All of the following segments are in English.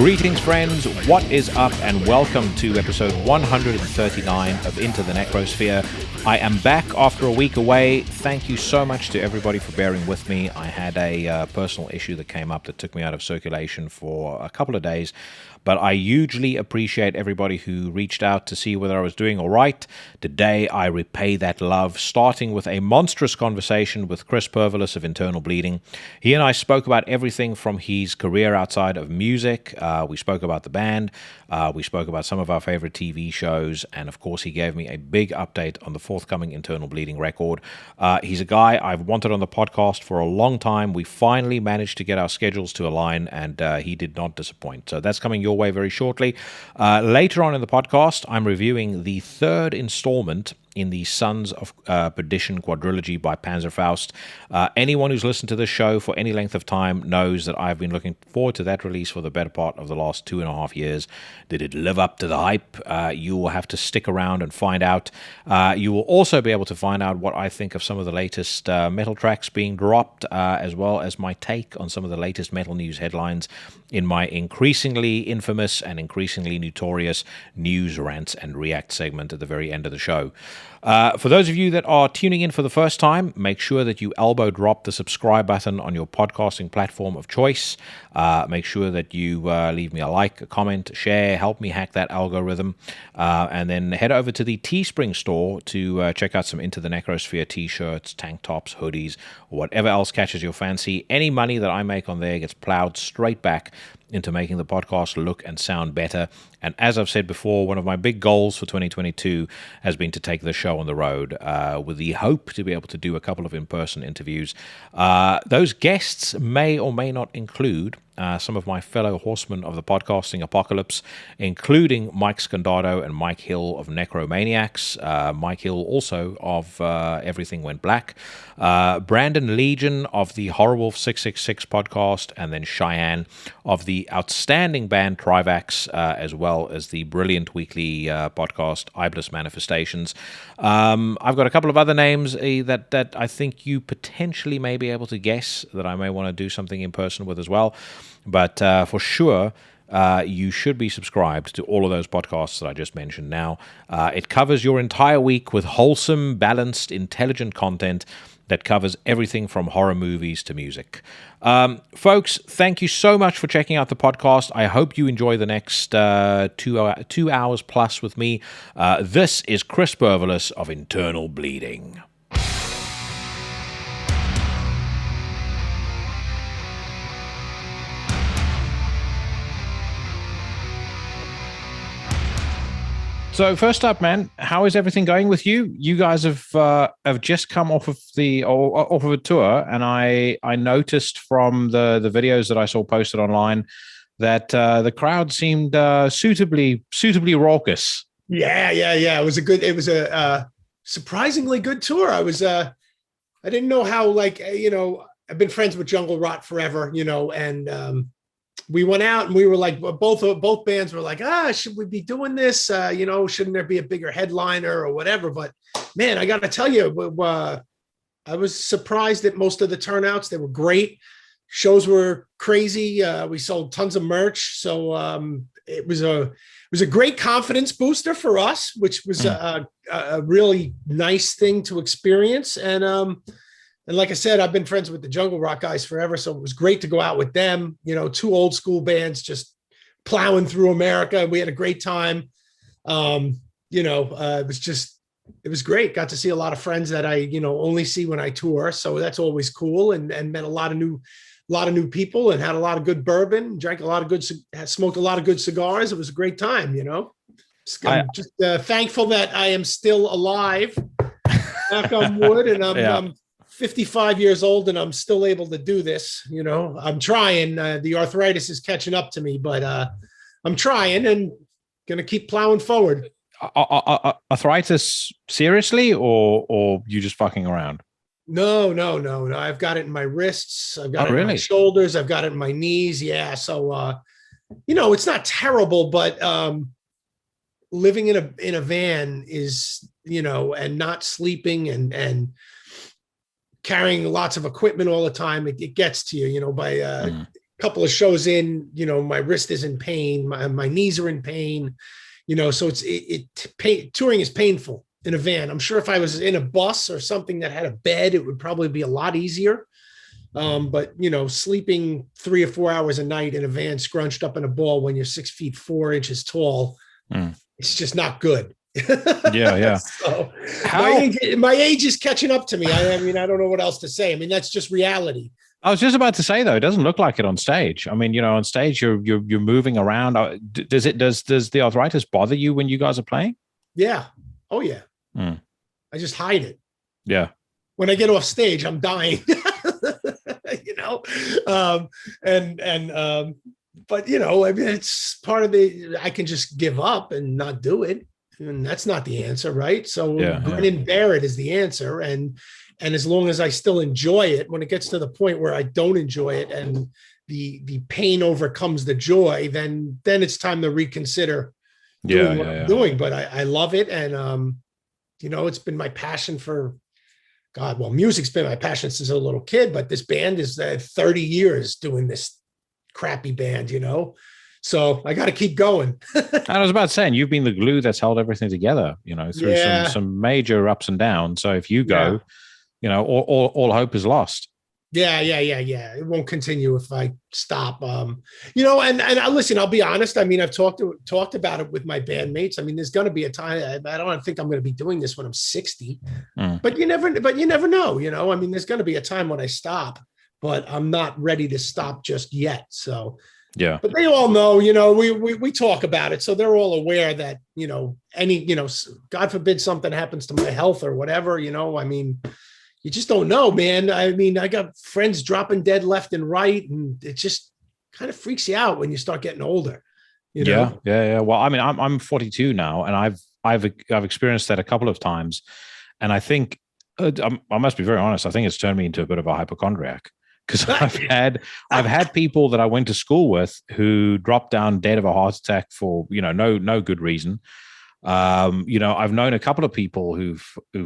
Greetings, friends. What is up, and welcome to episode 139 of Into the Necrosphere. I am back after a week away. Thank you so much to everybody for bearing with me. I had a personal issue that came up that took me out of circulation for a couple of days, but I hugely appreciate everybody who reached out to see whether I was doing all right. Today, I repay that love, starting with a monstrous conversation with Chris Pervulos of Internal Bleeding. He and I spoke about everything from his career outside of music. We spoke about the band. We spoke about some of our favorite TV shows. And of course, he gave me a big update on the forthcoming Internal Bleeding record. He's a guy I've wanted on the podcast for a long time. We finally managed to get our schedules to align, and he did not disappoint. So that's coming your way very shortly. Later on in the podcast, I'm reviewing the third installment in the Sons of Perdition quadrilogy by Panzerfaust. Anyone who's listened to this show for any length of time knows that I've been looking forward to that release for the better part of the last 2.5 years. Did it live up to the hype? You will have to stick around and find out. You will also be able to find out what I think of some of the latest metal tracks being dropped, as well as my take on some of the latest metal news headlines in my increasingly infamous and increasingly notorious news, rants, and react segment at the very end of the show. For those of you that are tuning in for the first time, make sure that you elbow drop the subscribe button on your podcasting platform of choice. Make sure that you leave me a like, a comment, share, help me hack that algorithm, and then head over to the Teespring store to check out some Into the Necrosphere t-shirts, tank tops, hoodies, or whatever else catches your fancy. Any money that I make on there gets plowed straight back into making the podcast look and sound better. And as I've said before, one of my big goals for 2022 has been to take the show on the road, with the hope to be able to do a couple of in-person interviews. Those guests may or may not include some of my fellow horsemen of the podcasting apocalypse, including Mike Scandato and Mike Hill of Necromaniacs, Mike Hill also of Everything Went Black, Brandon Legion of the Horrorwolf 666 podcast, and then Cheyenne of the outstanding band Trivax, as well as the brilliant weekly podcast Iblis Manifestations. I've got a couple of other names that I think you potentially may be able to guess that I may want to do something in person with as well. But for sure, you should be subscribed to all of those podcasts that I just mentioned now. It covers your entire week with wholesome, balanced, intelligent content that covers everything from horror movies to music. Folks, thank you so much for checking out the podcast. I hope you enjoy the next 2 hours plus with me. This is Chris Pervulos of Internal Bleeding. So first up, man, how is everything going with you? You guys have just come off of a tour, and I noticed from the videos that I saw posted online that the crowd seemed suitably raucous. Yeah. It was a surprisingly good tour. I didn't know how, I've been friends with Jungle Rot forever, and we went out and we were like, both bands were like, should we be doing this? Shouldn't there be a bigger headliner or whatever? But man, I got to tell you, I was surprised at most of the turnouts. They were great. Shows were crazy. We sold tons of merch. So it was a great confidence booster for us, which was a really nice thing to experience. And like I said, I've been friends with the Jungle Rock guys forever, so it was great to go out with them. Two old school bands just plowing through America. We had a great time. It was great. Got to see a lot of friends that I only see when I tour, so that's always cool. And met a lot of new people, and had a lot of good bourbon. Smoked a lot of good cigars. It was a great time. I'm just thankful that I am still alive. Knock on wood, and I'm 55 years old and I'm still able to do this. I'm trying. The arthritis is catching up to me, but I'm trying and going to keep plowing forward. Arthritis seriously, or you just fucking around? No. I've got it in my wrists. I've got it in my shoulders. I've got it in my knees. Yeah. So, it's not terrible, but living in a van is, and not sleeping and carrying lots of equipment all the time, it gets to you, by couple of shows in, my wrist is in pain, my knees are in pain, so touring is painful in a van. I'm sure if I was in a bus or something that had a bed, it would probably be a lot easier. But sleeping 3 or 4 hours a night in a van scrunched up in a ball when you're 6 feet 4 inches tall, it's just not good. Yeah. So my age is catching up to me. I mean, I don't know what else to say. I mean, that's just reality. I was just about to say, though, it doesn't look like it on stage. I mean, on stage you're moving around. Does the arthritis bother you when you guys are playing? Yeah. Oh yeah. I just hide it. Yeah. When I get off stage, I'm dying. But I mean, it's part of I can just give up and not do it. And that's not the answer, right? So grin and bear it is the answer. And as long as I still enjoy it, when it gets to the point where I don't enjoy it and the pain overcomes the joy, then it's time to reconsider doing what I'm doing. But I love it. And, it's been my passion for music's been my passion since a little kid, but this band is 30 years doing this crappy band, so I got to keep going. I was about saying, you've been the glue that's held everything together, through some major ups and downs. So if you go, all hope is lost. Yeah. It won't continue if I stop. And listen, I'll be honest. I mean, I've talked about it with my bandmates. I mean, there's going to be a time. I don't think I'm going to be doing this when I'm 60, but you never know. I mean, there's going to be a time when I stop, but I'm not ready to stop just yet. So yeah. But they all know. We talk about it, so they're all aware that God forbid something happens to my health or whatever. I mean. You just don't know, man. I mean, I got friends dropping dead left and right, and it just kind of freaks you out when you start getting older. Yeah. Well, I mean, I'm 42 now, and I've experienced that a couple of times, and I think I must be very honest. I think it's turned me into a bit of a hypochondriac because I've had people that I went to school with who dropped down dead of a heart attack for no good reason. I've known a couple of people who've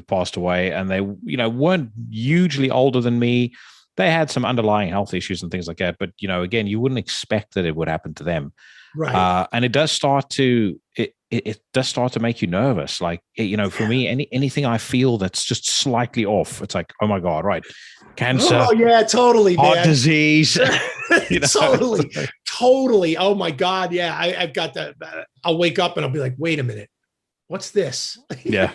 passed away, and they, weren't hugely older than me. They had some underlying health issues and things like that. But, again, you wouldn't expect that it would happen to them. Right. And it does start to, it does start to make you nervous. Like, for me, anything I feel that's just slightly off, it's like, oh my God, right. Cancer. Oh yeah, totally. Heart man. disease. Totally. Oh my God. Yeah. I've got that. I'll wake up and I'll be like, wait a minute. What's this? Yeah.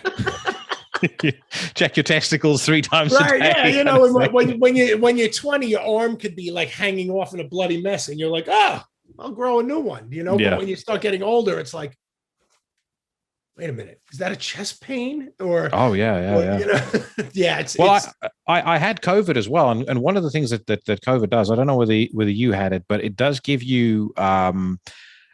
Check your testicles 3 times a day. Yeah. When you're 20, your arm could be like hanging off in a bloody mess, and you're like, oh, I'll grow a new one. But when you start getting older, it's like, wait a minute, is that a chest pain? Or It's I had COVID as well, and one of the things that COVID does, I don't know whether you had it, but it does give you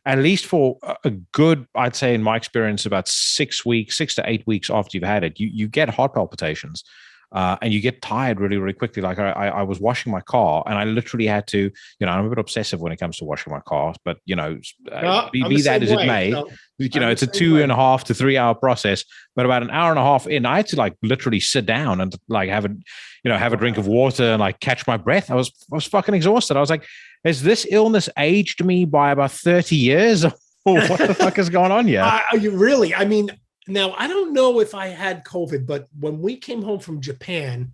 at least for a good, I'd say in my experience, about 6 to 8 weeks after you've had it, you get heart palpitations. And you get tired really, really quickly. Like I was washing my car, and I literally had to, I'm a bit obsessive when it comes to washing my car, but be that as it may, it's a 2.5 to 3 hour process. But about an hour and a half in, I had to like literally sit down and like have a drink of water and like catch my breath. I was fucking exhausted. I was like, has this illness aged me by about 30 years? Or what the fuck is going on here? Are you really? I mean, now, I don't know if I had COVID, but when we came home from Japan,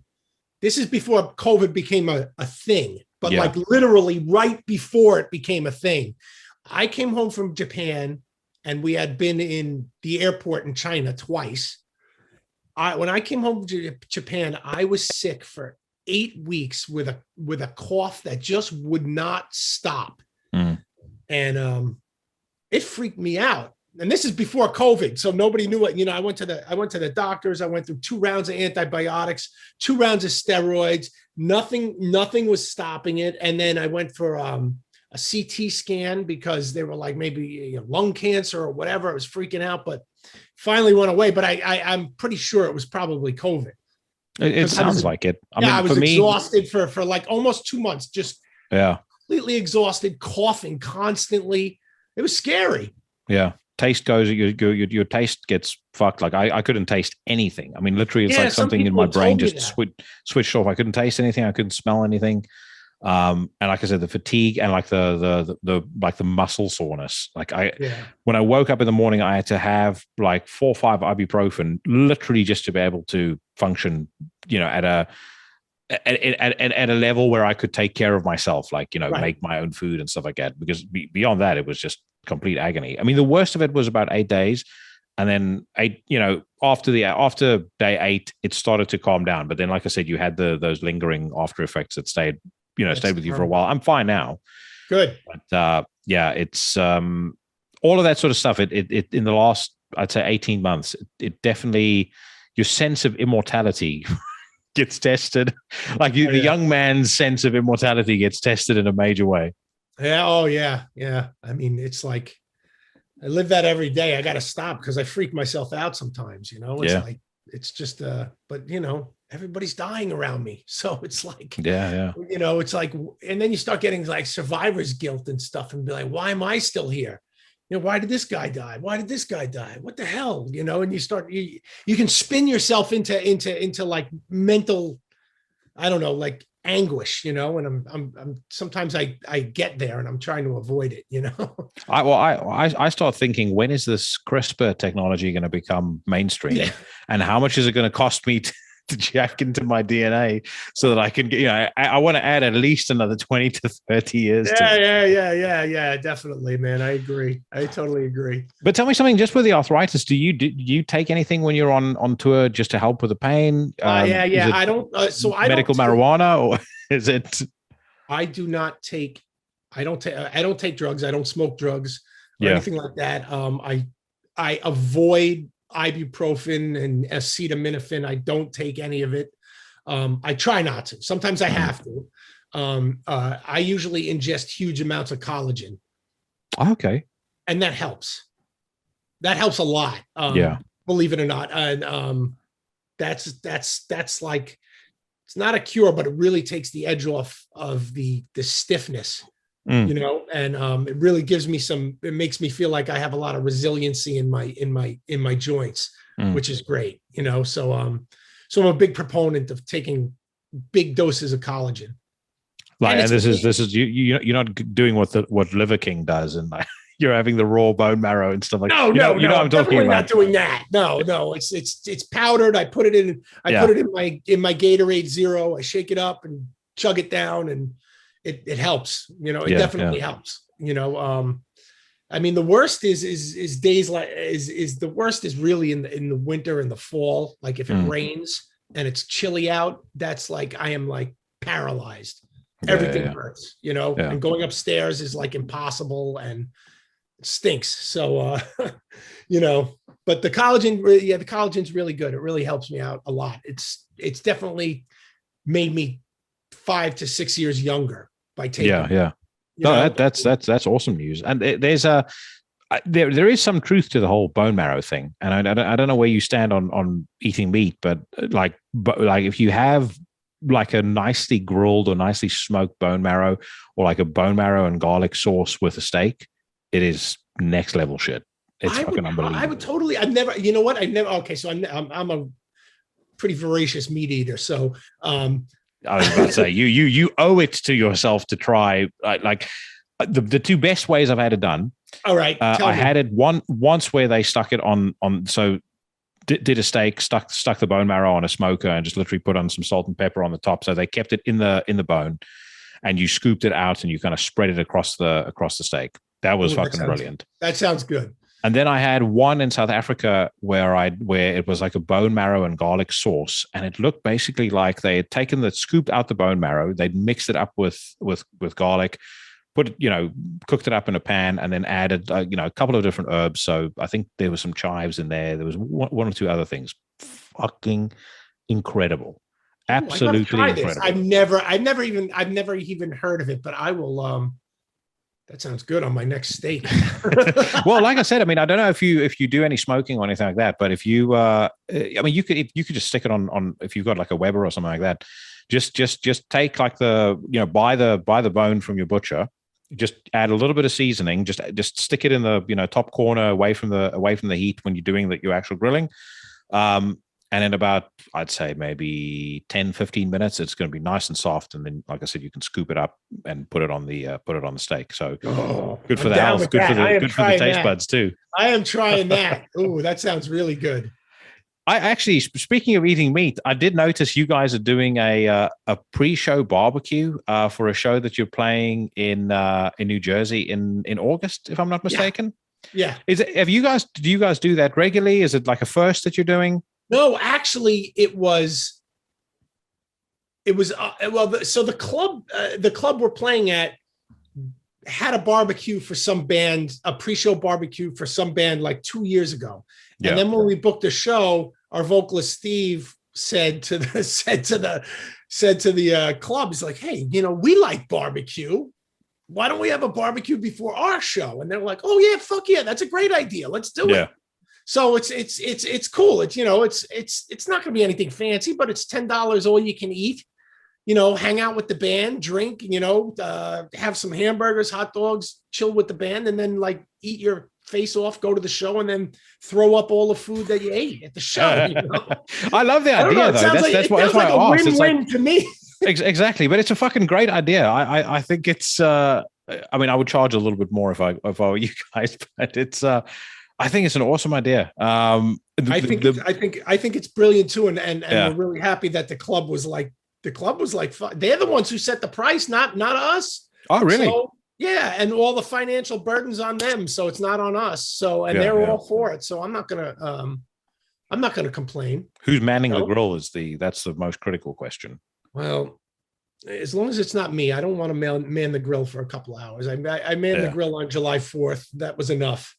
this is before COVID became a thing, but like literally right before it became a thing. I came home from Japan, and we had been in the airport in China twice. When I came home to Japan, I was sick for 8 weeks with a cough that just would not stop. And it freaked me out. And this is before COVID, so nobody knew it. I went to the doctors. I went through 2 rounds of antibiotics, 2 rounds of steroids. Nothing was stopping it. And then I went for a CT scan because they were like maybe lung cancer or whatever. I was freaking out, but finally went away. But I'm pretty sure it was probably COVID. It sounds like it. I was exhausted for like almost 2 months, just completely exhausted, coughing constantly. It was scary. Yeah. Taste goes, your taste gets fucked. Like I couldn't taste anything. I mean, literally, it's like something in my brain just switched off. I couldn't taste anything. I couldn't smell anything. And like I said, the fatigue and like the muscle soreness. Like Yeah. when I woke up in the morning, I had to have like 4 or 5 ibuprofen, literally just to be able to function, at a level where I could take care of myself, like, Right. make my own food and stuff like that. Because beyond that, it was just complete agony. I mean, the worst of it was about 8 days. And then after day 8, it started to calm down. But then, like I said, you had those lingering after effects that stayed with you for a while. I'm fine now. Good. But it's all of that sort of stuff. It in the last, I'd say, 18 months, it definitely, your sense of immortality gets tested. Like the young man's sense of immortality gets tested in a major way. Yeah. Oh yeah. Yeah. I mean, it's like, I live that every day. I got to stop because I freak myself out sometimes, it's like, it's just, but everybody's dying around me. So it's like, it's like, and then you start getting like survivor's guilt and stuff and be like, why am I still here? Why did this guy die? Why did this guy die? What the hell? And you start, you can spin yourself into like mental, I don't know, like anguish, and I'm sometimes I get there and I'm trying to avoid it, I start thinking, when is this CRISPR technology going to become mainstream, and how much is it going to cost me to jack into my DNA so that I can get, I want to add at least another 20 to 30 years. Yeah, definitely, man. I agree. I totally agree. But tell me something, just with the arthritis, do you take anything when you're on tour just to help with the pain? I don't. I medical marijuana, or is it? I don't take drugs. I don't smoke drugs or anything like that. I avoid ibuprofen and acetaminophen. I don't take any of it. I try not to. Sometimes I have to. I usually ingest huge amounts of collagen. Okay. And that helps. That helps a lot. Believe it or not. And that's like, it's not a cure, but it really takes the edge off of the stiffness. And it really gives me it makes me feel like I have a lot of resiliency in my joints, which is great, so I'm a big proponent of taking big doses of collagen. Like, and this is you're not doing what Liver King does, and like you're having the raw bone marrow and stuff like no, I'm talking about. Not doing that. No, it's powdered. I put it in my Gatorade Zero. I shake it up and chug it down, and it helps, it definitely helps, I mean, the worst is days like the worst is really in the winter and the fall. Like if it rains and it's chilly out, that's like, I am like paralyzed. Everything hurts, and going upstairs is like impossible and it stinks. So, but the collagen's really good. It really helps me out a lot. It's definitely made me 5 to 6 years younger by taking that's awesome news. And there's there is some truth to the whole bone marrow thing, and I don't know where you stand on eating meat, but if you have like a nicely grilled or nicely smoked bone marrow, or like a bone marrow and garlic sauce with a steak, it is next level shit. It's fucking unbelievable. I would totally. I've never. You know what? I've never. Okay, so I'm a pretty voracious meat eater, so. I was about to say you owe it to yourself to try like the 2 best ways I've had it done. All right, I had it once where they stuck it on so did a steak, stuck the bone marrow on a smoker and just literally put on some salt and pepper on the top. So they kept it in the bone, and you scooped it out and you kind of spread it across the steak. That was fucking brilliant. That sounds good. And then I had one in South Africa where it was like a bone marrow and garlic sauce, and it looked basically like they had scooped out the bone marrow, they'd mixed it up with garlic, cooked it up in a pan, and then added a couple of different herbs. So I think there was some chives in there. There was one or two other things. Fucking incredible. Absolutely incredible. I've never even heard of it, but I will. That sounds good on my next steak. Well, like I said, I mean, I don't know if you do any smoking or anything like that, but if you, you could just stick it on if you've got like a Weber or something like that. Just take like buy the bone from your butcher. Just add a little bit of seasoning. Just stick it in the top corner away from the heat when you're doing your actual grilling. And And in about, I'd say maybe 10, 15 minutes, it's going to be nice and soft. And then, like I said, you can scoop it up and put it on the steak. So good for the health, good for the taste buds too. I am trying that. Ooh, that sounds really good. I actually, speaking of eating meat, I did notice you guys are doing a pre-show barbecue for a show that you're playing in New Jersey in August, if I'm not mistaken. Yeah. Do you guys do that regularly? Is it like a first that you're doing? No, actually, it was so the club we're playing at had a barbecue for some band, a pre-show barbecue for some band like 2 years ago. Yeah. And then when we booked the show, our vocalist Steve said to the club, he's like, "Hey, we like barbecue. Why don't we have a barbecue before our show?" And they're like, "Oh yeah, fuck yeah, that's a great idea. Let's do it." So it's cool. It's it's not going to be anything fancy, but it's $10 all you can eat. Hang out with the band, drink, have some hamburgers, hot dogs, chill with the band, and then like eat your face off, go to the show, and then throw up all the food that you ate at the show. I love the idea, though. That's why I asked. It's win-win to me. Exactly, but it's a fucking great idea. I think it's. I mean, I would charge a little bit more if I were you guys, but it's. I think it's an awesome idea. I think it's brilliant too, and we're really happy that the club was like they're the ones who set the price, not us. Oh, really? So, yeah, and all the financial burdens on them, so it's not on us. So, and they're all for it. So I'm not gonna complain. Who's manning the grill that's the most critical question. Well, as long as it's not me, I don't want to man the grill for a couple hours. I manned the grill on July 4th. That was enough.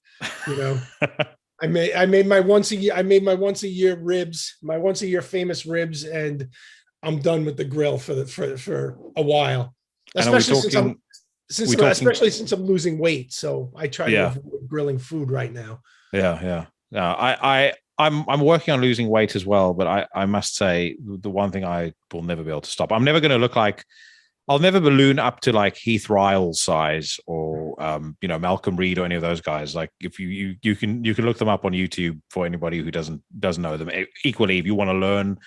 I made my once a year ribs, my once a year famous ribs, and I'm done with the grill for a while. Especially since I'm losing weight, so I try to avoid grilling food right now. Yeah. I'm working on losing weight as well, but I must say the one thing I will never be able to stop. I'm never going to look like. I'll never balloon up to like Heath Ryle's size or Malcolm Reed or any of those guys. Like if you can look them up on YouTube for anybody who doesn't know them. Equally, if you want to learn,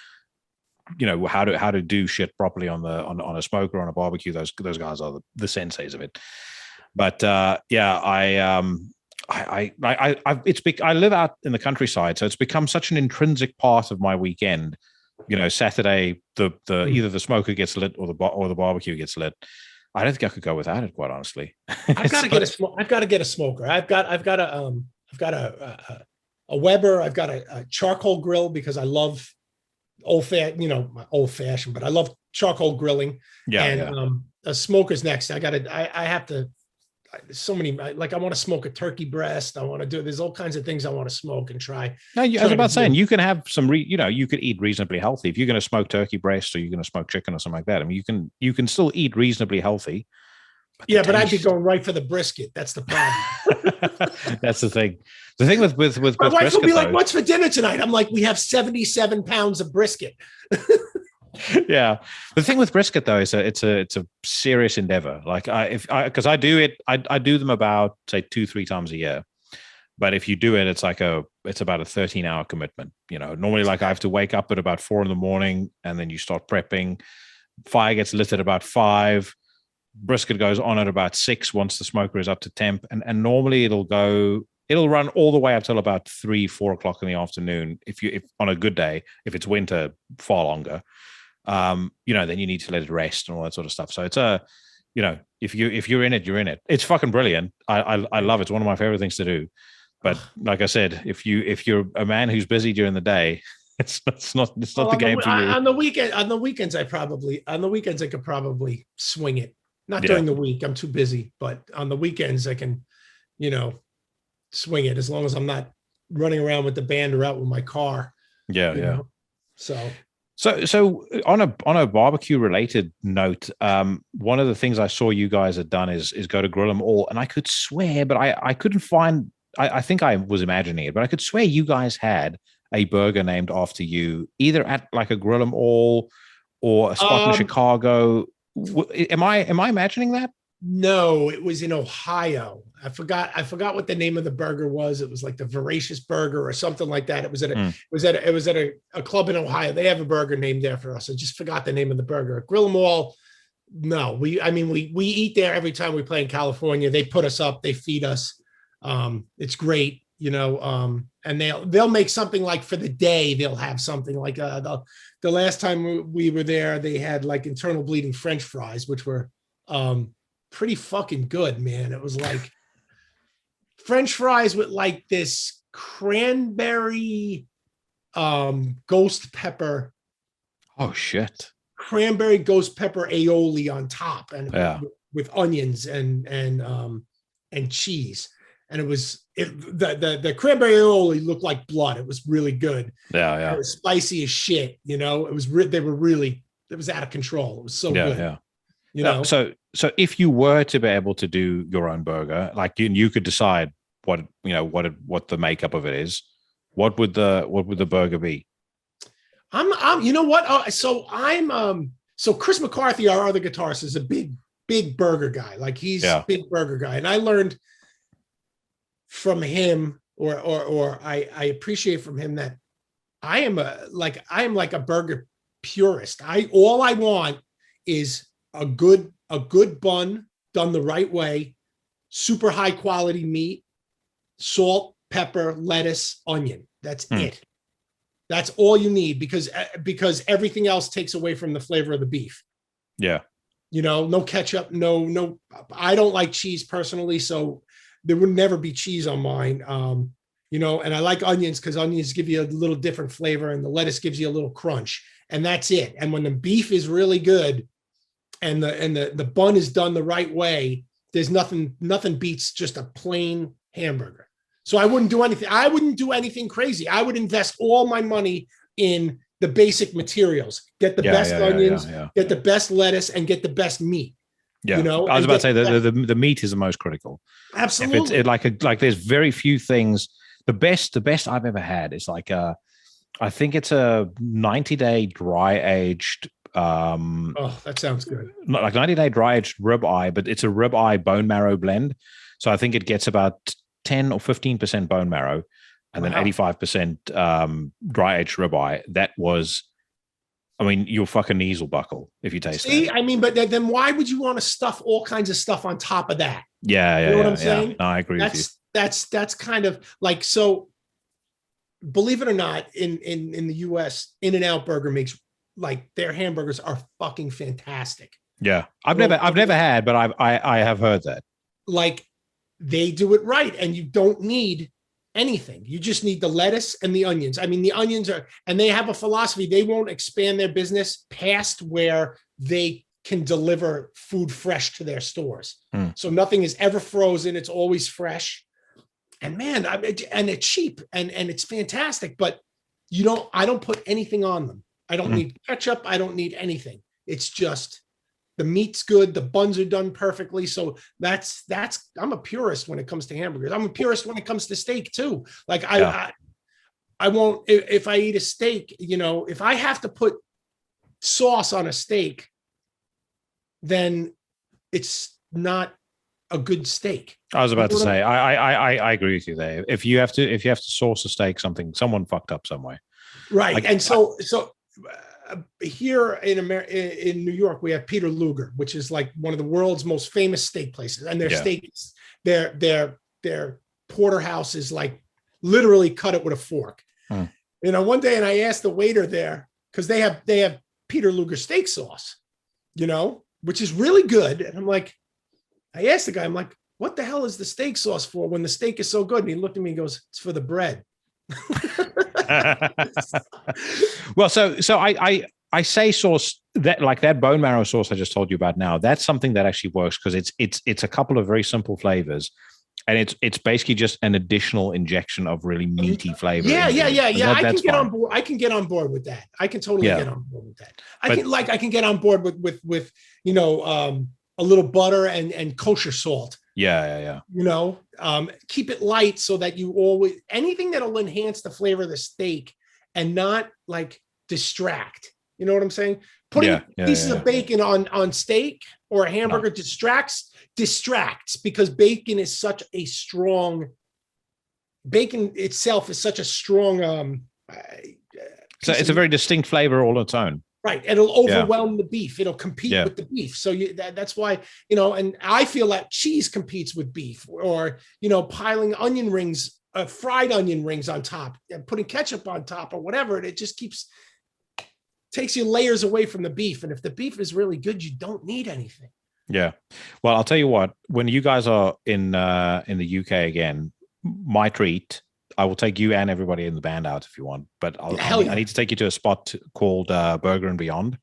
how to do shit properly on a smoker, on a barbecue, those guys are the senseis of it. But I live out in the countryside, so it's become such an intrinsic part of my weekend. Saturday, either the smoker gets lit or the barbecue gets lit. I don't think I could go without it, quite honestly. I've got to get a smoker. I've got a Weber. I've got a charcoal grill because I love old fashioned, but I love charcoal grilling. A smoker's next. I have to. So many, like I want to smoke a turkey breast. I want to there's all kinds of things I want to smoke and try. No, I was about saying you can have some, you could eat reasonably healthy. If you're going to smoke turkey breast or you're going to smoke chicken or something like that, I mean, you can still eat reasonably healthy. But I'd be going right for the brisket. That's the problem. That's the thing. The thing with my wife will be like, "What's for dinner tonight?" I'm like, "We have 77 pounds of brisket." Yeah, the thing with brisket though is it's a serious endeavor. Like because I do them about say 2-3 times a year, but if you do it, it's about a 13-hour commitment. Normally like I have to wake up at about 4 a.m. and then you start prepping. Fire gets lit at about 5. Brisket goes on at about 6 once the smoker is up to temp, and normally it'll run all the way up till about 3-4 o'clock in the afternoon. If on a good day, if it's winter, far longer. Then you need to let it rest and all that sort of stuff. So it's if you're in it, you're in it. It's fucking brilliant. I love it. It's one of my favorite things to do. But like I said, if you're a man who's busy during the day, it's not the game for you. On the weekends I could probably swing it. Not during the week. I'm too busy, but on the weekends I can, swing it as long as I'm not running around with the band or out with my car. Yeah. So on a barbecue related note, one of the things I saw you guys had done is go to Grill 'Em All, and I could swear, but I couldn't find. I think I was imagining it, but I could swear you guys had a burger named after you, either at like a Grill 'Em All or a spot in Chicago. Am I imagining that? No, it was in Ohio. I forgot what the name of the burger was. It was like the Voracious Burger or something like that. It was at a club in Ohio. They have a burger named after us. I just forgot the name of the burger. Grill 'em all. No, we eat there every time we play in California. They put us up, they feed us. It's great, and they'll make something like for the day, they'll have something like the last time we were there, they had like internal bleeding French fries, which were pretty fucking good, man. It was like French fries with like this cranberry ghost pepper. Oh shit. Cranberry ghost pepper aioli on top, and Yeah. with onions and cheese. And it was the cranberry aioli looked like blood. It was really good. Yeah. It was spicy as shit. It was it was out of control. It was so good. Yeah. So if you were to be able to do your own burger, like you could decide what the makeup of it is, what would the burger be? I'm you know what? So Chris McCarthy, our other guitarist, is a big burger guy. Like he's a big burger guy. And I learned from him or I appreciate from him that I am like a burger purist. All I want is a good bun done the right way, super high quality meat, salt, pepper, lettuce, onion. That's it. That's all you need because everything else takes away from the flavor of the beef. Yeah. No ketchup, no. I don't like cheese personally, so there would never be cheese on mine. And I like onions because onions give you a little different flavor and the lettuce gives you a little crunch, and that's it. And when the beef is really good and the bun is done the right way, there's nothing beats just a plain hamburger. So I wouldn't do anything. I wouldn't do anything crazy. I would invest all my money in the basic materials. Get the best onions, get the best lettuce, and get the best meat. Yeah, I was about to say the meat is the most critical. Absolutely. If it's like there's very few things. The best I've ever had is like I think it's a 90-day dry aged. That sounds good. Like 90-day dry aged ribeye, but it's a ribeye bone marrow blend. So I think it gets about 10 or 15% bone marrow and then 85% dry aged ribeye. That was, your fucking knees will buckle if you taste that. But then why would you want to stuff all kinds of stuff on top of that? Yeah. You know what I'm saying? No, I agree with you. That's kind of like, so believe it or not, in the US, In-N-Out Burger makes like their hamburgers are fucking fantastic. Yeah. I've never had, but I have heard that. Like, they do it right, and you don't need anything. You just need the lettuce and the onions. The onions and they have a philosophy. They won't expand their business past where they can deliver food fresh to their stores. So nothing is ever frozen. It's always fresh. And man, and it's cheap and it's fantastic, but I don't put anything on them. I don't need ketchup. I don't need anything. It's just the meat's good. The buns are done perfectly. So that's I'm a purist when it comes to hamburgers. I'm a purist when it comes to steak too. Like I won't, if I eat a steak, if I have to put sauce on a steak, then it's not a good steak. I was about to say, I agree with you there. If you have to sauce a steak, someone fucked up somewhere. Right. And so here in New York, we have Peter Luger, which is like one of the world's most famous steak places. And their steaks, their porterhouse is like literally cut it with a fork. One day, and I asked the waiter there, because they have Peter Luger steak sauce, which is really good. And I asked the guy, I'm like, what the hell is the steak sauce for when the steak is so good? And he looked at me and goes, it's for the bread. Well, so I say sauce that, like that bone marrow sauce I just told you about now, that's something that actually works because it's a couple of very simple flavors, and it's basically just an additional injection of really meaty flavor. Yeah. I can get on board. I can get on board with that. I can totally get on board with that. I can get on board with a little butter and kosher salt. Yeah. Keep it light so that you always, anything that'll enhance the flavor of the steak and not like distract. You know what I'm saying? Putting pieces of bacon on steak or a hamburger distracts because bacon is such a strong. Bacon itself is such a strong. So it's a very distinct flavor all its own. Right. It'll overwhelm the beef. It'll compete with the beef. So that's why, and I feel that cheese competes with beef, or, piling onion rings, fried onion rings on top and putting ketchup on top or whatever. It just takes you layers away from the beef. And if the beef is really good, you don't need anything. Yeah. Well, I'll tell you what, when you guys are in the UK again, my treat, I will take you and everybody in the band out if you want, but I need to take you to a spot called Burger and Beyond.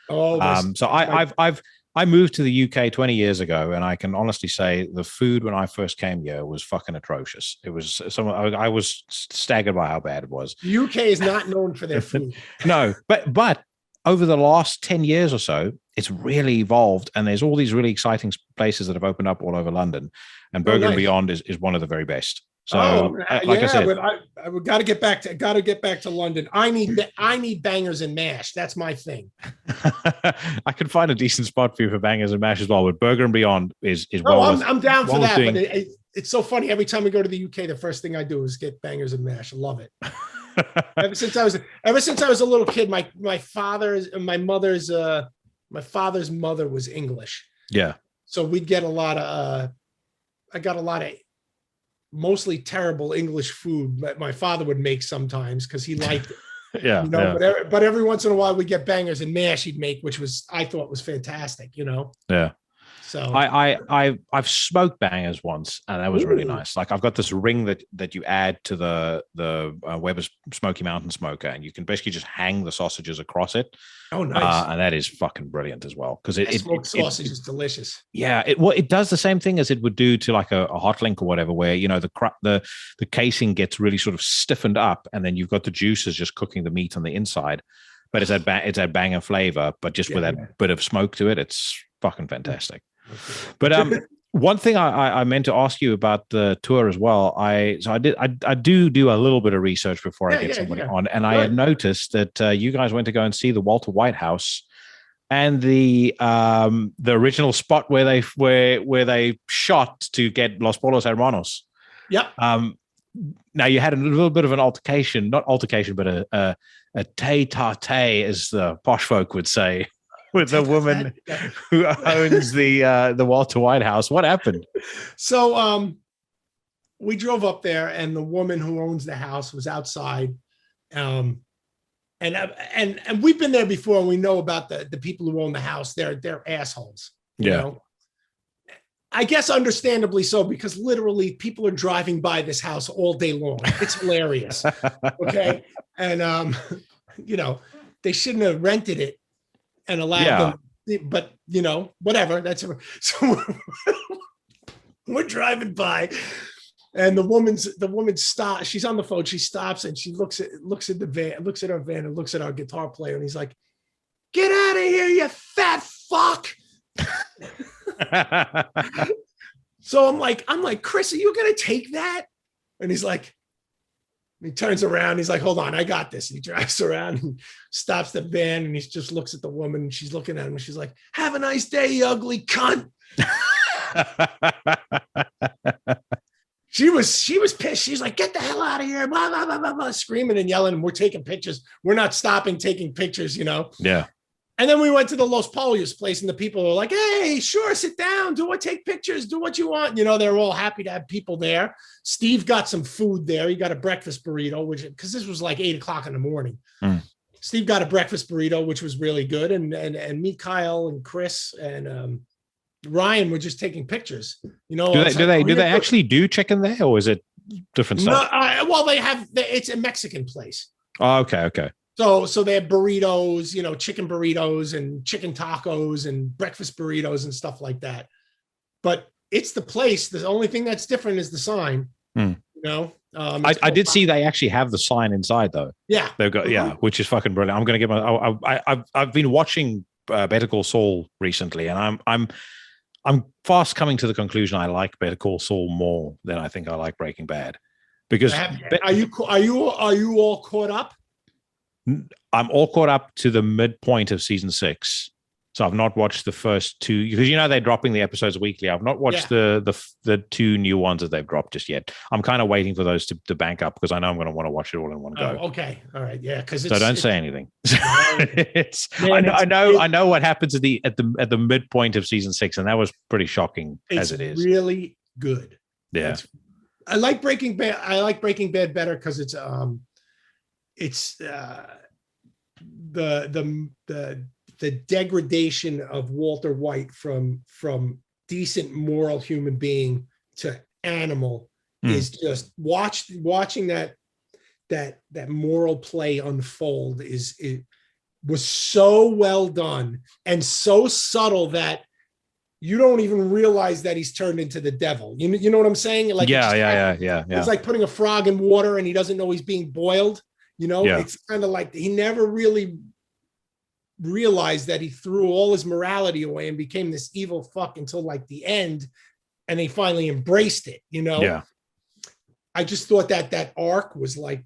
So I moved to the UK 20 years ago, and I can honestly say the food when I first came here was fucking atrocious. It was I was staggered by how bad it was. The UK is not known for their food. No, but over the last 10 years or so, it's really evolved, and there's all these really exciting places that have opened up all over London, and Burger and Beyond is one of the very best. So, I said, but I got to get back to London. I need bangers and mash. That's my thing. I could find a decent spot for you for bangers and mash as well. But Burger and Beyond is I'm down for that. But it's so funny. Every time we go to the UK, the first thing I do is get bangers and mash. I love it. Ever since I was a little kid, my father's mother was English. Yeah. So we'd get a lot of. I got a lot of mostly terrible English food that my father would make sometimes because he liked it. But every once in a while we get bangers and mash he'd make, which I thought was fantastic. Yeah. So I've smoked bangers once, and that was really nice. Like, I've got this ring that you add to the Weber's Smoky Mountain Smoker, and you can basically just hang the sausages across it. Oh, nice! And that is fucking brilliant as well, because smoked sausage is delicious. Yeah, it does the same thing as it would do to like a hot link or whatever, where the casing gets really sort of stiffened up, and then you've got the juices just cooking the meat on the inside. But it's that banger flavor, but just with that bit of smoke to it. It's fucking fantastic. But one thing I meant to ask you about the tour as well. I do a little bit of research before I get somebody on, and I had noticed that you guys went to go and see the Walter White House and the original spot where they shot to get Los Polos Hermanos. Yeah. Now you had a little bit of an altercation, not altercation, but a tete-a-tete, as the posh folk would say, with the woman who owns the Walter White House. What happened? So we drove up there, and the woman who owns the house was outside. And we've been there before, and we know about the people who own the house. They're assholes. You know? I guess understandably so, because literally people are driving by this house all day long. It's hilarious. Okay. And they shouldn't have rented it and allowed them, but whatever. That's so we're driving by, and the woman stops. She's on the phone. She stops and she looks at the van, looks at our van, and looks at our guitar player, and he's like, "Get out of here, you fat fuck!" So I'm like, Chris, are you gonna take that? And he's like, he turns around. He's like, hold on, I got this. And he drives around and stops the van, and he just looks at the woman, and she's looking at him, and she's like, "Have a nice day, you ugly cunt." She was pissed. She's like, "Get the hell out of here!" Blah blah blah blah blah, screaming and yelling. And we're taking pictures. We're not stopping taking pictures, Yeah. And then we went to the Los Polios place, and the people were like, "Hey, sure, sit down, take pictures, do what you want." They're all happy to have people there. Steve got some food there. He got a breakfast burrito, because this was like 8:00 in the morning. Steve got a breakfast burrito, which was really good. And me, Kyle, and Chris, and Ryan were just taking pictures. Do they actually do chicken there, or is it different stuff? No, it's a Mexican place. Oh, okay. So they have burritos, chicken burritos and chicken tacos and breakfast burritos and stuff like that. But it's the place. The only thing that's different is the sign. I did see they actually have the sign inside though. Yeah, they've got which is fucking brilliant. I'm going to get I've been watching Better Call Saul recently, and I'm fast coming to the conclusion I like Better Call Saul more than I think I like Breaking Bad. Because are you all caught up? I'm all caught up to the midpoint of season 6. So I've not watched the first 2 because they're dropping the episodes weekly. I've not watched the 2 new ones that they've dropped just yet. I'm kind of waiting for those to bank up because I know I'm going to want to watch it all in one go. Okay, all right, yeah. Because so don't say anything. I know what happens at the midpoint of season 6, and that was pretty shocking as it is. Really good. Yeah, I like Breaking Bad. I like Breaking Bad better because it's the degradation of Walter White from decent moral human being to animal is just watching that moral play unfold it was so well done and so subtle that you don't even realize that he's turned into the devil. You know what I'm saying? Like yeah. It's like putting a frog in water and he doesn't know he's being boiled. It's kind of like he never really realized that he threw all his morality away and became this evil fuck until like the end, and he finally embraced it. I just thought that arc was like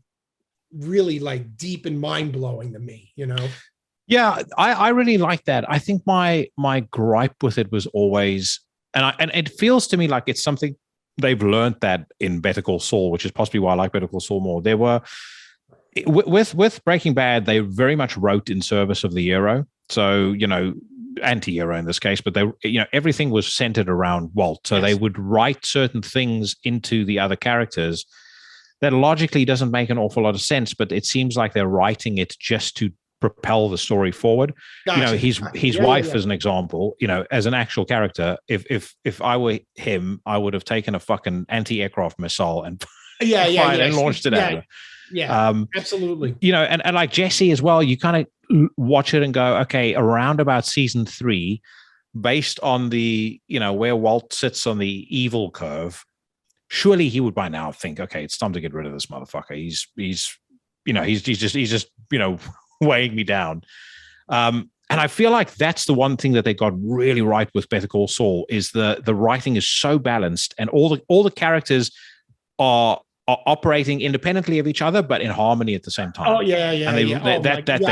really like deep and mind-blowing to me. Yeah, I really like that. I think my gripe with it was always, and it feels to me like it's something they've learned that in Better Call Saul, which is possibly why I like Better Call Saul more. There were with Breaking Bad, they very much wrote in service of the hero. So, anti-hero in this case, but they, everything was centered around Walt. So they would write certain things into the other characters that logically doesn't make an awful lot of sense, but it seems like they're writing it just to propel the story forward. Gotcha. His wife, as an example, as an actual character, if I were him, I would have taken a fucking anti-aircraft missile and and launched it at her. Yeah, absolutely. And like Jesse as well, you kind of watch it and go, okay, around about season 3, based on the, where Walt sits on the evil curve, surely he would by now think, okay, it's time to get rid of this motherfucker. He's just weighing me down. And I feel like that's the one thing that they got really right with Better Call Saul is the writing is so balanced and all the characters are operating independently of each other, but in harmony at the same time. Oh yeah. And they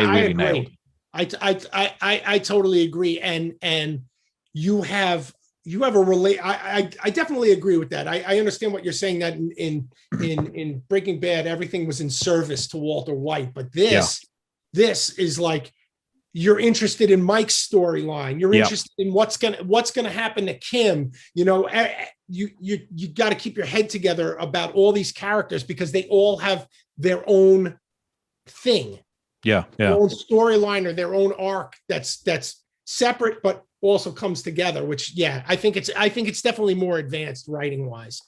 really nailed. I totally agree. And you have I definitely agree with that. I understand what you're saying, that in Breaking Bad, everything was in service to Walter White, but this is like, you're interested in Mike's storyline. You're interested in what's gonna happen to Kim. You got to keep your head together about all these characters because they all have their own thing. Their own storyline or their own arc that's separate but also comes together. Which I think it's definitely more advanced writing wise.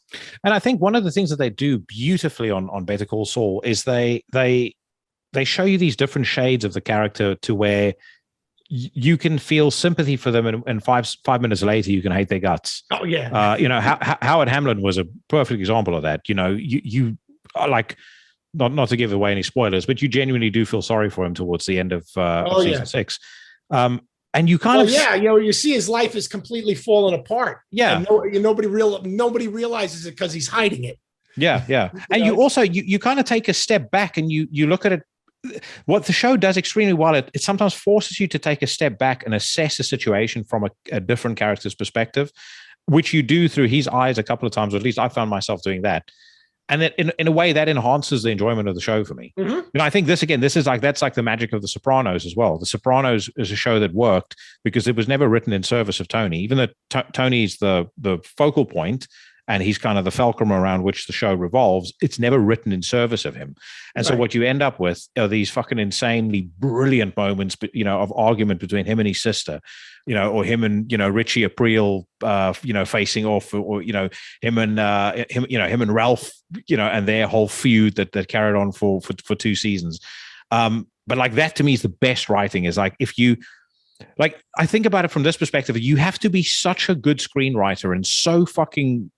And I think one of the things that they do beautifully on Better Call Saul is they show you these different shades of the character to where you can feel sympathy for them, and five minutes later you can hate their guts. Oh yeah. Howard Hamlin was a perfect example of that. You are like, not to give away any spoilers, but you genuinely do feel sorry for him towards the end of season 6. And you kind of you see his life is completely falling apart. And nobody realizes it because he's hiding it. And you also you kind of take a step back and you look at it. What the show does extremely well, it sometimes forces you to take a step back and assess a situation from a different character's perspective, which you do through his eyes a couple of times, or at least I found myself doing that. And that in a way that enhances the enjoyment of the show for me. Mm-hmm. I think that's like the magic of The Sopranos as well. The Sopranos is a show that worked because it was never written in service of Tony, even though Tony's the focal point and he's kind of the fulcrum around which the show revolves. It's never written in service of him. And so what you end up with are these fucking insanely brilliant moments, of argument between him and his sister, or him and, Richie April, facing off, or, him and Ralph, and their whole feud that carried on for 2 seasons. But like that to me is the best writing, is like, if you, like, I think about it from this perspective, you have to be such a good screenwriter and so fucking,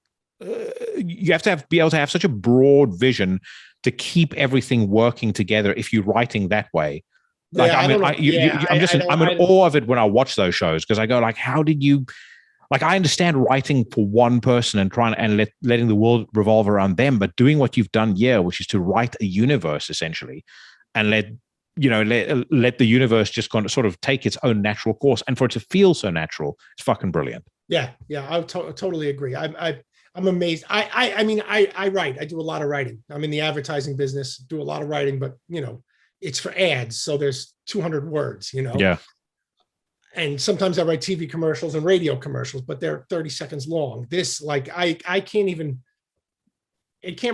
you have to be able to have such a broad vision to keep everything working together if you're writing that way. Like, I'm in awe of it when I watch those shows, because I go like, how did you, like, I understand writing for one person and letting the world revolve around them, but doing what you've done here, which is to write a universe essentially and let let the universe just kind of sort of take its own natural course, and for it to feel so natural, it's fucking brilliant. Yeah, I totally agree. I'm amazed. I mean, I write. I do a lot of writing. I'm in the advertising business, do a lot of writing, but it's for ads, so there's 200 words. Yeah. And sometimes I write TV commercials and radio commercials, but they're 30 seconds long. This, like, I can't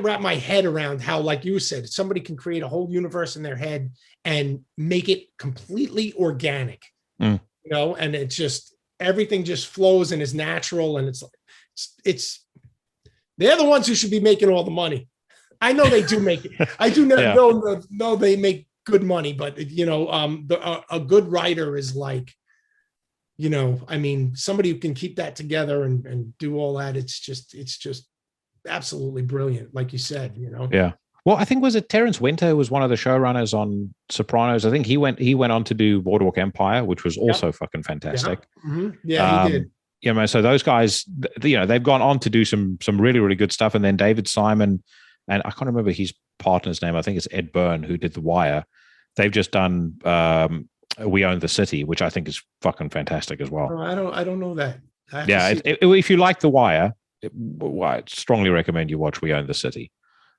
wrap my head around how, like you said, somebody can create a whole universe in their head and make it completely organic. And it's just, everything just flows and is natural, and it's they're the ones who should be making all the money. I know they do make it. I do know they make good money, but a good writer is like, I mean, somebody who can keep that together and do all that. It's just absolutely brilliant, like you said. Yeah. Well, I think, was it Terrence Winter was one of the showrunners on Sopranos? I think he went on to do Boardwalk Empire, which was also fucking fantastic. Yeah, he did. So those guys, they've gone on to do some really, really good stuff. And then David Simon, and I can't remember his partner's name. I think it's Ed Byrne, who did The Wire. They've just done We Own the City, which I think is fucking fantastic as well. I don't know that. If you like The Wire, I strongly recommend you watch We Own the City.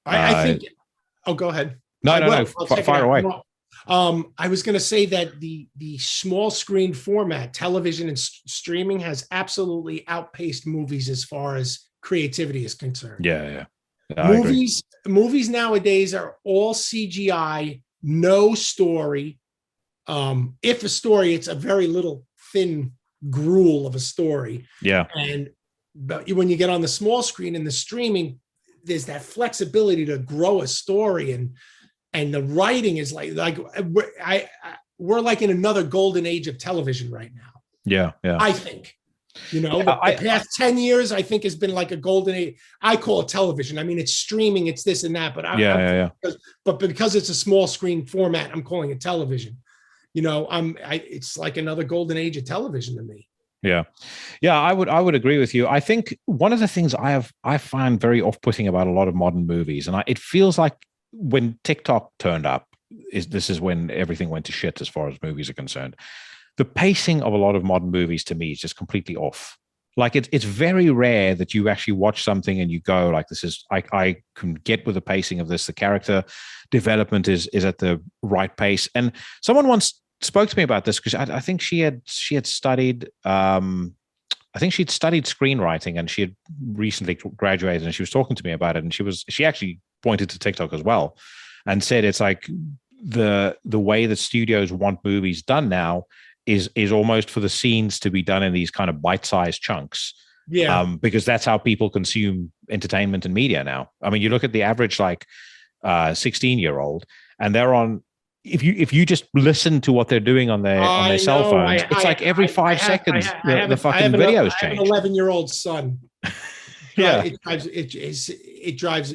I think. Oh, go ahead. No. Fire away. I was going to say that the small screen format, television and streaming, has absolutely outpaced movies as far as creativity is concerned. Yeah. Movies nowadays are all CGI, no story. If a story, it's a very little thin gruel of a story. Yeah. But when you get on the small screen and the streaming, there's that flexibility to grow a story, and the writing is like we're like in another golden age of television right now. Yeah. I think, the past 10 years, I think, has been like a golden age. I call it television. I mean, it's streaming, it's this and that, but but because it's a small screen format, I'm calling it television. It's like another golden age of television to me. Yeah. I would agree with you. I think one of the things I find very off-putting about a lot of modern movies, and it feels like when TikTok turned up, this is when everything went to shit as far as movies are concerned. The pacing of a lot of modern movies to me is just completely off. Like it's very rare that you actually watch something and you go like, this is, I can get with the pacing of this. The character development is at the right pace. And someone once spoke to me about this because I think she had studied I think she'd studied screenwriting, and she had recently graduated, and she was talking to me about it, and she actually pointed to TikTok as well and said it's like the way that studios want movies done now is almost for the scenes to be done in these kind of bite-sized chunks. Yeah. Because that's how people consume entertainment and media now. I mean, you look at the average 16-year-old, and they're on, if you just listen to what they're doing on their cell phones, it's like every 5 seconds the fucking videos change. I have an 11-year-old son. Yeah, it drives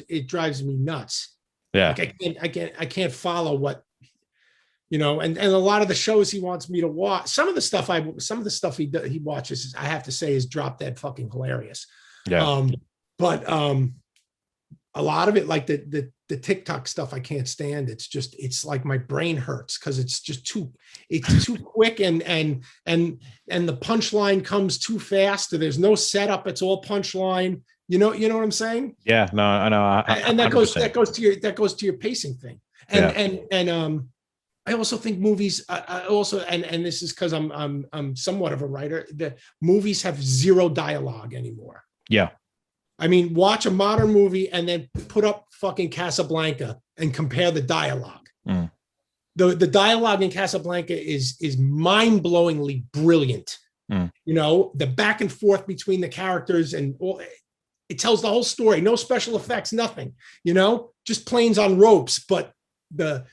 me nuts. Yeah, like I can't follow what and a lot of the shows he wants me to watch. Some of the stuff he watches, I have to say, is drop dead fucking hilarious. Yeah, but a lot of it, like the TikTok stuff, I can't stand. It's like my brain hurts because it's too quick, and the punchline comes too fast. There's no setup. It's all punchline. You know what I'm saying? Yeah, no, I know. And that goes to your pacing thing. And I also think movies. And this is because I'm somewhat of a writer. The movies have zero dialogue anymore. Yeah. I mean, watch a modern movie and then put up fucking Casablanca and compare the dialogue. Mm. The dialogue in Casablanca is mind-blowingly brilliant. Mm. The back and forth between the characters, and it tells the whole story. No special effects, nothing. Just planes on ropes. But the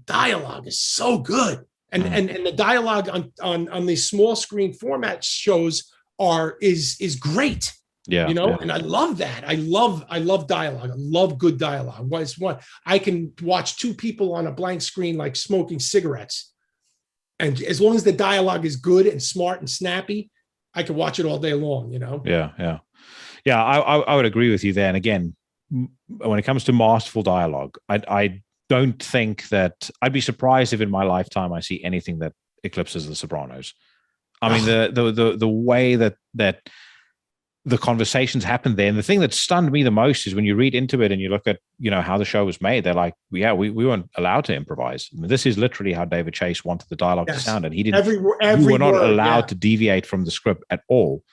dialogue is so good, and the dialogue on these small screen format shows is great. Yeah, and I love that. I love dialogue. I love good dialogue. I can watch two people on a blank screen like smoking cigarettes, and as long as the dialogue is good and smart and snappy, I can watch it all day long. Yeah. I would agree with you there. And again, when it comes to masterful dialogue, I don't think that I'd be surprised if in my lifetime I see anything that eclipses The Sopranos. I mean, the way that the conversations happened there. And the thing that stunned me the most is when you read into it and you look at, how the show was made, they're like, yeah, we weren't allowed to improvise. I mean, this is literally how David Chase wanted the dialogue to sound. And he didn't, we were not allowed to deviate from the script at all.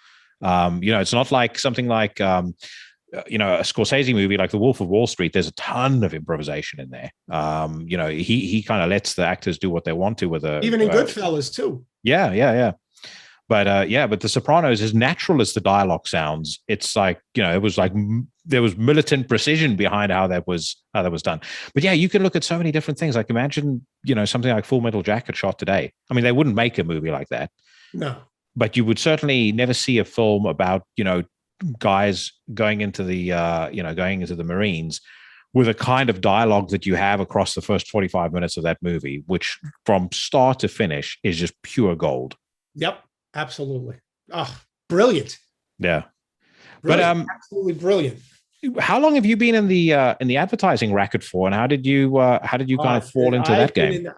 It's not like something like, a Scorsese movie like The Wolf of Wall Street. There's a ton of improvisation in there. He kind of lets the actors do what they want to with even in Goodfellas too. Yeah. But The Sopranos, as natural as the dialogue sounds, it's like, it was like there was militant precision behind how that was done. But yeah, you can look at so many different things. Like imagine, something like Full Metal Jacket shot today. I mean, they wouldn't make a movie like that. No. But you would certainly never see a film about, guys going into the Marines with a kind of dialogue that you have across the first 45 minutes of that movie, which from start to finish is just pure gold. Yep. Absolutely. Oh, brilliant. Yeah. Brilliant. But absolutely brilliant. How long have you been in the advertising racket for, and how did you kind of fall into that game?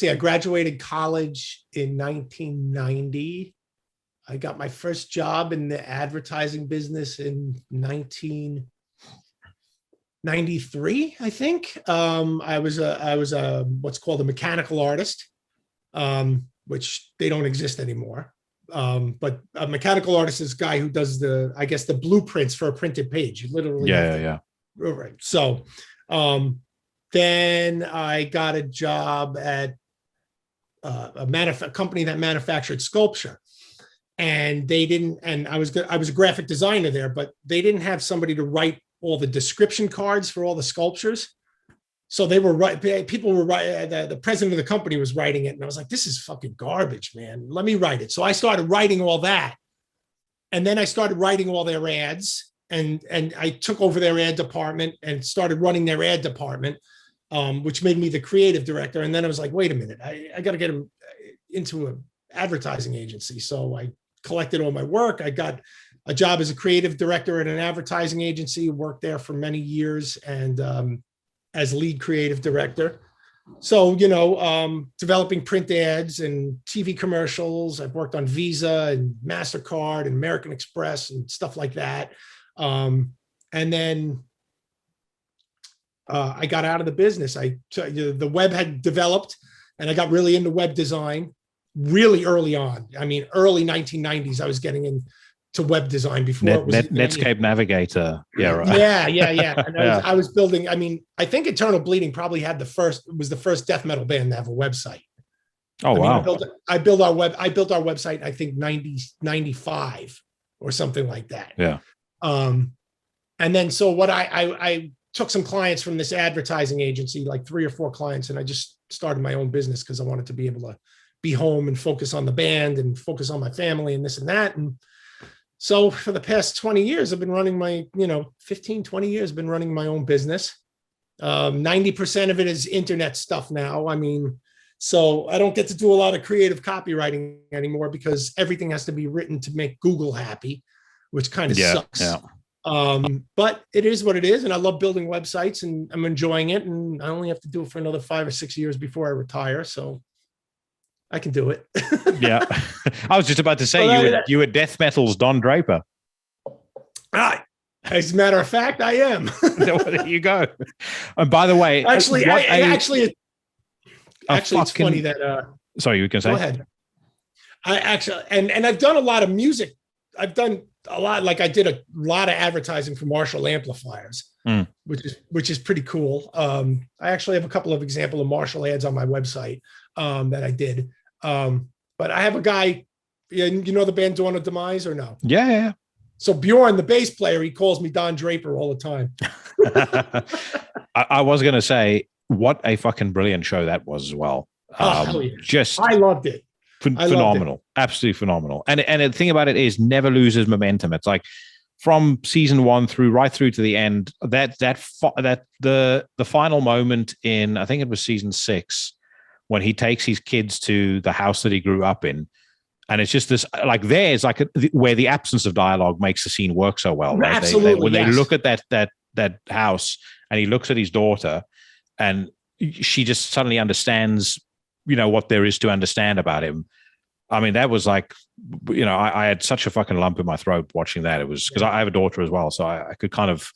I graduated college in 1990. I got my first job in the advertising business in 1993, I think. I was a what's called a mechanical artist. Which they don't exist anymore. But a mechanical artist is a guy who does the blueprints for a printed page. You literally yeah. Right. So then I got a job at a company that manufactured sculpture. And I was a graphic designer there, but they didn't have somebody to write all the description cards for all the sculptures. So they were people were writing, the president of the company was writing it. And I was like, this is fucking garbage, man. Let me write it. So I started writing all that. And then I started writing all their ads and I took over their ad department and started running their ad department, which made me the creative director. And then I was like, wait a minute, I got to get him into an advertising agency. So I collected all my work. I got a job as a creative director at an advertising agency, worked there for many years. And, as lead creative director. So, developing print ads and TV commercials. I've worked on Visa and MasterCard and American Express and stuff like that. And then I got out of the business. The web had developed and I got really into web design really early on. I mean, early 1990s, I was getting into web design before it was Netscape Navigator. Yeah, right. Yeah. And I was building. I mean, I think Eternal Bleeding probably was the first death metal band to have a website. Oh, wow. I built our website, I think 95 or something like that. Yeah. And then so what I took some clients from this advertising agency, like 3 or 4 clients, and I just started my own business because I wanted to be able to be home and focus on the band and focus on my family and this and that. And so for the past 20 years, I've been running 20 years, I've been running my own business. 90% of it is internet stuff now. I mean, so I don't get to do a lot of creative copywriting anymore because everything has to be written to make Google happy, which kind of sucks. Yeah. But it is what it is. And I love building websites and I'm enjoying it. And I only have to do it for another 5 or 6 years before I retire. So I can do it. Yeah. I was just about to say you were death metal's Don Draper. As a matter of fact, I am. There you go. And by the way, actually, it's funny that sorry, you can say. Go ahead. I actually and I've done a lot of music. I've done a lot, like I did a lot of advertising for Marshall amplifiers, which is pretty cool. I actually have a couple of examples of Marshall ads on my website that I did. But I have a guy, you know the band Dawn of Demise or no? Yeah. So Bjorn, the bass player, he calls me Don Draper all the time. I was going to say, what a fucking brilliant show that was as well. Just I loved it. Phenomenal. Absolutely phenomenal. And the thing about it is never loses momentum. It's like from season 1 right through to the end, that the final moment in, I think it was season 6, when he takes his kids to the house that he grew up in. And it's just this, like there's like where the absence of dialogue makes the scene work so well. Right? Absolutely. When they look at that house and he looks at his daughter and she just suddenly understands, what there is to understand about him. I mean, that was like, I had such a fucking lump in my throat watching that. It was because I have a daughter as well, so I could sort of,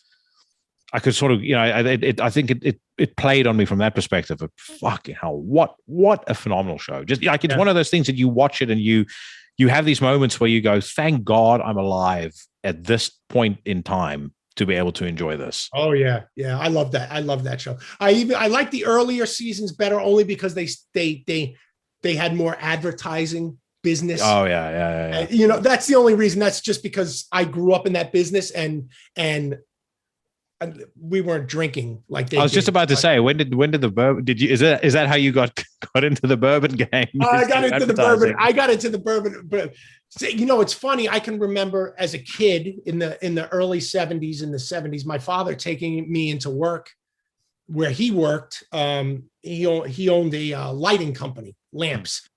I think it played on me from that perspective. Of fucking hell, what a phenomenal show! Just like it's one of those things that you watch it and you have these moments where you go, thank God I'm alive at this point in time to be able to enjoy this. Oh yeah, I love that. I love that show. I like the earlier seasons better only because they had more advertising business. Oh yeah. That's the only reason. That's just because I grew up in that business and we weren't drinking like they. I was just about to say, when did the bourbon? Is that how you got into the bourbon game? I got into the bourbon. I got into the bourbon, but it's funny. I can remember as a kid in the early 70s, in the 70s, my father taking me into work where he worked. He owned a lighting company, lamps.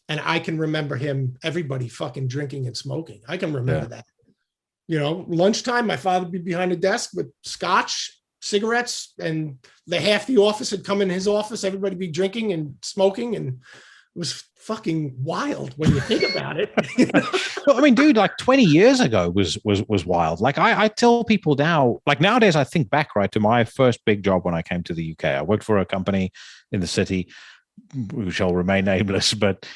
And I can remember everybody fucking drinking and smoking. I can remember that. Lunchtime, my father would be behind the desk with scotch, cigarettes, and half the office had come in his office. Everybody be drinking and smoking, and it was fucking wild when you think about it. Well, I mean, dude, like 20 years ago was wild. Like I tell people now, like nowadays, I think back right to my first big job when I came to the UK. I worked for a company in the city, who shall remain nameless, but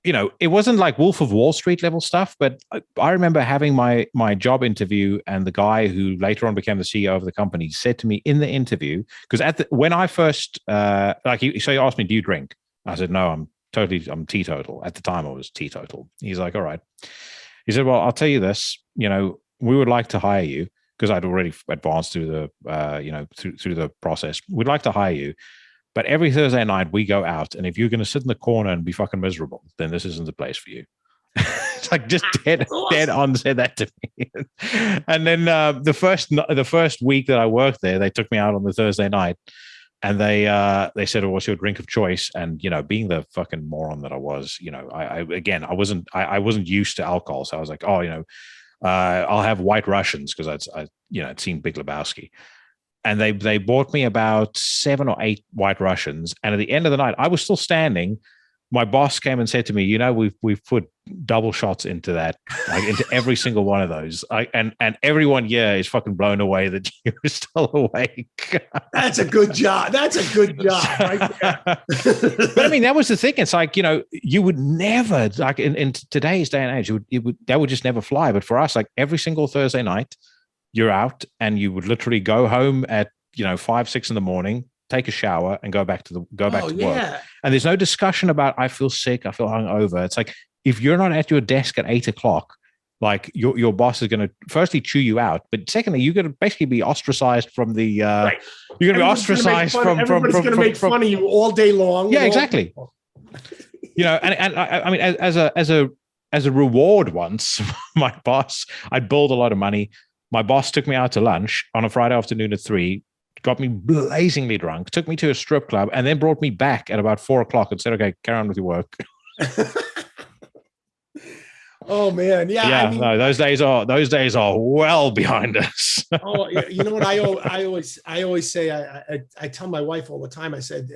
it wasn't like Wolf of Wall Street level stuff, but I remember having my job interview, and the guy who later on became the CEO of the company said to me in the interview, because when I first he asked me, do you drink? I said, no, I'm teetotal. At the time I was teetotal. He's like, all right. He said, well, I'll tell you this, we would like to hire you, because I'd already advanced through the, through the process. We'd like to hire you. But every Thursday night we go out, and if you're going to sit in the corner and be fucking miserable, then this isn't the place for you. It's like just dead on said that to me. And then the first week that I worked there, they took me out on the Thursday night, and they said, "Oh, what's your drink of choice?" And being the fucking moron that I was, I wasn't used to alcohol, so I was like, "Oh, I'll have White Russians," because I'd seen Big Lebowski. And they bought me about 7 or 8 White Russians. And at the end of the night, I was still standing. My boss came and said to me, we've put double shots into that, like into every single one of those. And everyone here is fucking blown away that you were still awake. That's a good job. That's a good job. Right there. But I mean, that was the thing. It's like, you would never, like in today's day and age, that would just never fly. But for us, like every single Thursday night, you're out, and you would literally go home at 5, 6 in the morning, take a shower, and go back to work. And there's no discussion about I feel sick, I feel hungover. It's like if you're not at your desk at 8 o'clock, like your boss is going to firstly chew you out, but secondly you're going to basically be ostracized from the. Right. You're going to be ostracized from. Everybody's going to make fun of you all day long. Yeah, exactly. And I mean, as a reward, once my boss, I'd billed a lot of money. My boss took me out to lunch on a Friday afternoon at 3, got me blazingly drunk, took me to a strip club, and then brought me back at about 4 o'clock and said, okay, carry on with your work. Oh man. Yeah. Yeah. I mean, no, those days are well behind us. Oh, you know what I always say, I tell my wife all the time, I said,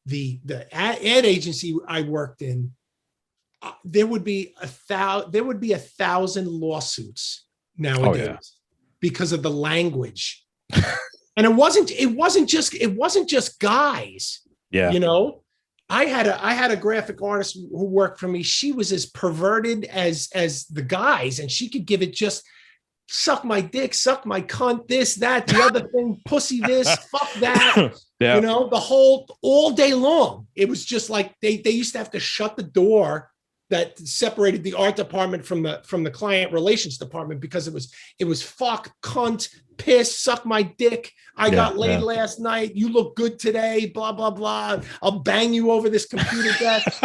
the ad agency I worked in, there would be 1,000 lawsuits nowadays because of the language. And it wasn't just guys. Yeah. I had a graphic artist who worked for me. She was as perverted as the guys, and she could give it just suck my dick, suck my cunt, this, that, the other thing, pussy this, fuck that. Yeah. The whole all day long. It was just like they used to have to shut the door that separated the art department from the client relations department, because it was fuck, cunt, piss, suck my dick, I got laid last night, you look good today, blah blah blah, I'll bang you over this computer desk.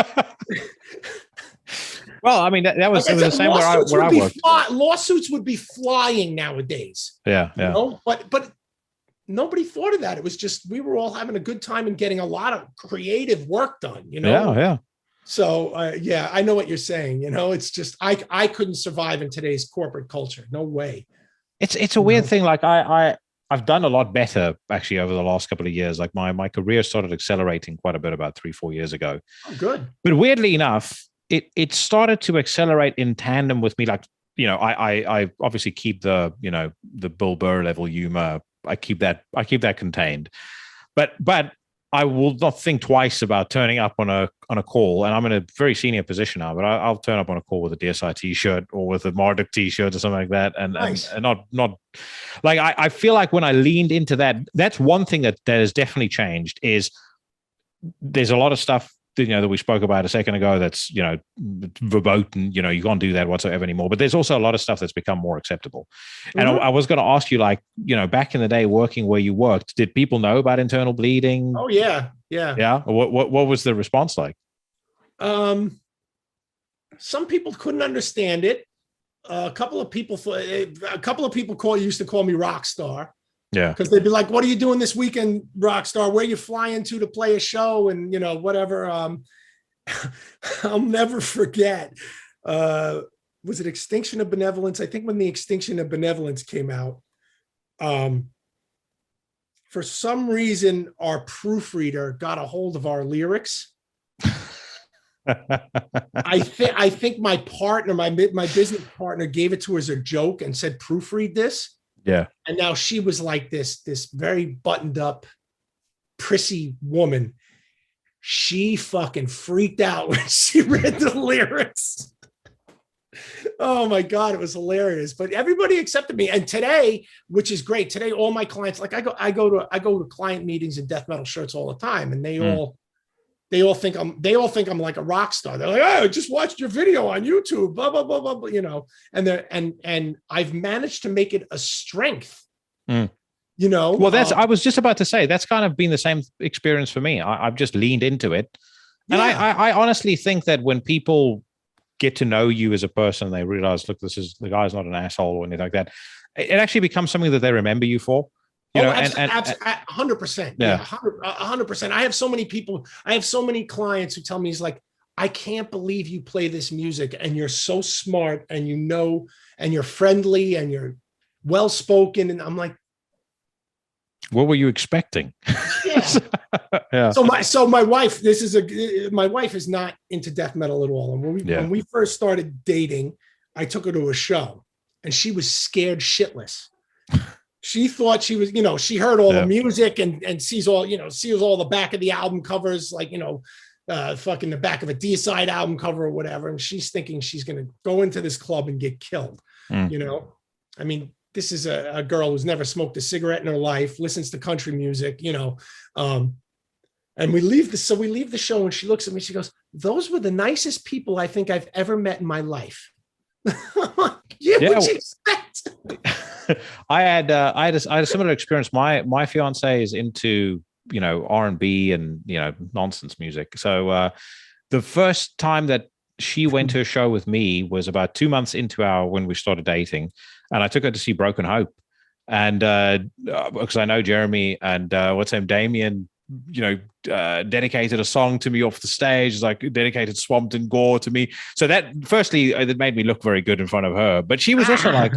Well, I mean, that was the same where I worked. Lawsuits would be flying nowadays. Yeah. But nobody thought of that. It was just we were all having a good time and getting a lot of creative work done. Yeah. So I know what you're saying. It's just I couldn't survive in today's corporate culture. No way. It's a weird thing. Like I I've done a lot better actually over the last couple of years. Like my career started accelerating quite a bit about 3-4 years ago. Oh, good. But weirdly enough, it started to accelerate in tandem with me. Like, I obviously keep the Bill Burr level humor. I keep that contained. But I will not think twice about turning up on a call, and I'm in a very senior position now. But I'll turn up on a call with a DSI T-shirt or with a Marduk T-shirt or something like that, and Nice. and not like I feel like when I leaned into that, that's one thing that has definitely changed. Is there's a lot of stuff that we spoke about a second ago that's verboten. You can't do that whatsoever anymore. But there's also a lot of stuff that's become more acceptable. And I was going to ask you, like, back in the day working where you worked, did people know about internal bleeding? Oh yeah. What was the response like? Some people couldn't understand it. A couple of people used to call me rock star. Yeah, because they'd be like, "What are you doing this weekend, Rockstar? Where are you flying to play a show?" And whatever. I'll never forget. Was it Extinction of Benevolence? I think when the Extinction of Benevolence came out, for some reason, our proofreader got a hold of our lyrics. I think my partner, my business partner, gave it to her as a joke and said, "Proofread this." Yeah. And now she was like this very buttoned up, prissy woman. She fucking freaked out when she read the lyrics. Oh my God, it was hilarious. But everybody accepted me. And today, which is great, today all my clients, like I go to client meetings in death metal shirts all the time, and they all think I'm like a rock star. They're like, "Oh, I just watched your video on YouTube, blah, blah, blah, blah, blah," and I've managed to make it a strength. Well, I was just about to say, that's kind of been the same experience for me. I've just leaned into it. And I honestly think that when people get to know you as a person, they realize, look, the guy's not an asshole or anything like that. It actually becomes something that they remember you for. 100%. Yeah, 100%. I have so many people. I have so many clients who tell me, he's like, "I can't believe you play this music, and you're so smart, and and you're friendly, and you're well spoken." And I'm like, what were you expecting? Yeah. Yeah. So my wife, my wife is not into death metal at all. And when we first started dating, I took her to a show, and she was scared shitless. She thought she was, she heard all the music and sees all the back of the album covers, like, fucking the back of a D-side album cover or whatever. And she's thinking she's going to go into this club and get killed. I mean, this is a girl who's never smoked a cigarette in her life, listens to country music, and we leave the show, and she looks at me, she goes, "Those were the nicest people I think I've ever met in my life." What'd you expect? I had a similar experience. My fiance is into R&B and nonsense music. So the first time that she went to a show with me was about 2 months into when we started dating, and I took her to see Broken Hope, and because I know Jeremy and what's his name, Damien, dedicated a song to me off the stage, like dedicated Swamped in Gore to me. So that firstly, it made me look very good in front of her. But she was also like,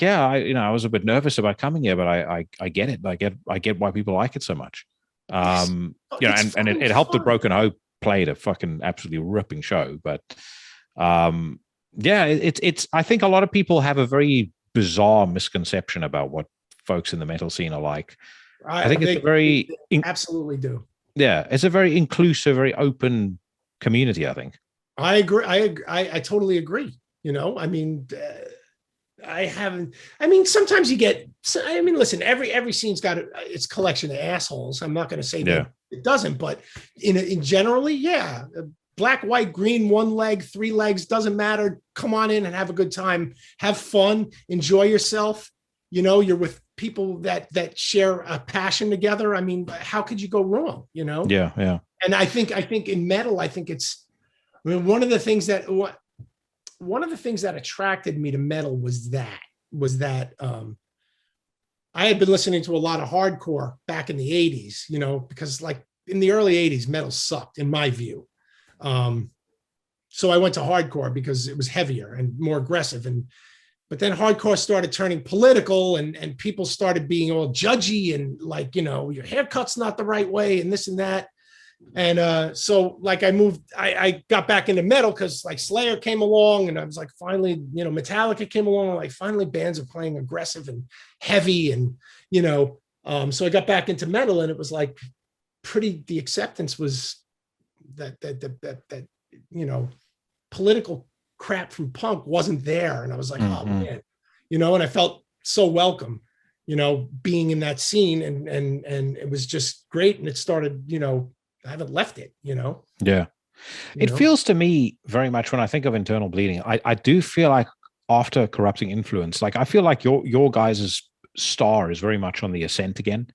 "Yeah, I was a bit nervous about coming here, but I get it. I get why people like it so much." And it helped that Broken Hope played a fucking absolutely ripping show. But it's I think a lot of people have a very bizarre misconception about what folks in the metal scene are like. I think it's they absolutely do. Yeah, it's a very inclusive, very open community, I think. I agree. I totally agree. I mean, sometimes you get, listen, every scene's got its collection of assholes. I'm not going to say that it doesn't, but in generally, yeah. Black, white, green, one leg, three legs, doesn't matter. Come on in and have a good time. Have fun. Enjoy yourself. You're with people that share a passion together. I mean, how could you go wrong? Yeah. And I think in metal, one of the things that attracted me to metal was that I had been listening to a lot of hardcore back in the 80s, because like in the early 80s, metal sucked in my view. So I went to hardcore because it was heavier and more aggressive. But then hardcore started turning political, and people started being all judgy and like, your haircut's not the right way and this and that. And so like I got back into metal because like Slayer came along, and I was like, finally, Metallica came along, and like finally bands are playing aggressive and heavy, and so I got back into metal, and it was like the acceptance was that political crap from punk wasn't there. And I was like, oh man, and I felt so welcome, being in that scene, and it was just great. And it started, I haven't left it, Yeah. It feels to me very much, when I think of Internal Bleeding, I do feel like after Corrupting Influence, like I feel like your guys' star is very much on the ascent again.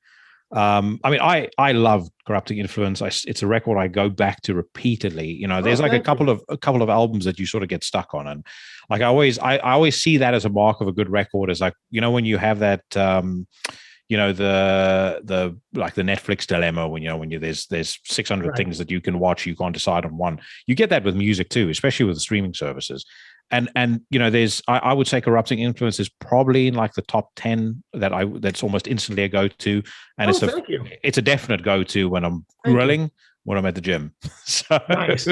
I mean, I love Corrupting Influence. It's a record I go back to repeatedly. There's like a couple of albums that you sort of get stuck on, and like I always see that as a mark of a good record. Is like, when you have that the like the Netflix dilemma, when there's 600 things that you can watch, you can't decide on one. You get that with music too, especially with the streaming services. And there's I would say Corrupting Influence is probably in like the top 10 that's almost instantly a go-to, and it's a definite go-to when I'm grilling, when I'm at the gym. So nice.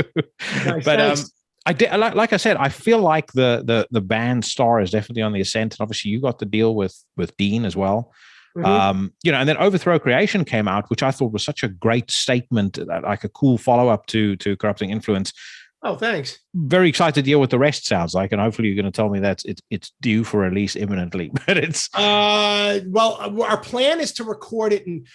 But I did, like I said, I feel like the band star is definitely on the ascent, and obviously you got to deal with Dean as well. And then Overthrow Creation came out, which I thought was such a great statement, like a cool follow-up to Corrupting Influence. Oh, thanks. Very excited to hear what the rest sounds like, and hopefully you're going to tell me that it's due for release imminently. But it's well, our plan is to record it, and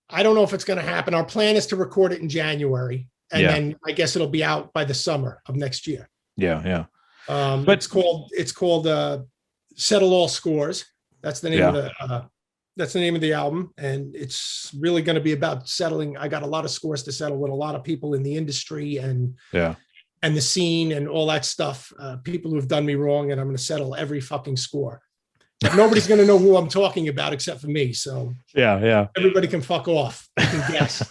I don't know if it's going to happen. Our plan is to record it in January, and then I guess it'll be out by the summer of next year. Yeah. But it's called Settle All Scores. That's the name of the that's the name of the album, and it's really going to be about settling. I got a lot of scores to settle with a lot of people in the industry and the scene and all that stuff. People who have done me wrong, and I'm going to settle every fucking score. But nobody's going to know who I'm talking about except for me. So everybody can fuck off. I can guess.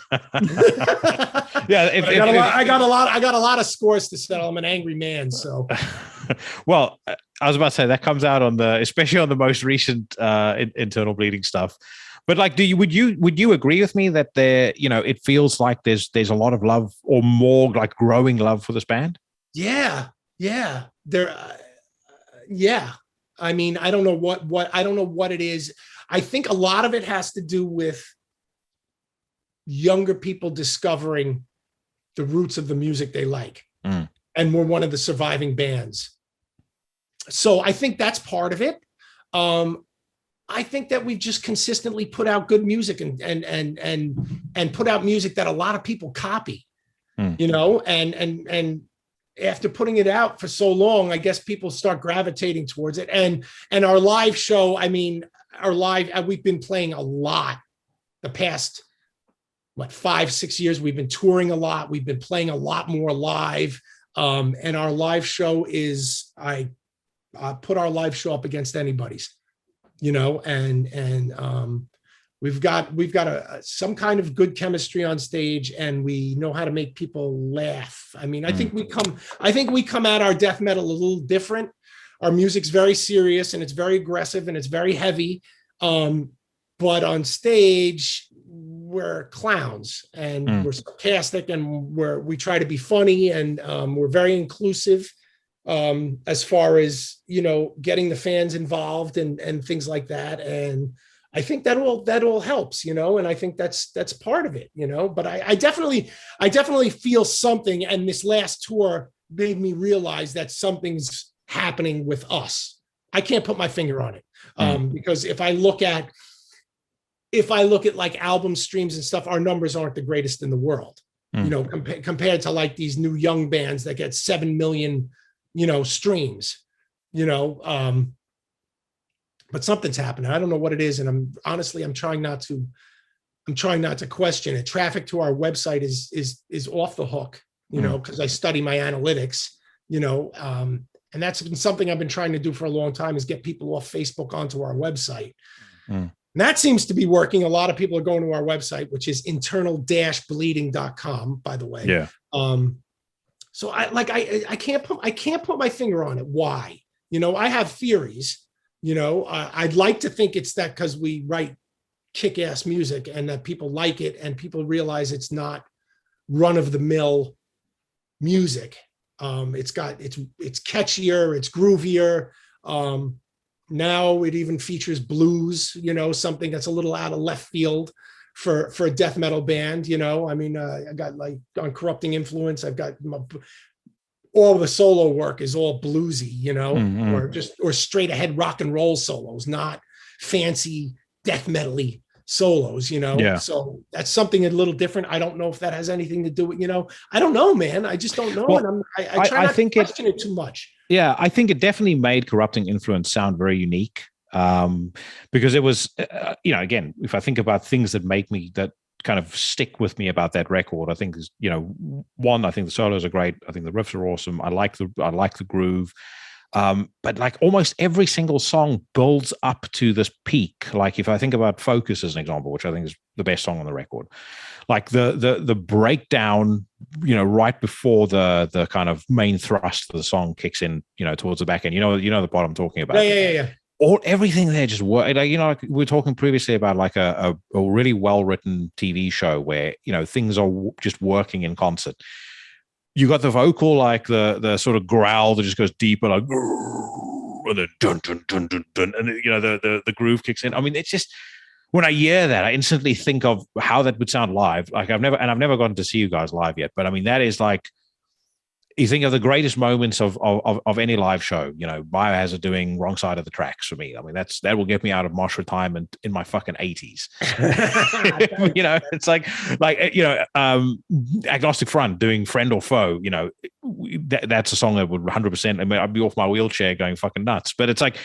I got a lot of scores to settle. I'm an angry man. So. Well, I was about to say that comes out especially on the most recent Internal Bleeding stuff. But like, would you agree with me that it feels like there's a lot of love, or more like growing love, for this band? Yeah. I mean, I don't know what it is. I think a lot of it has to do with younger people discovering the roots of the music they like. And we're one of the surviving bands. So I think that's part of it. I think that we've just consistently put out good music and put out music that a lot of people copy, and after putting it out for so long, I guess people start gravitating towards it. And our live show, I mean, we've been playing a lot the past, 5-6 years. We've been touring a lot. We've been playing a lot more live. And our live show is, I put our live show up against anybody's, and we've got some kind of good chemistry on stage, and we know how to make people laugh. I mean, I think we come at our death metal a little different. Our music's very serious, and it's very aggressive, and it's very heavy. But on stage, we're clowns, and we're sarcastic, and we try to be funny, and we're very inclusive as far as getting the fans involved and things like that. And I think that all helps, and I think that's part of it, but I definitely feel something, and this last tour made me realize that something's happening with us. I can't put my finger on it, because if I look at like album streams and stuff, our numbers aren't the greatest in the world, compared to like these new young bands that get 7 million, streams, but something's happening. I don't know what it is. And I'm trying not to question it. Traffic to our website is off the hook, because I study my analytics, and that's been something I've been trying to do for a long time, is get people off Facebook onto our website. And that seems to be working. A lot of people are going to our website, which is internal-bleeding.com, by the way. Yeah. So I can't put my finger on it. Why? I have theories, You know, I'd like to think it's that because we write kick-ass music and that people like it and people realize it's not run-of-the-mill music. It's catchier, it's groovier. Now it even features blues, you know, something that's a little out of left field for a death metal band. You know, I mean, I got like on Corrupting Influence, I've got all the solo work is all bluesy, you know, or straight ahead rock and roll solos, not fancy death metal-y solos, you know. Yeah. So that's something a little different. I don't know if that has anything to do with, you know, I don't know, man. I just don't know. Well, and I try not to question it too much. Yeah, I think it definitely made Corrupting Influence sound very unique, because it was, you know, again, if I think about things that kind of stick with me about that record, I think is, you know, one, I think the solos are great. I think the riffs are awesome. I like the groove. But like almost every single song builds up to this peak. Like if I think about Focus as an example, which I think is the best song on the record, like the breakdown, you know, right before the kind of main thrust of the song kicks in, you know, towards the back end, you know the part I'm talking about. Yeah. Everything there just worked. Like, you know, like we were talking previously about like a really well-written TV show where, you know, things are just working in concert. You got the vocal, like the sort of growl that just goes deeper, like, and then dun dun dun dun dun, and you know the groove kicks in. I mean, it's just, when I hear that, I instantly think of how that would sound live. Like I've never gotten to see you guys live yet, but I mean that is like, you think of the greatest moments of any live show. You know, Biohazard doing Wrong Side of the Tracks for me. I mean, that will get me out of mosh retirement in my fucking 80s. You know, it's like you know, Agnostic Front doing Friend or Foe. You know, that's a song that would 100%. I mean, I'd be off my wheelchair going fucking nuts. But it's like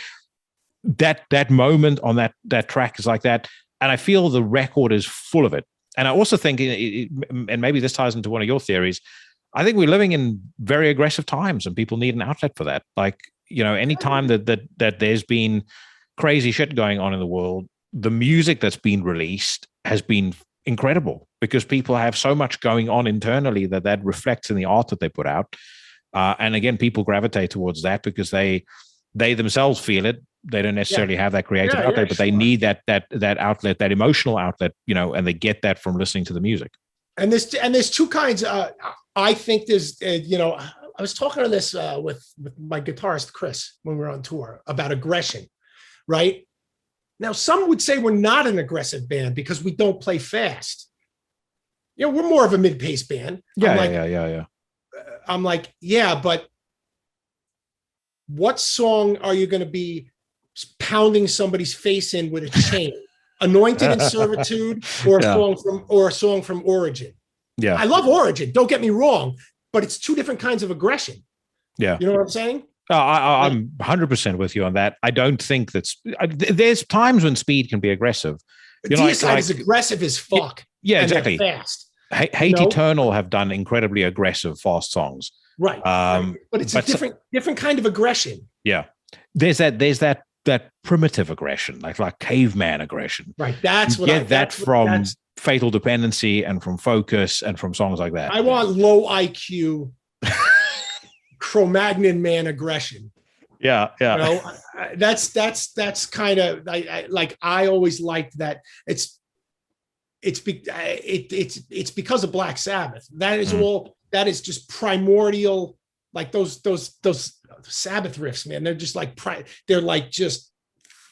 that moment on that track is like that, and I feel the record is full of it. And I also think, and maybe this ties into one of your theories, I think we're living in very aggressive times and people need an outlet for that. Like, you know, any time that there's been crazy shit going on in the world, the music that's been released has been incredible because people have so much going on internally that reflects in the art that they put out. And again, people gravitate towards that because they themselves feel it. They don't necessarily have that creative outlet, but they need that outlet, that emotional outlet, you know, and they get that from listening to the music. And there's two kinds. I think there's, you know, I was talking to this with my guitarist, Chris, when we were on tour about aggression, right? Now, some would say we're not an aggressive band because we don't play fast. You know, we're more of a mid-pace band. Yeah. I'm like, yeah, but what song are you going to be pounding somebody's face in with a chain? Anointed in Servitude or a song from Origin? Yeah, I love Origin, don't get me wrong, but it's two different kinds of aggression. Yeah, you know what I'm saying? I'm 100% with you on that. I don't think there's times when speed can be aggressive. Deicide is aggressive as fuck. Yeah, exactly. Fast. Hate Eternal have done incredibly aggressive, fast songs. Right. But it's a different kind of aggression. Yeah. There's that primitive aggression, like caveman aggression. Right. That's what I get from Fatal Dependency and from Focus and from songs like that. I want low IQ Cro-Magnon man aggression. Yeah. You know, that's kind of I always liked that. It's because of Black Sabbath. That is all. That is just primordial. Like those Sabbath riffs, man. They're just like they're like just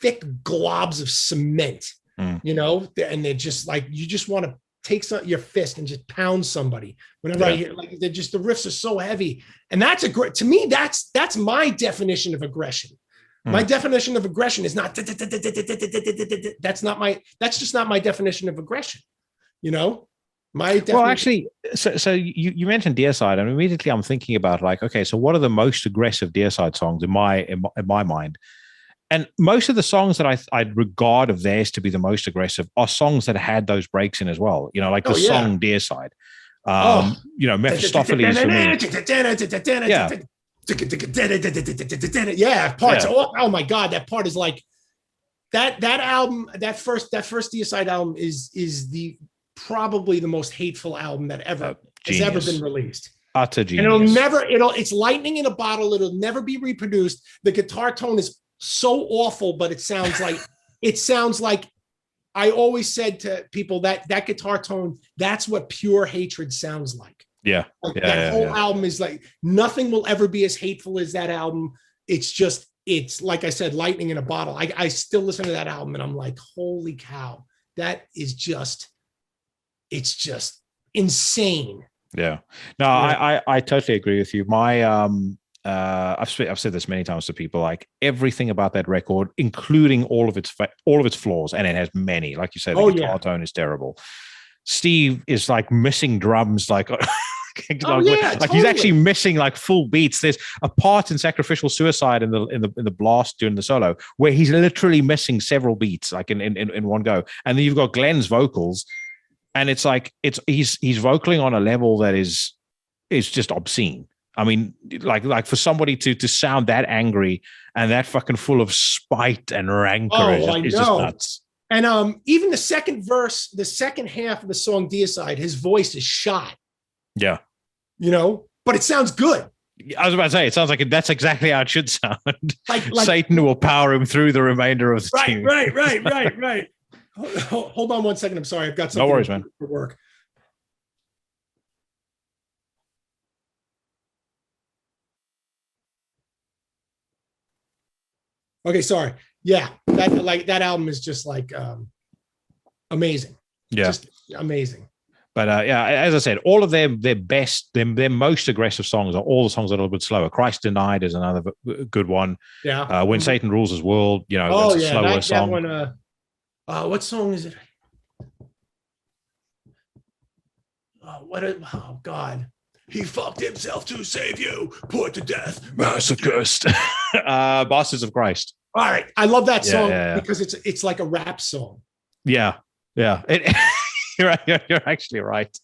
thick globs of cement. You know, and they're just like, you just want to take your fist and just pound somebody. Whenever I hear, like, they're just, the riffs are so heavy, and that's to me, that's my definition of aggression. My definition of aggression is not that's just not my definition of aggression. You know, well, actually, so you mentioned Deicide, and immediately I'm thinking about like, okay, so what are the most aggressive Deicide songs in my mind? And most of the songs that I'd regard of theirs to be the most aggressive are songs that had those breaks in as well. You know, like the song Deicide. You know, Mephistopheles for me. Parts. Oh my God, that part is like that album. That first Deicide album is probably the most hateful album that has ever been released. Utter genius. And it's lightning in a bottle. It'll never be reproduced. The guitar tone is so awful, but it sounds like I always said to people that guitar tone, that's what pure hatred sounds like. Yeah. Like Yeah, that whole album is like, nothing will ever be as hateful as that album. It's like I said, lightning in a bottle. I still listen to that album and I'm like, holy cow, that is it's just insane. Yeah. No, yeah. I totally agree with you. My I've said this many times to people, like everything about that record, including all of its flaws, and it has many, like you said, the guitar tone is terrible. Steve is like missing drums, like totally. He's actually missing like full beats. There's a part in Sacrificial Suicide in the blast during the solo where he's literally missing several beats, like in one go. And then you've got Glenn's vocals, and it's like he's vocaling on a level that is just obscene. I mean, like for somebody to sound that angry and that fucking full of spite and rancor is just nuts. And even the second verse, the second half of the song Deicide, his voice is shot. Yeah. But it sounds good. I was about to say, it sounds like that's exactly how it should sound. Like Satan will power him through the remainder of the tune. Right. Hold on 1 second. I'm sorry. I've got something. No worries, man. For work. Okay, sorry. Yeah, that album is just like amazing. Yeah, just amazing. But as I said, all of their best, their most aggressive songs are all the songs that are a little bit slower. Christ Denied is another good one. Yeah. When Satan Rules His World, that's a slower song. That one, what song is it? Oh God. He fucked himself to save you, put to death, massacred. Bastards of Christ. All right, I love that song because it's like a rap song. Yeah. You're actually right.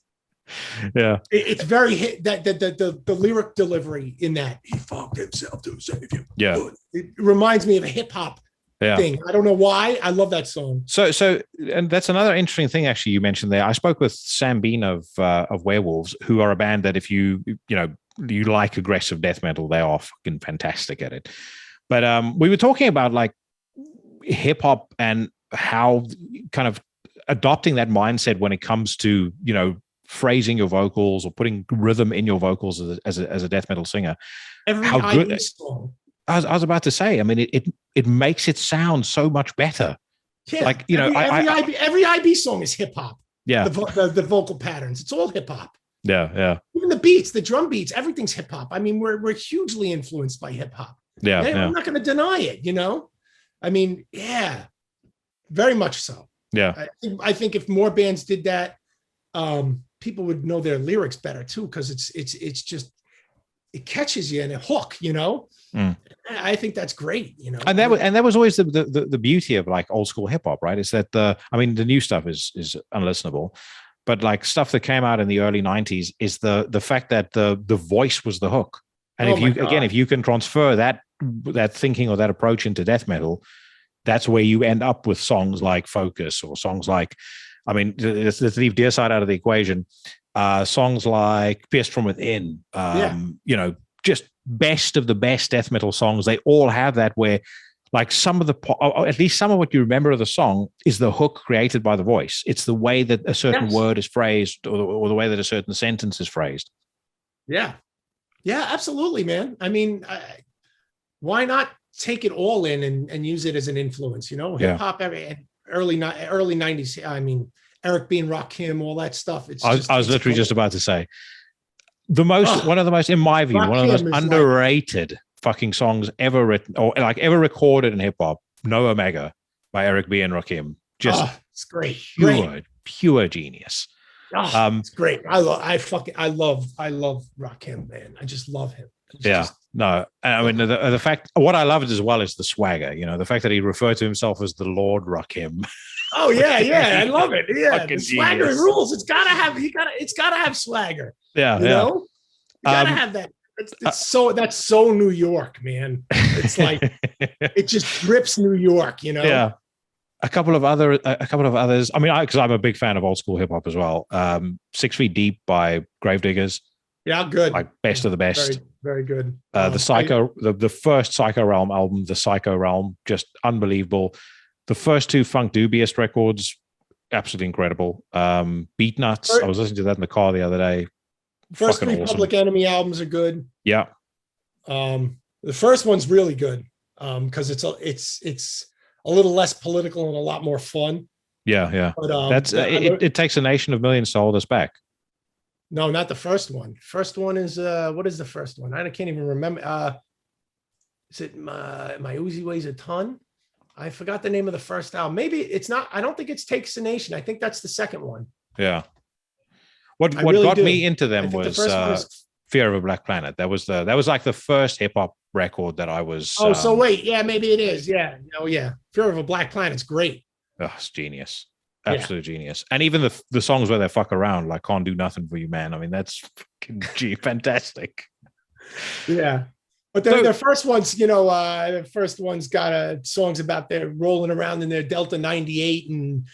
Yeah, it's very hit. That the lyric delivery in that, he fucked himself to save you. Yeah, it reminds me of a hip hop thing. I don't know why. I love that song. So, and that's another interesting thing. Actually, you mentioned there. I spoke with Sam Bean of Werewolves, who are a band that if you like aggressive death metal, they are fucking fantastic at it. But we were talking about like hip hop and how kind of adopting that mindset when it comes to phrasing your vocals or putting rhythm in your vocals as a death metal singer. How good song. I was about to say, I mean, it makes it sound so much better. Yeah, like every IB song is hip hop. Yeah, the vocal patterns, it's all hip hop. Yeah. Even the beats, the drum beats, everything's hip hop. I mean, we're hugely influenced by hip hop. Yeah, I'm not going to deny it. I mean, yeah, very much so. Yeah, I think if more bands did that, people would know their lyrics better too, because it's just, it catches you and a hook. I think that's great. And that was always the beauty of like old school hip hop, right? Is that the new stuff is unlistenable, but like stuff that came out in the early 90s is the fact that the voice was the hook. And if you can transfer that thinking or that approach into death metal, that's where you end up with songs like Focus or songs like, let's leave Deicide out of the equation. Songs like Pierced from Within, just best of the best death metal songs. They all have that where like some of at least some of what you remember of the song is the hook created by the voice. It's the way that a certain word is phrased or the way that a certain sentence is phrased. Yeah. Yeah, absolutely, man. I mean, why not take it all in and use it as an influence? Hip hop, early 90s. I mean, Eric B. and Rakim, all that stuff. I was literally just about to say one of the most, in my view, one of the most underrated fucking songs ever written or like ever recorded in hip hop. No Omega by Eric B. and Rakim. Just it's great. Pure genius. It's great. I love Rakim, man. I just love him. No, I mean the fact. What I love as well is the swagger. The fact that he referred to himself as the Lord Rakim. Oh yeah, I love it. Yeah, the swagger rules. It's gotta have swagger. Yeah, you gotta have that. That's so New York, man. It's like it just drips New York. Yeah. A couple of others. I mean, because I'm a big fan of old school hip hop as well. 6 Feet Deep by Gravediggers. Yeah, good. Like best of the best. Very, very good. The Psycho, the first Psycho Realm album, the Psycho Realm, just unbelievable. The first two Funk Dubious records, absolutely incredible. Beat Nuts, I was listening to that in the car the other day. First Fucking three awesome. Public Enemy albums are good. Yeah. The first one's really good because it's a little less political and a lot more fun. Yeah. But that's it takes a nation of millions to hold us back. No, not the first one. First one is what is the first one? I can't even remember. Is it my Uzi Weighs a Ton? I forgot the name of the first album. Maybe it's not. I don't think it's Takes a Nation. I think that's the second one. Yeah. What really got me into them was was Fear of a Black Planet. That was like the first hip hop record that I was. Oh, so wait, yeah, maybe it is. Yeah, yeah. Fear of a Black Planet's great. Oh, it's genius. Absolute genius. And even the songs where they fuck around, like Can't Do Nothing For You, Man. I mean, that's fucking fantastic. Yeah. But the first ones, the first one's got songs about they're rolling around in their Delta 98 and,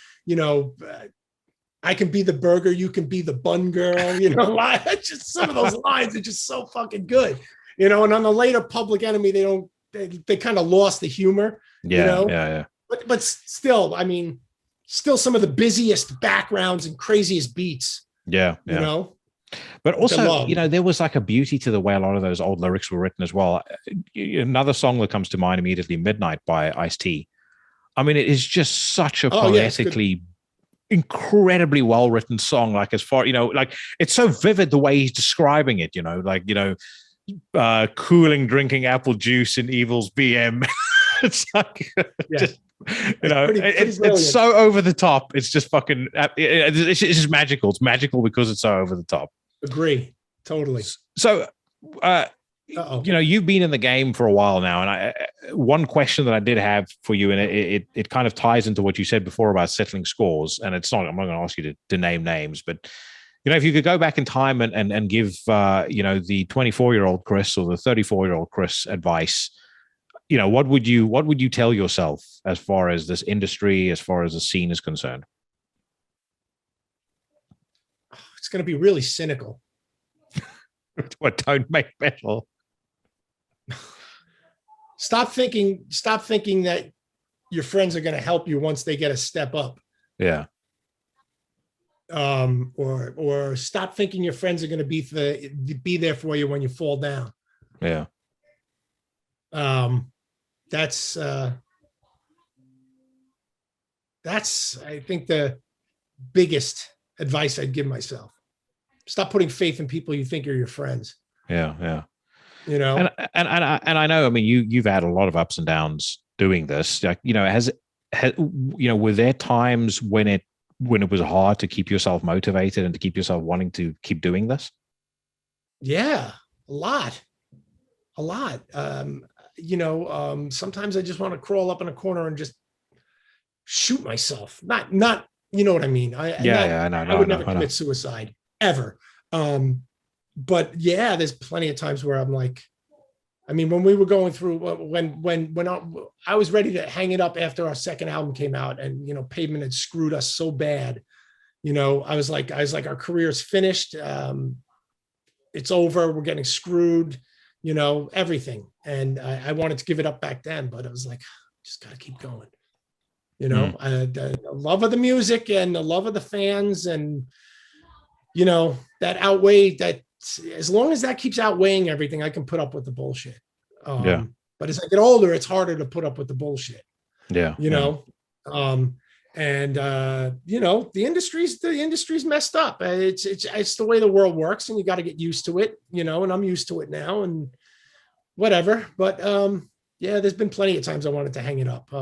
I can be the burger, you can be the bun girl, it's just some of those lines are just so fucking good, and on the later Public Enemy, they kind of lost the humor, Yeah. But still, I mean, still some of the busiest backgrounds and craziest beats. Yeah. But also, there was like a beauty to the way a lot of those old lyrics were written as well. Another song that comes to mind immediately, Midnight by Ice-T. I mean, it is just such a poetically incredibly well-written song. Like as far, like it's so vivid the way he's describing it, cooling, drinking apple juice in Evil's BM. It's like, just, it's so over the top. It's just fucking, it's just magical. It's magical because it's so over the top. Agree. Totally. So, you've been in the game for a while now. And one question that I did have for you, and it kind of ties into what you said before about settling scores. And I'm not going to ask you to name names, but, if you could go back in time and give, the 24-year-old Chris or the 34-year-old Chris advice, what would you tell yourself as far as this industry, as far as the scene is concerned? It's going to be really cynical. What, don't make metal? Stop thinking that your friends are going to help you once they get a step up. Yeah. Or stop thinking your friends are going to be there for you when you fall down. Yeah. That's I think the biggest advice I'd give myself. Stop putting faith in people you think are your friends. Yeah. And I know, I mean, you've had a lot of ups and downs doing this. Like, were there times when it was hard to keep yourself motivated and to keep yourself wanting to keep doing this? Yeah, a lot. Sometimes I just want to crawl up in a corner and just shoot myself. Not, you know what I mean? I know. I would never commit suicide ever. But yeah, there's plenty of times where I'm like, I mean, when we were going through, when I was ready to hang it up after our second album came out, and Pavement had screwed us so bad, I was like, our career's finished. It's over. We're getting screwed. Everything. And I wanted to give it up back then, but I was like, just got to keep going. The love of the music and the love of the fans, and that outweigh that. As long as that keeps outweighing everything, I can put up with the bullshit. But as I get older, it's harder to put up with the bullshit. Yeah. The industry's messed up. It's the way the world works, and you got to get used to it, and I'm used to it now, and whatever. But there's been plenty of times I wanted to hang it up.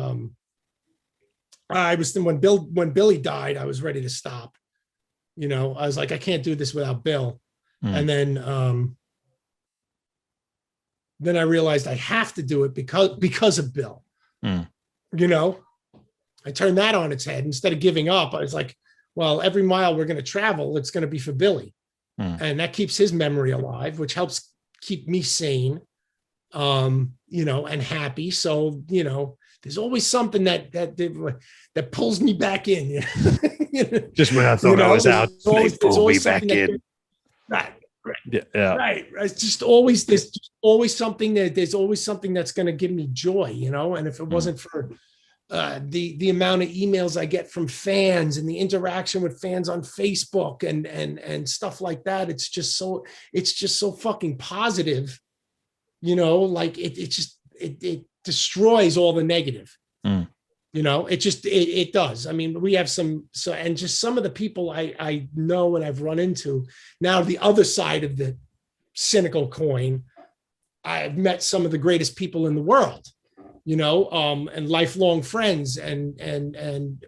I was when Billy died, I was ready to stop. I was like, I can't do this without Bill. And then I realized I have to do it because of Bill. I turned that on its head. Instead of giving up, I was like, well, every mile we're going to travel, it's going to be for Billy. And that keeps his memory alive, which helps keep me sane, and happy. So, there's always something that pulls me back in. Just when I thought I was out, they pulled me back in. Yeah. Right. It's just always, there's always something that's going to give me joy, and if it wasn't for the amount of emails I get from fans and the interaction with fans on Facebook and stuff like that, it's just so fucking positive, like it destroys all the negative. It does. I mean, we have some of the people I know and I've run into. Now the other side of the cynical coin, I've met some of the greatest people in the world, and lifelong friends and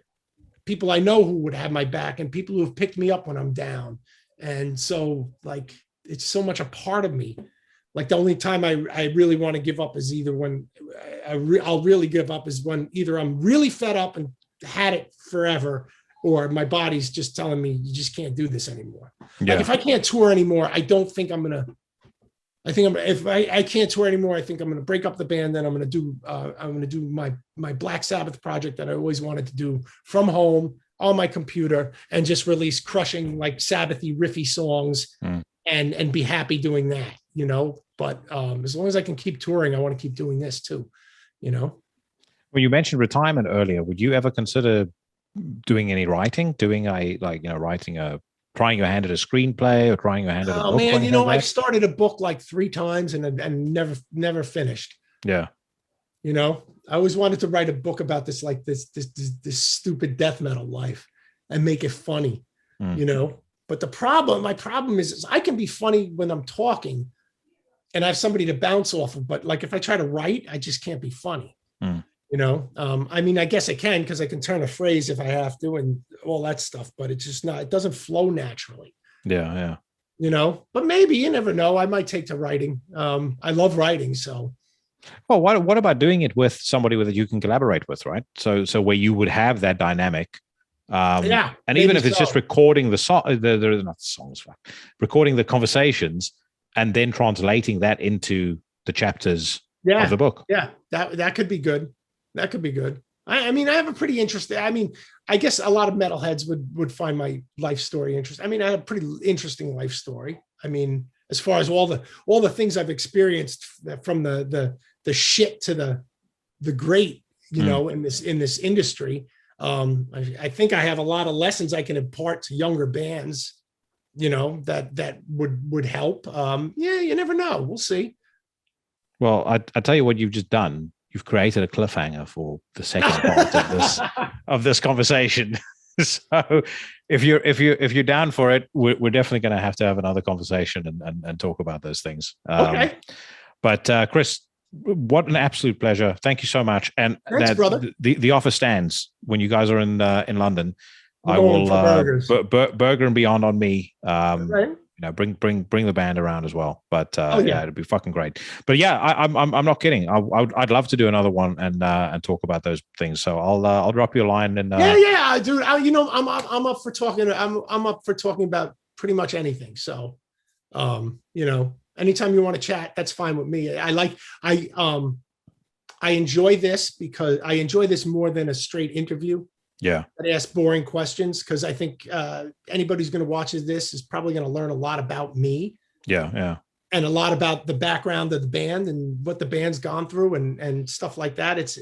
people I know who would have my back and people who have picked me up when I'm down. And so like, it's so much a part of me. Like the only time I really want to give up is either when I'll really give up is when either I'm really fed up and had it forever, or my body's just telling me you just can't do this anymore. Yeah. Like if I can't tour anymore, I don't think I'm gonna. If I can't tour anymore, I think I'm gonna break up the band. Then I'm gonna do my Black Sabbath project that I always wanted to do from home on my computer and just release crushing like Sabbathy riffy songs and be happy doing that. But as long as I can keep touring, I want to keep doing this too, Well, you mentioned retirement earlier. Would you ever consider doing any writing, trying your hand at a screenplay or trying your hand at a book? Oh man, I've started a book like 3 times and never finished. Yeah. I always wanted to write a book about this, like this stupid death metal life and make it funny, But my problem is I can be funny when I'm talking and I have somebody to bounce off of. But like if I try to write, I just can't be funny. I mean, I guess I can because I can turn a phrase if I have to and all that stuff, but it's just not, it doesn't flow naturally. Yeah. But maybe you never know. I might take to writing. I love writing. So. Well, what about doing it with somebody that you can collaborate with, right? So where you would have that dynamic. And even if it's just recording the song, they're not songs, recording the conversations and then translating that into the chapters of the book. Yeah, that could be good. That could be good. I mean, I have a pretty interesting. I mean, I guess a lot of metalheads would find my life story interesting. I mean, I have a pretty interesting life story. I mean, as far as all the things I've experienced from the shit to the great, in this industry. I think I have a lot of lessons I can impart to younger bands, that would help. You never know. We'll see. Well, I tell you what you've just done. You've created a cliffhanger for the second part of this conversation. So if you're down for it, we're definitely going to have another conversation and talk about those things. Okay. But Chris, what an absolute pleasure! Thank you so much. And thanks, brother. The offer stands when you guys are in London. We're I will burger and beyond on me. Right. Bring the band around as well. But it'd be fucking great. But yeah, I'm not kidding. I'd love to do another one and talk about those things. So I'll drop you a line and dude. I'm up for talking. I'm up for talking about pretty much anything. So, anytime you want to chat, that's fine with me. I enjoy this because I enjoy this more than a straight interview. Yeah. I ask boring questions because I think anybody who's going to watch this is probably going to learn a lot about me. Yeah. And a lot about the background of the band and what the band's gone through and stuff like that. This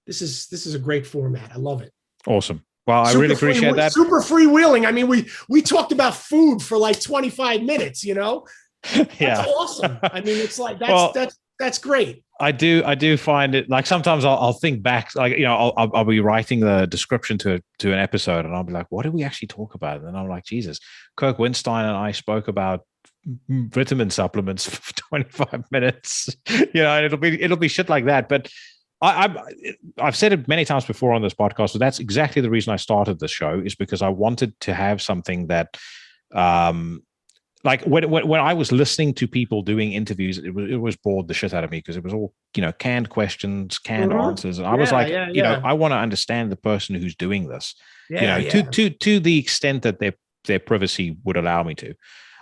is a great format. I love it. Awesome. Well, I really appreciate that. Super freewheeling. I mean, we talked about food for like 25 minutes, That's awesome. I mean, it's like that's great. I do find it like sometimes I'll think back, like I'll be writing the description to an episode, and I'll be like, what did we actually talk about? And I'm like, Jesus, Kirk Winstein and I spoke about vitamin supplements for 25 minutes. It'll be shit like that. But I've said it many times before on this podcast, but that's exactly the reason I started this show, is because I wanted to have something that like when I was listening to people doing interviews, it was bored the shit out of me because it was all, canned questions, canned answers. And I was like, I want to understand the person who's doing this, to the extent that their privacy would allow me to.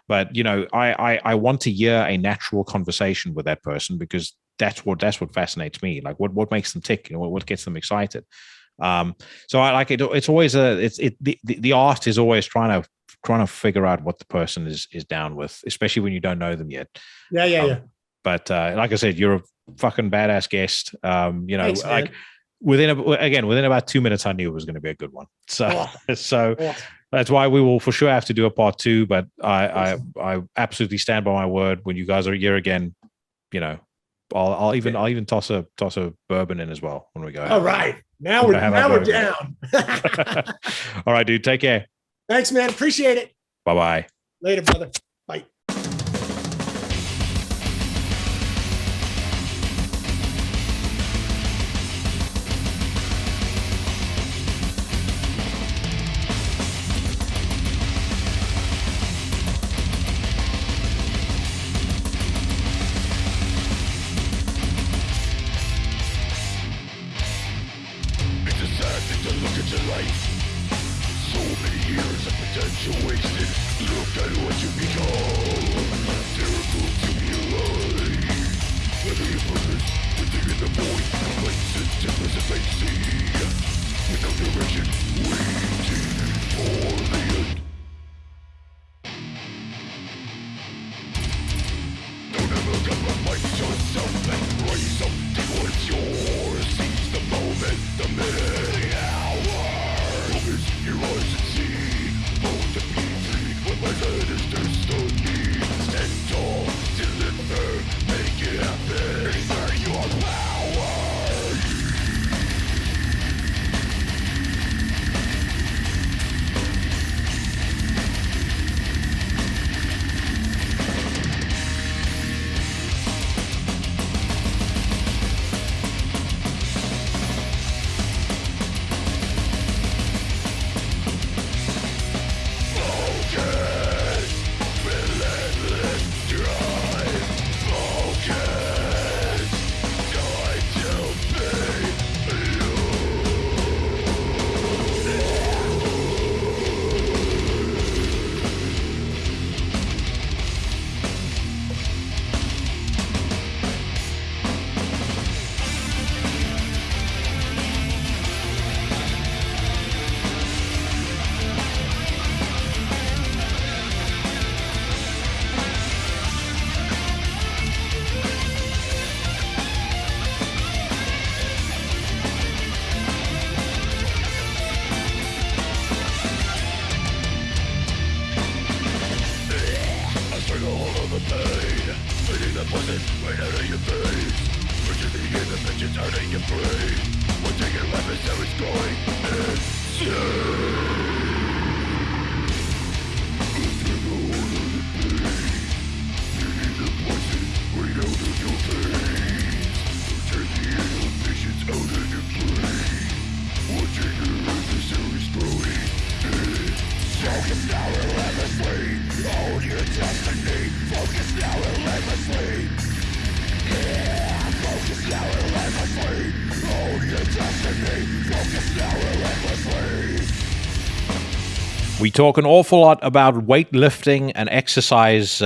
But, I want to hear a natural conversation with that person because that's what fascinates me. Like what makes them tick, what gets them excited. So I like it. It's always the art is always trying to trying to figure out what the person is down with, especially when you don't know them yet. Yeah. But like I said, you're a fucking badass guest. Thanks, like within about 2 minutes, I knew it was going to be a good one. So that's why we will for sure have to do a part 2. But I absolutely stand by my word. When you guys are here again, I'll even toss a bourbon in as well when we go. All right, now we're down. All right, dude. Take care. Thanks, man. Appreciate it. Bye-bye. Later, brother. Bye. We talk an awful lot about weightlifting and exercise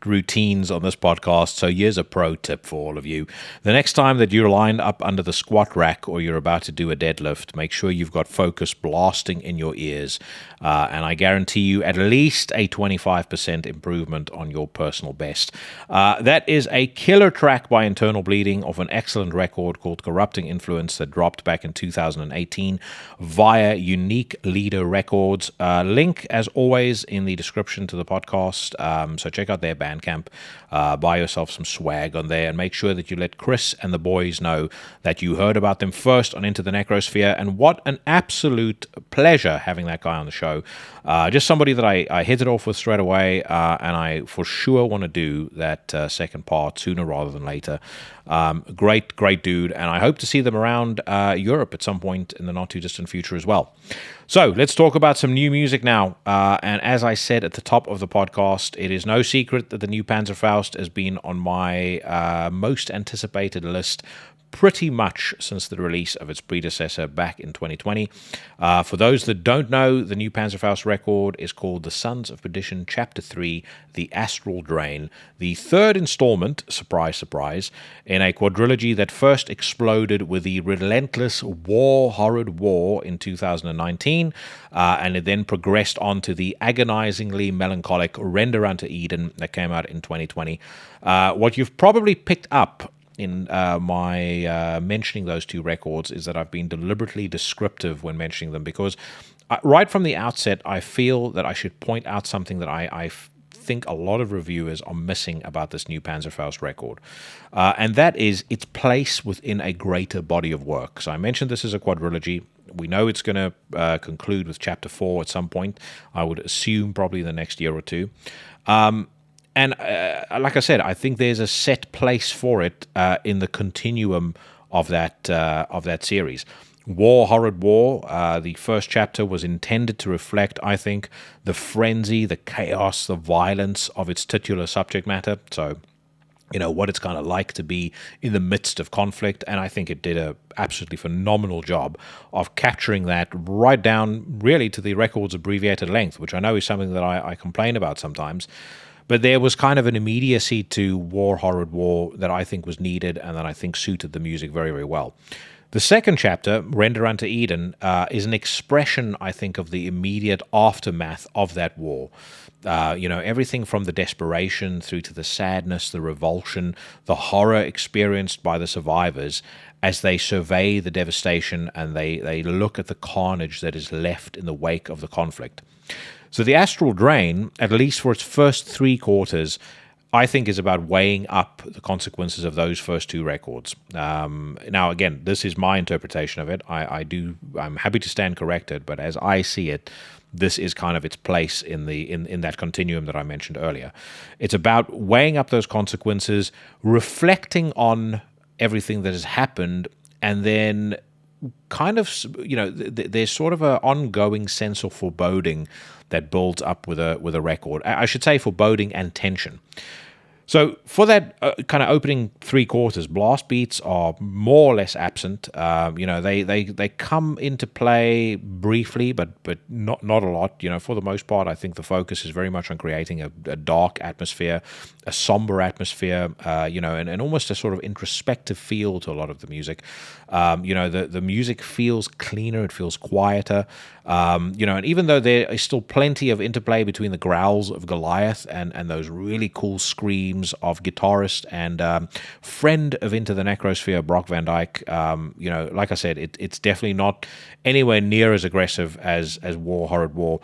routines on this podcast, so here's a pro tip for all of you. The next time that you're lined up under the squat rack or you're about to do a deadlift, make sure you've got focus blasting in your ears, and I guarantee you at least a 25% improvement on your personal best. That is a killer track by Internal Bleeding of an excellent record called Corrupting Influence that dropped back in 2018 via Unique Leader Records. Link, as always, in the description to the podcast. So check out their Bandcamp, buy yourself some swag on there, and make sure that you let Chris and the boys know that you heard about them first on Into the Necrosphere. And what an absolute pleasure having that guy on the show. Just somebody that I hit it off with straight away, and I for sure want to do that second part sooner rather than later. Great dude, and I hope to see them around Europe at some point in the not too distant future as well. So let's talk about some new music now. And as I said at the top of the podcast, it is no secret that the new Panzerfaust has been on my most anticipated list pretty much since the release of its predecessor back in 2020. For those that don't know, the new Panzerfaust record is called The Sons of Perdition, Chapter 3, The Astral Drain, the third installment, surprise, surprise, in a quadrilogy that first exploded with the relentless Horrid War in 2019, and it then progressed on to the agonizingly melancholic Render Unto Eden that came out in 2020. What you've probably picked up in my mentioning those two records is that I've been deliberately descriptive when mentioning them, because right from the outset, I feel that I should point out something that I think a lot of reviewers are missing about this new Panzerfaust record, and that is its place within a greater body of work. So I mentioned this as a quadrilogy. We know it's going to conclude with Chapter 4 at some point. I would assume probably the next year or two. And like I said, I think there's a set place for it in the continuum of that series. Horrid War, the first chapter was intended to reflect, I think, the frenzy, the chaos, the violence of its titular subject matter. So, what it's kind of like to be in the midst of conflict. And I think it did a absolutely phenomenal job of capturing that right down really to the record's abbreviated length, which I know is something that I complain about sometimes. But there was kind of an immediacy to Horrid War that I think was needed and that I think suited the music very, very well. The second chapter, Render Unto Eden, is an expression, I think, of the immediate aftermath of that war. Everything from the desperation through to the sadness, the revulsion, the horror experienced by the survivors as they survey the devastation and they look at the carnage that is left in the wake of the conflict. So the Astral Drain, at least for its first three quarters, I think is about weighing up the consequences of those first two records. Now, again, this is my interpretation of it. I'm happy to stand corrected, but as I see it, this is kind of its place in that continuum that I mentioned earlier. It's about weighing up those consequences, reflecting on everything that has happened, and then kind of, there's sort of an ongoing sense of foreboding that builds up with a record. I should say foreboding and tension. So for that kind of opening three quarters, blast beats are more or less absent. They come into play briefly, but not a lot. For the most part, I think the focus is very much on creating a dark atmosphere, a somber atmosphere, and almost a sort of introspective feel to a lot of the music. The music feels cleaner, it feels quieter. And even though there is still plenty of interplay between the growls of Goliath and those really cool screams of guitarist and friend of Into the Necrosphere, Brock Van Dyke, like I said, it's definitely not anywhere near as aggressive as Horrid War.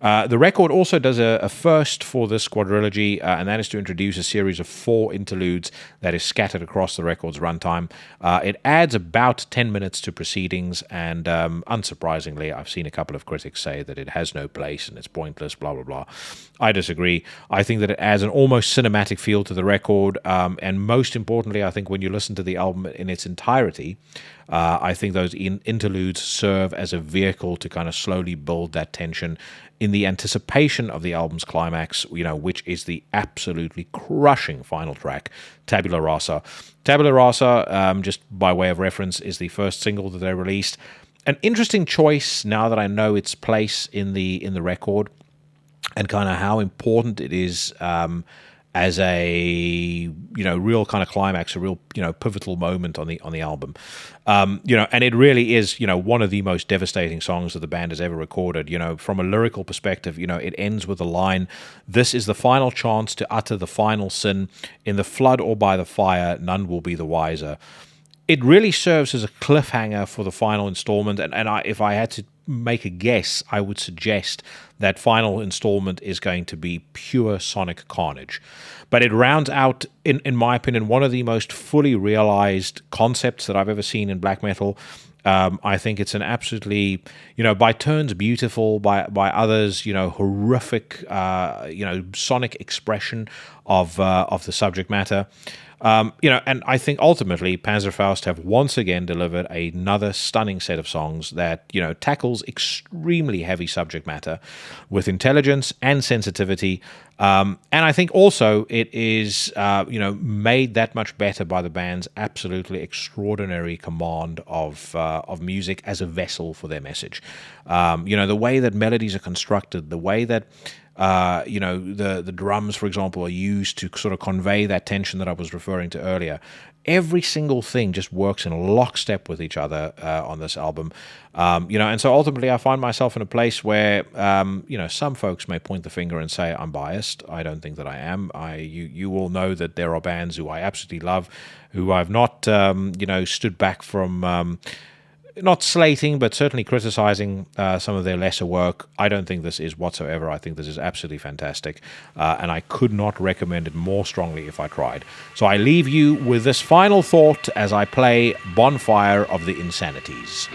The record also does a first for this quadrilogy, and that is to introduce a series of 4 interludes that is scattered across the record's runtime. It adds about 10 minutes to proceedings, and unsurprisingly, I've seen a couple of critics say that it has no place and it's pointless, blah, blah, blah. I disagree. I think that it adds an almost cinematic feel to the record, and most importantly, I think when you listen to the album in its entirety, I think those interludes serve as a vehicle to kind of slowly build that tension in the anticipation of the album's climax, which is the absolutely crushing final track, Tabula Rasa. Tabula Rasa, just by way of reference, is the first single that they released. An interesting choice now that I know its place in the record and kind of how important it is as a real kind of climax, a real pivotal moment on the album, and it really is one of the most devastating songs that the band has ever recorded. From a lyrical perspective, it ends with the line, "This is the final chance to utter the final sin. In the flood or by the fire, none will be the wiser." It really serves as a cliffhanger for the final installment, and if I had to make a guess, I would suggest that final installment is going to be pure sonic carnage. But it rounds out, in my opinion, one of the most fully realized concepts that I've ever seen in black metal. I think it's an absolutely, by turns beautiful, by others, horrific, sonic expression of the subject matter. And I think ultimately Panzerfaust have once again delivered another stunning set of songs that, tackles extremely heavy subject matter with intelligence and sensitivity. And I think also it is, made that much better by the band's absolutely extraordinary command of music as a vessel for their message. The way that melodies are constructed, the way that the drums, for example, are used to sort of convey that tension that I was referring to earlier. Every single thing just works in lockstep with each other on this album. And so ultimately I find myself in a place where, some folks may point the finger and say I'm biased. I don't think that I am. You all know that there are bands who I absolutely love, who I've not, stood back from... not slating, but certainly criticizing some of their lesser work. I don't think this is whatsoever. I think this is absolutely fantastic, and I could not recommend it more strongly if I tried. So I leave you with this final thought as I play Bonfire of the Insanities.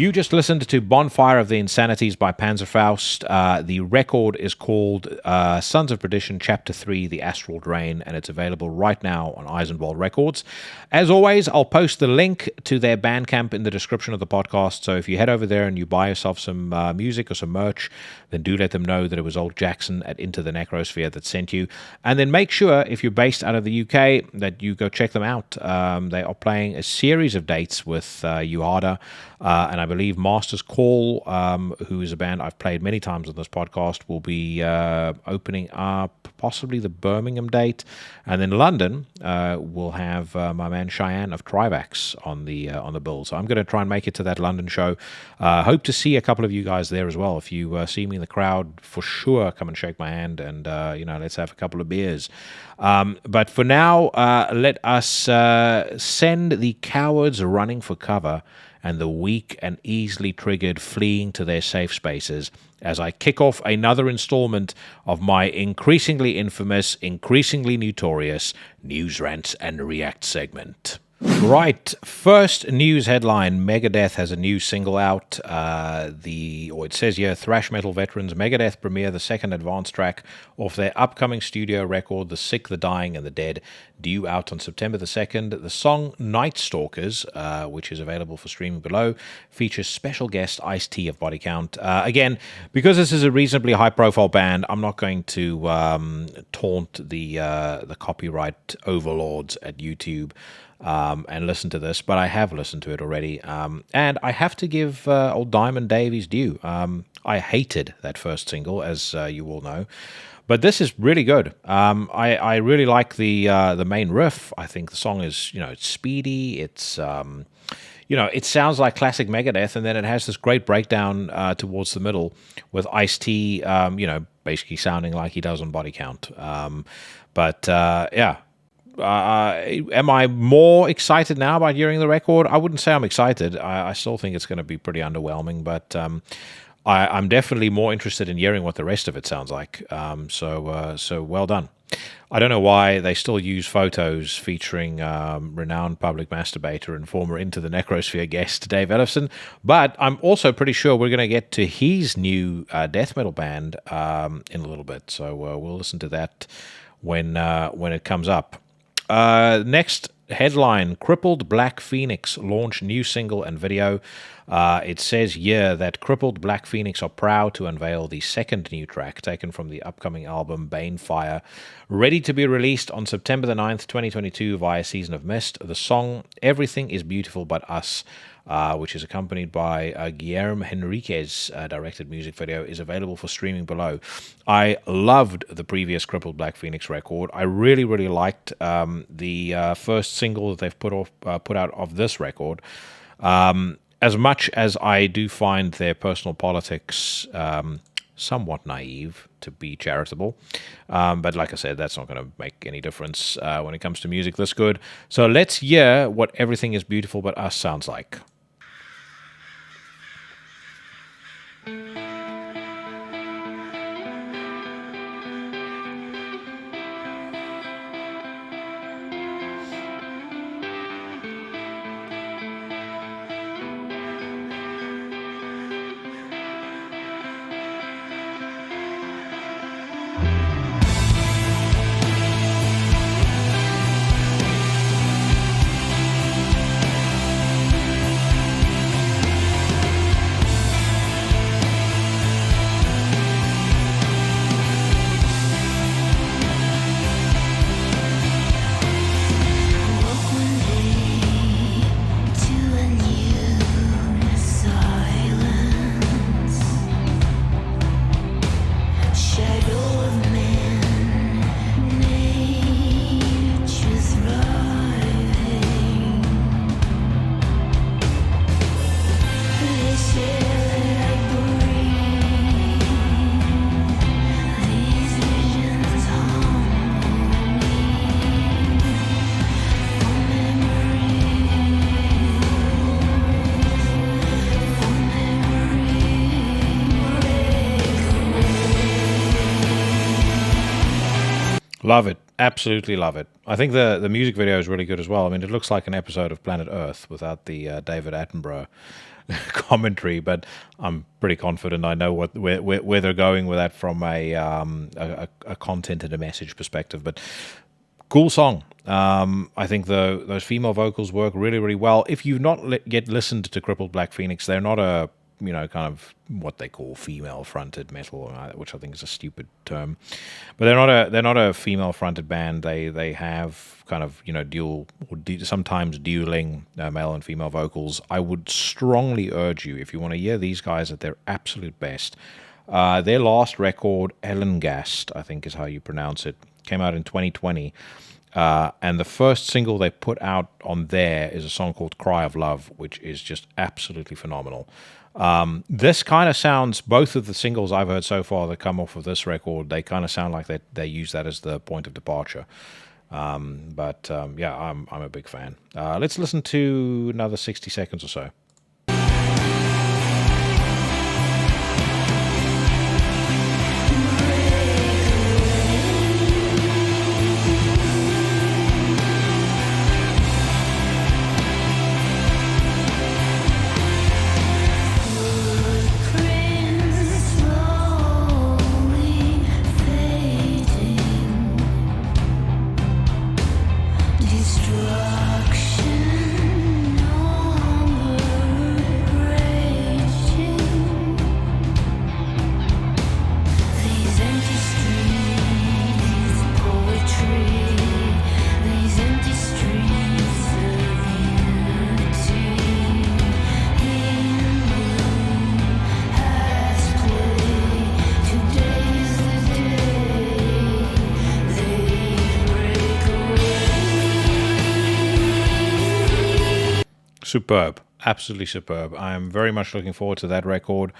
You just listened to Bonfire of the Insanities by Panzerfaust. The record is called Sons of Perdition, Chapter 3, The Astral Drain, and it's available right now on Eisenwald Records. As always, I'll post the link to their Bandcamp in the description of the podcast, so if you head over there and you buy yourself some music or some merch, then do let them know that it was old Jackson at Into the Necrosphere that sent you. And then make sure, if you're based out of the UK, that you go check them out. They are playing a series of dates with Uada, and I believe Master's Call, who is a band I've played many times on this podcast, will be opening up possibly the Birmingham date. And then London will have my man Cheyenne of Trivax on the bill. So I'm going to try and make it to that London show. Hope to see a couple of you guys there as well. If you see me in the crowd, for sure, come and shake my hand and, let's have a couple of beers. But for now, let us send the cowards running for cover and the weak and easily triggered fleeing to their safe spaces as I kick off another installment of my increasingly infamous, increasingly notorious News, Rants, and React segment. Right, first news headline, Megadeth has a new single out. It says here, thrash metal veterans Megadeth premiere the second advance track off their upcoming studio record, The Sick, the Dying, and the Dead, due out on September the 2nd. The song Night Stalkers, which is available for streaming below, features special guest Ice-T of Body Count. Again, because this is a reasonably high-profile band, I'm not going to taunt the copyright overlords at YouTube and listen to this, but I have listened to it already, and I have to give old Diamond Dave his due. I hated that first single, as you all know, but this is really good. I really like the main riff. I think the song is, it's speedy. It's it sounds like classic Megadeth, and then it has this great breakdown towards the middle with Ice-T, basically sounding like he does on Body Count. Am I more excited now about hearing the record? I wouldn't say I'm excited. I still think it's going to be pretty underwhelming, but I'm definitely more interested in hearing what the rest of it sounds like. So well done. I don't know why they still use photos featuring renowned public masturbator and former Into the Necrosphere guest Dave Ellefson, but I'm also pretty sure we're going to get to his new death metal band in a little bit. So we'll listen to that when it comes up. Next headline, Crippled Black Phoenix launch new single and video. It says here that Crippled Black Phoenix are proud to unveil the second new track taken from the upcoming album Banefire, ready to be released on September the 9th, 2022 via Season of Mist. The song Everything is Beautiful But Us, which is accompanied by Guillermo Henriquez directed music video, is available for streaming below. I loved the previous Crippled Black Phoenix record. I really, really liked the first single that they've put out of this record. As much as I do find their personal politics somewhat naive, to be charitable. But like I said, that's not going to make any difference when it comes to music this good. So let's hear what Everything is Beautiful But Us sounds like. Love it. Absolutely love it. I think the music video is really good as well. I mean, it looks like an episode of Planet Earth without the David Attenborough commentary, but I'm pretty confident I know where they're going with that from a content and a message perspective. But cool song. I think those female vocals work really, really well. If you've not yet listened to Cripple Black Phoenix, they're not a kind of what they call female-fronted metal, which I think is a stupid term. But they're not a female-fronted band. They have kind of dual or sometimes dueling male and female vocals. I would strongly urge you, if you want to hear these guys at their absolute best, their last record, Ellengast, I think is how you pronounce it, came out in 2020. And the first single they put out on there is a song called Cry of Love, which is just absolutely phenomenal. This kind of sounds, both of the singles I've heard so far that come off of this record, they kind of sound like they use that as the point of departure. Yeah, I'm a big fan. Let's listen to another 60 seconds or so. Superb, absolutely superb. I'm very much looking forward to that record,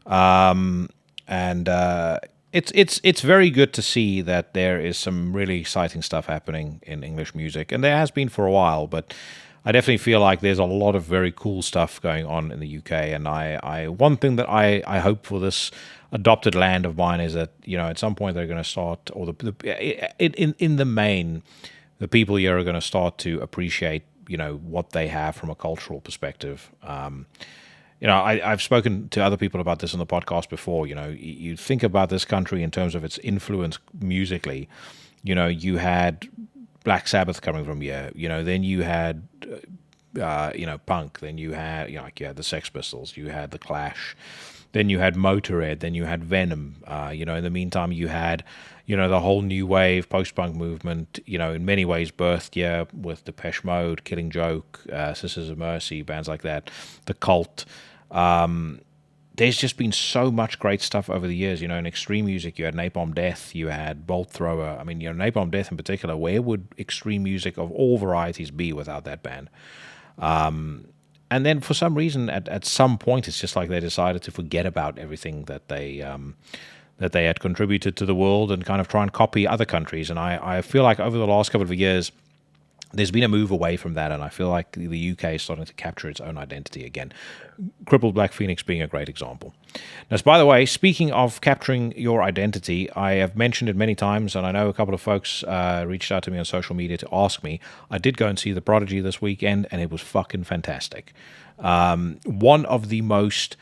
and it's very good to see that there is some really exciting stuff happening in English music, and there has been for a while. But I definitely feel like there's a lot of very cool stuff going on in the UK, and I one thing that I hope for this adopted land of mine is that at some point they're going to start, or in the main, the people here are going to start to appreciate what they have from a cultural perspective. I've spoken to other people about this on the podcast before. You think about this country in terms of its influence musically. You had Black Sabbath coming from here. Then you had punk. Then you had you had the Sex Pistols. You had the Clash. Then you had Motorhead. Then you had Venom. In the meantime, you had the whole new wave post-punk movement, in many ways birthed here with Depeche Mode, Killing Joke, Sisters of Mercy, bands like that, The Cult. There's just been so much great stuff over the years. In extreme music, you had Napalm Death, you had Bolt Thrower. I mean, Napalm Death in particular, where would extreme music of all varieties be without that band? And then for some reason, at some point, it's just like they decided to forget about everything that they had contributed to the world and kind of try and copy other countries. And I feel like over the last couple of years, there's been a move away from that, and I feel like the UK is starting to capture its own identity again. Cripple Black Phoenix being a great example. Now, by the way, speaking of capturing your identity, I have mentioned it many times, and I know a couple of folks reached out to me on social media to ask me. I did go and see The Prodigy this weekend, and it was fucking fantastic. One of the most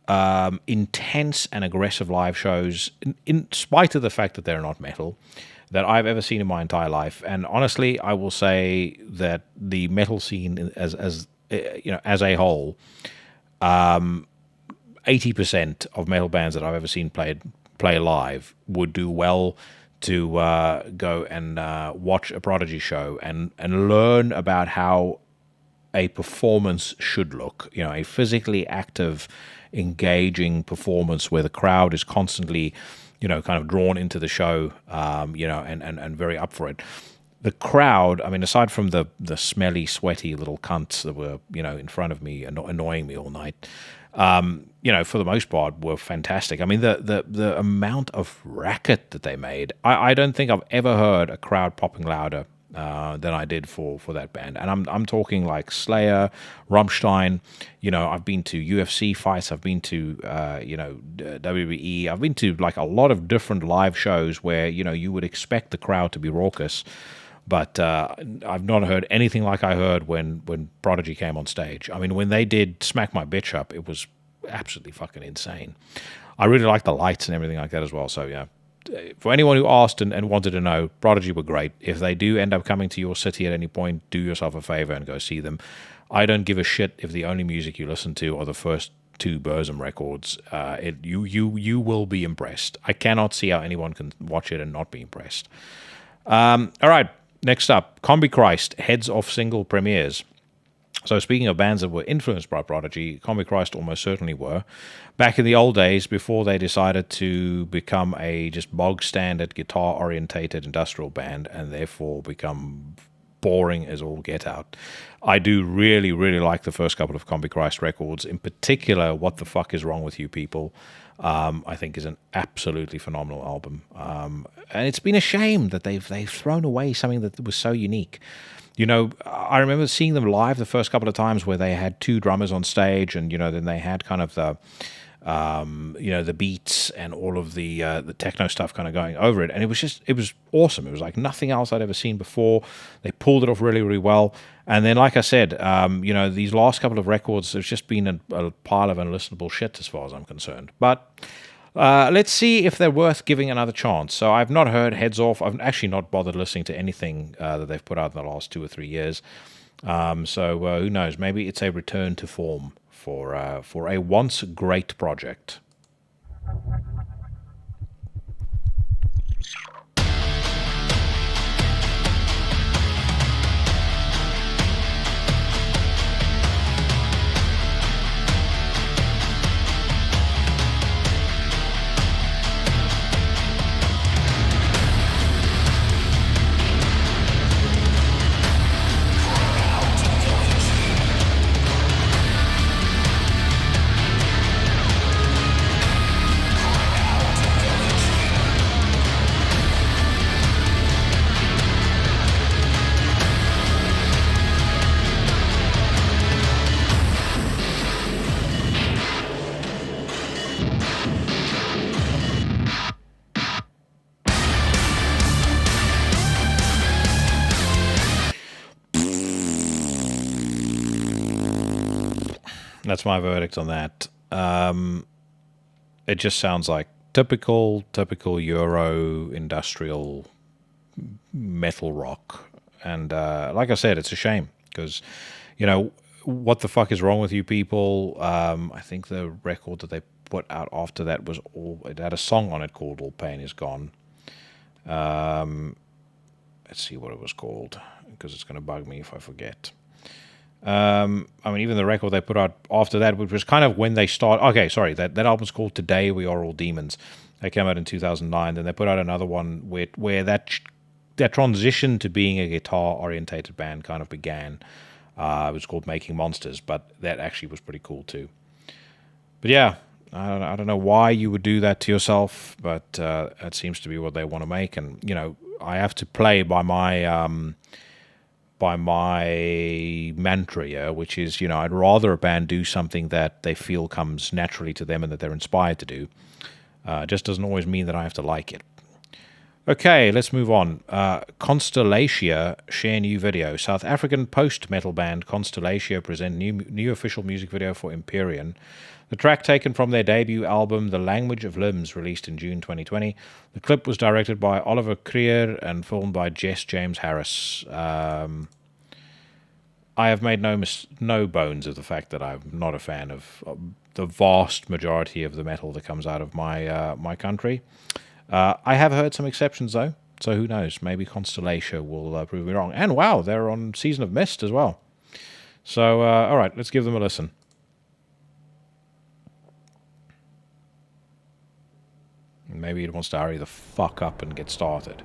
intense and aggressive live shows, in spite of the fact that they're not metal, that I've ever seen in my entire life. And honestly, I will say that the metal scene as a whole, 80% of metal bands that I've ever seen play live would do well to go and watch a Prodigy show and learn about how a performance should look. A physically active, engaging performance where the crowd is constantly kind of drawn into the show, and very up for it. The crowd, I mean, aside from the smelly, sweaty little cunts that were, in front of me and annoying me all night, for the most part, were fantastic. I mean, the amount of racket that they made, I don't think I've ever heard a crowd popping louder than I did for that band. And I'm talking like Slayer, Rammstein. I've been to UFC fights. I've been to WWE. I've been to like a lot of different live shows where you would expect the crowd to be raucous, But I've not heard anything like I heard when Prodigy came on stage. I mean, when they did Smack My Bitch Up, it was absolutely fucking insane. I really like the lights and everything like that as well. So, yeah. For anyone who asked and wanted to know, Prodigy were great. If they do end up coming to your city at any point, do yourself a favor and go see them. I don't give a shit if the only music you listen to are the first 2 Burzum records. You will be impressed. I cannot see how anyone can watch it and not be impressed. All right, next up, Combi Christ heads off single premieres. So speaking of bands that were influenced by Prodigy, Combi Christ almost certainly were. Back in the old days, before they decided to become a just bog-standard guitar-orientated industrial band and therefore become boring as all get out. I do really, really like the first couple of Combi Christ records. In particular, What the Fuck Is Wrong With You People, I think is an absolutely phenomenal album. And it's been a shame that they've thrown away something that was so unique. You know, I remember seeing them live the first couple of times where they had 2 drummers on stage, and you know, then they had kind of the the beats and all of the techno stuff kind of going over it, and it was awesome. It was like nothing else I'd ever seen before. They pulled it off really, really well. And then, like I said, these last couple of records, there's just been a pile of unlistenable shit as far as I'm concerned. But let's see if they're worth giving another chance. So I've not heard Heads Off. I've actually not bothered listening to anything that they've put out in the last 2 or 3 years. So who knows? Maybe it's a return to form for a once great project. That's my verdict on that. It just sounds like typical Euro industrial metal rock. And like I said, it's a shame because, What the Fuck Is Wrong With You People? I think the record that they put out after that it had a song on it called All Pain Is Gone. Let's see what it was called, because it's going to bug me if I forget. Even the record they put out after that, which was kind of when they start. Okay, sorry, that album's called Today We Are All Demons. They came out in 2009. Then they put out another one where that transition to being a guitar-orientated band kind of began. It was called Making Monsters, but that actually was pretty cool too. But yeah, I don't know why you would do that to yourself, but that seems to be what they want to make. And I have to play by my mantra here, which is, I'd rather a band do something that they feel comes naturally to them and that they're inspired to do. It just doesn't always mean that I have to like it. Okay, let's move on. Constellatia share new video. South African post-metal band Constellatia present new official music video for Empyrean. The track taken from their debut album, The Language of Limbs, released in June 2020. The clip was directed by Oliver Creer and filmed by Jess James Harris. I have made no bones of the fact that I'm not a fan of the vast majority of the metal that comes out of my country. I have heard some exceptions, though, so who knows? Maybe Constellation will prove me wrong. And wow, they're on Season of Mist as well. So, all right, let's give them a listen. Maybe it wants to hurry the fuck up and get started.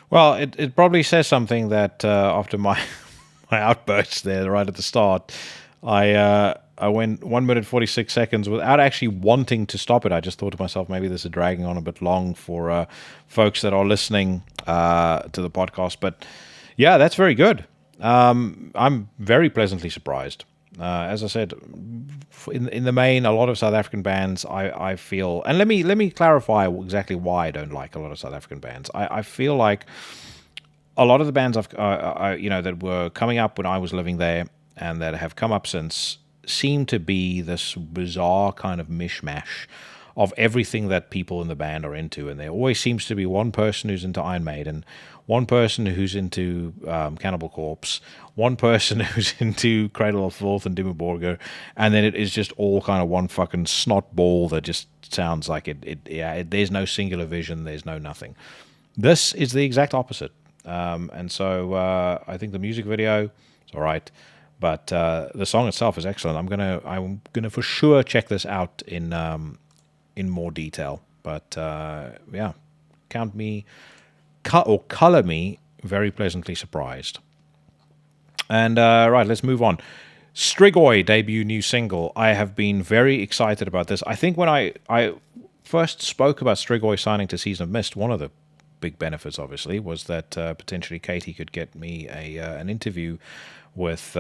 Well, it probably says something that after my my outburst there right at the start, I went 1 minute 46 seconds without actually wanting to stop it. I just thought to myself, maybe this is dragging on a bit long for folks that are listening to the podcast. But yeah, that's very good. I'm very pleasantly surprised. As I said, in the main, a lot of South African bands, I feel, and let me clarify exactly why I don't like a lot of South African bands. I feel like a lot of the bands that were coming up when I was living there and that have come up since seem to be this bizarre kind of mishmash of everything that people in the band are into, and there always seems to be one person who's into Iron Maiden, one person who's into Cannibal Corpse, one person who's into Cradle of Filth and Dimmu Borgir, and then it is just all kind of one fucking snot ball that just sounds like there's no singular vision, there's no nothing. This is the exact opposite, and so I think the music video is all right, but the song itself is excellent. I'm gonna for sure check this out in more detail. But yeah, color me very pleasantly surprised. And right, let's move on. Strigoi debut new single. I have been very excited about this. I think when I first spoke about Strigoi signing to Season of Mist, one of the big benefits, obviously, was that potentially Katie could get me an interview with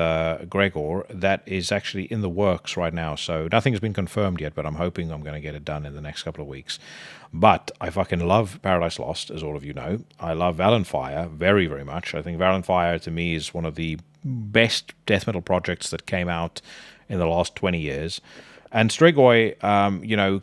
Gregor. That is actually in the works right now, so nothing's been confirmed yet, but I'm hoping I'm going to get it done in the next couple of weeks. But I fucking love Paradise Lost, as all of you know. I love Valenfire very, very much. I think Valenfire, to me, is one of the best death metal projects that came out in the last 20 years. And Strigoi,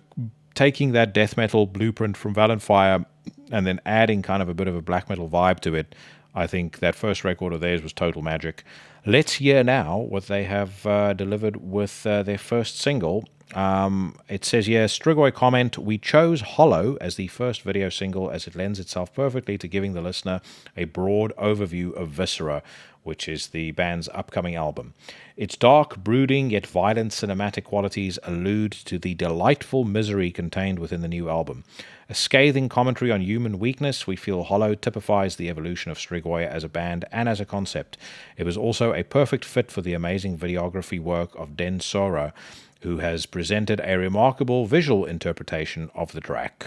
taking that death metal blueprint from Valenfire and then adding kind of a bit of a black metal vibe to it, I think that first record of theirs was total magic. Let's hear now what they have delivered with their first single. It says here, Strigoi comment, we chose Hollow as the first video single as it lends itself perfectly to giving the listener a broad overview of Viscera, which is the band's upcoming album. Its dark, brooding, yet violent cinematic qualities allude to the delightful misery contained within the new album. A scathing commentary on human weakness, we feel Hollow typifies the evolution of Strigoi as a band and as a concept. It was also a perfect fit for the amazing videography work of Den Sora, who has presented a remarkable visual interpretation of the track.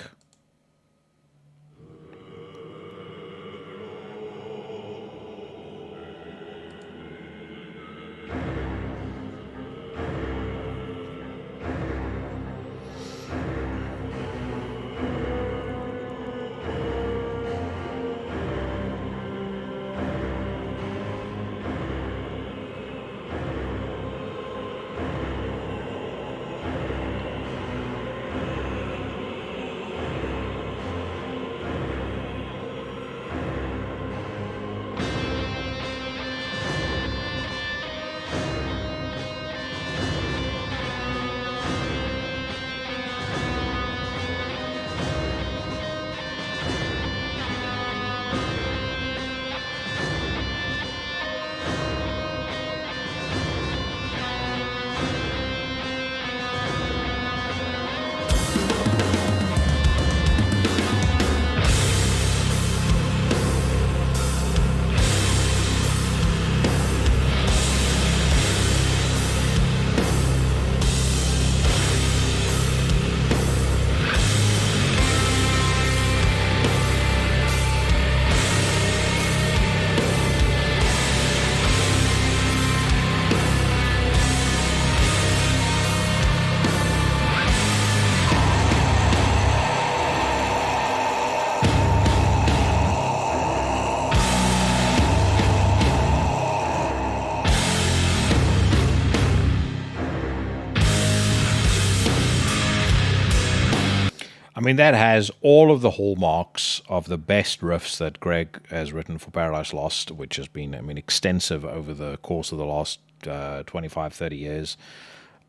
I mean, that has all of the hallmarks of the best riffs that Greg has written for Paradise Lost, which has been, extensive over the course of the last 25, 30 years.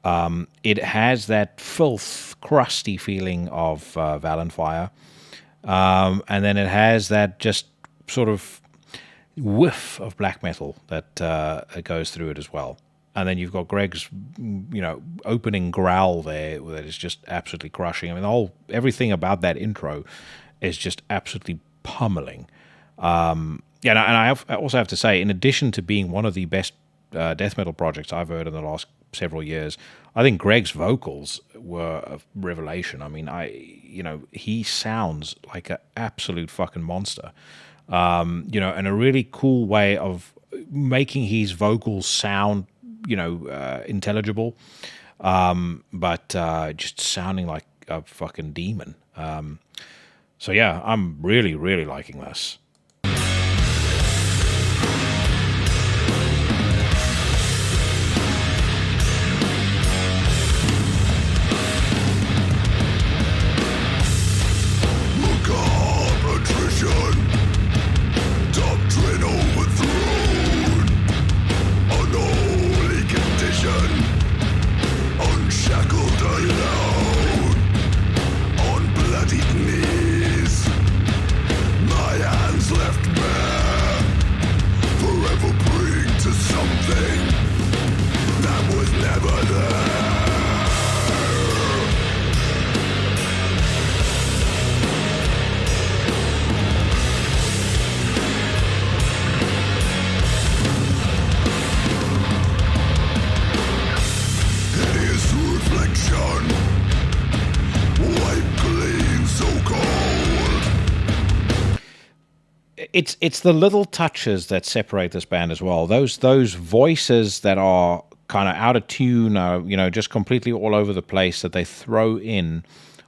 It has that filth, crusty feeling of Valenfire. And then it has that just sort of whiff of black metal that goes through it as well. And then you've got Greg's, opening growl there that is just absolutely crushing. I mean, everything about that intro is just absolutely pummeling. Yeah, and I also have to say, in addition to being one of the best death metal projects I've heard in the last several years, I think Greg's vocals were a revelation. I mean, he sounds like an absolute fucking monster. And a really cool way of making his vocals sound, intelligible, but just sounding like a fucking demon. So yeah, I'm really, really liking this. It's the little touches that separate this band as well. Those voices that are kind of out of tune, just completely all over the place that they throw in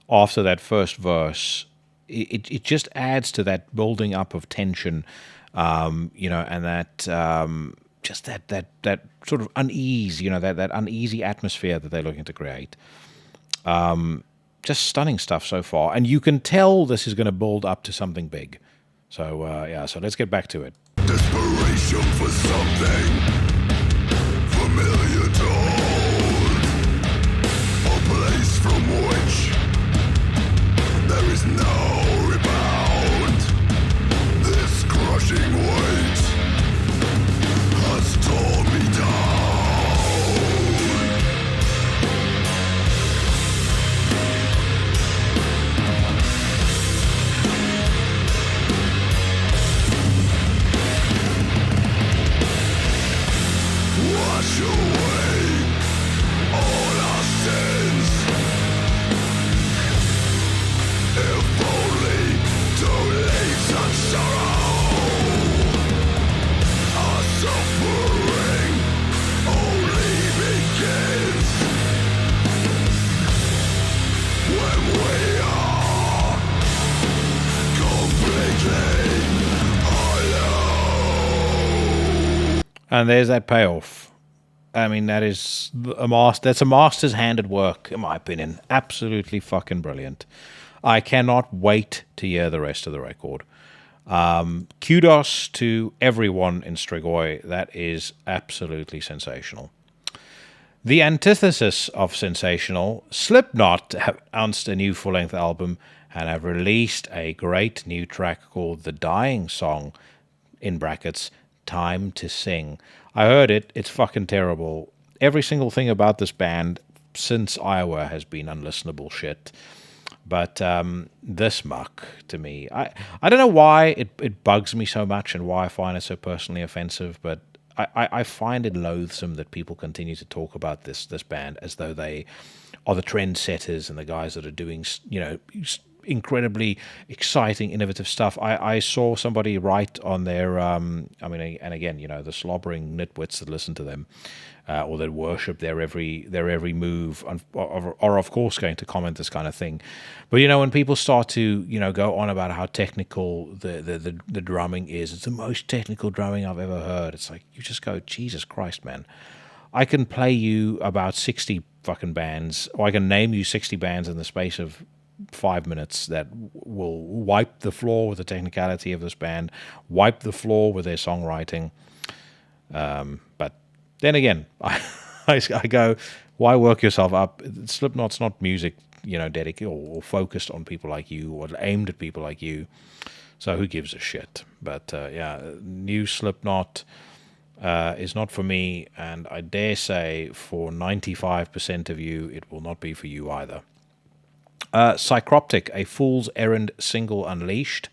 after that first verse. It just adds to that building up of tension, and that just that sort of unease, that uneasy atmosphere that they're looking to create. Just stunning stuff so far, and you can tell this is going to build up to something big. So, so let's get back to it. Desperation for something familiar told, a place from which there is no rebound. This crushing weight has torn me down. Wash away all our sins, if only to leave such sorrow. Our suffering only begins when we are completely alone. And there's that payoff. I mean, that is that's a master's hand at work, in my opinion. Absolutely fucking brilliant. I cannot wait to hear the rest of the record. Kudos to everyone in Strigoi. That is absolutely sensational. The antithesis of sensational, Slipknot have announced a new full-length album and have released a great new track called The Dying Song, in brackets, Time to Sing. I heard it. It's fucking terrible. Every single thing about this band since Iowa has been unlistenable shit. But this muck, to me, I don't know why it bugs me so much and why I find it so personally offensive, but I find it loathsome that people continue to talk about this band as though they are the trendsetters and the guys that are doing, incredibly exciting, innovative stuff. I saw somebody write on their, and again, the slobbering nitwits that listen to them, or that worship their every move, are of course going to comment this kind of thing. But when people start to go on about how technical the drumming is, it's the most technical drumming I've ever heard. It's like, you just go, Jesus Christ, man! I can play you about 60 fucking bands, or I can name you 60 bands in the space of 5 minutes that will wipe the floor with the technicality of this band, wipe the floor with their songwriting. But then again, I go, why work yourself up? Slipknot's not music, dedicated or focused on people like you or aimed at people like you. So who gives a shit? But new Slipknot is not for me, and I dare say for 95% of you, it will not be for you either. Psychroptic, a Fool's Errand single unleashed.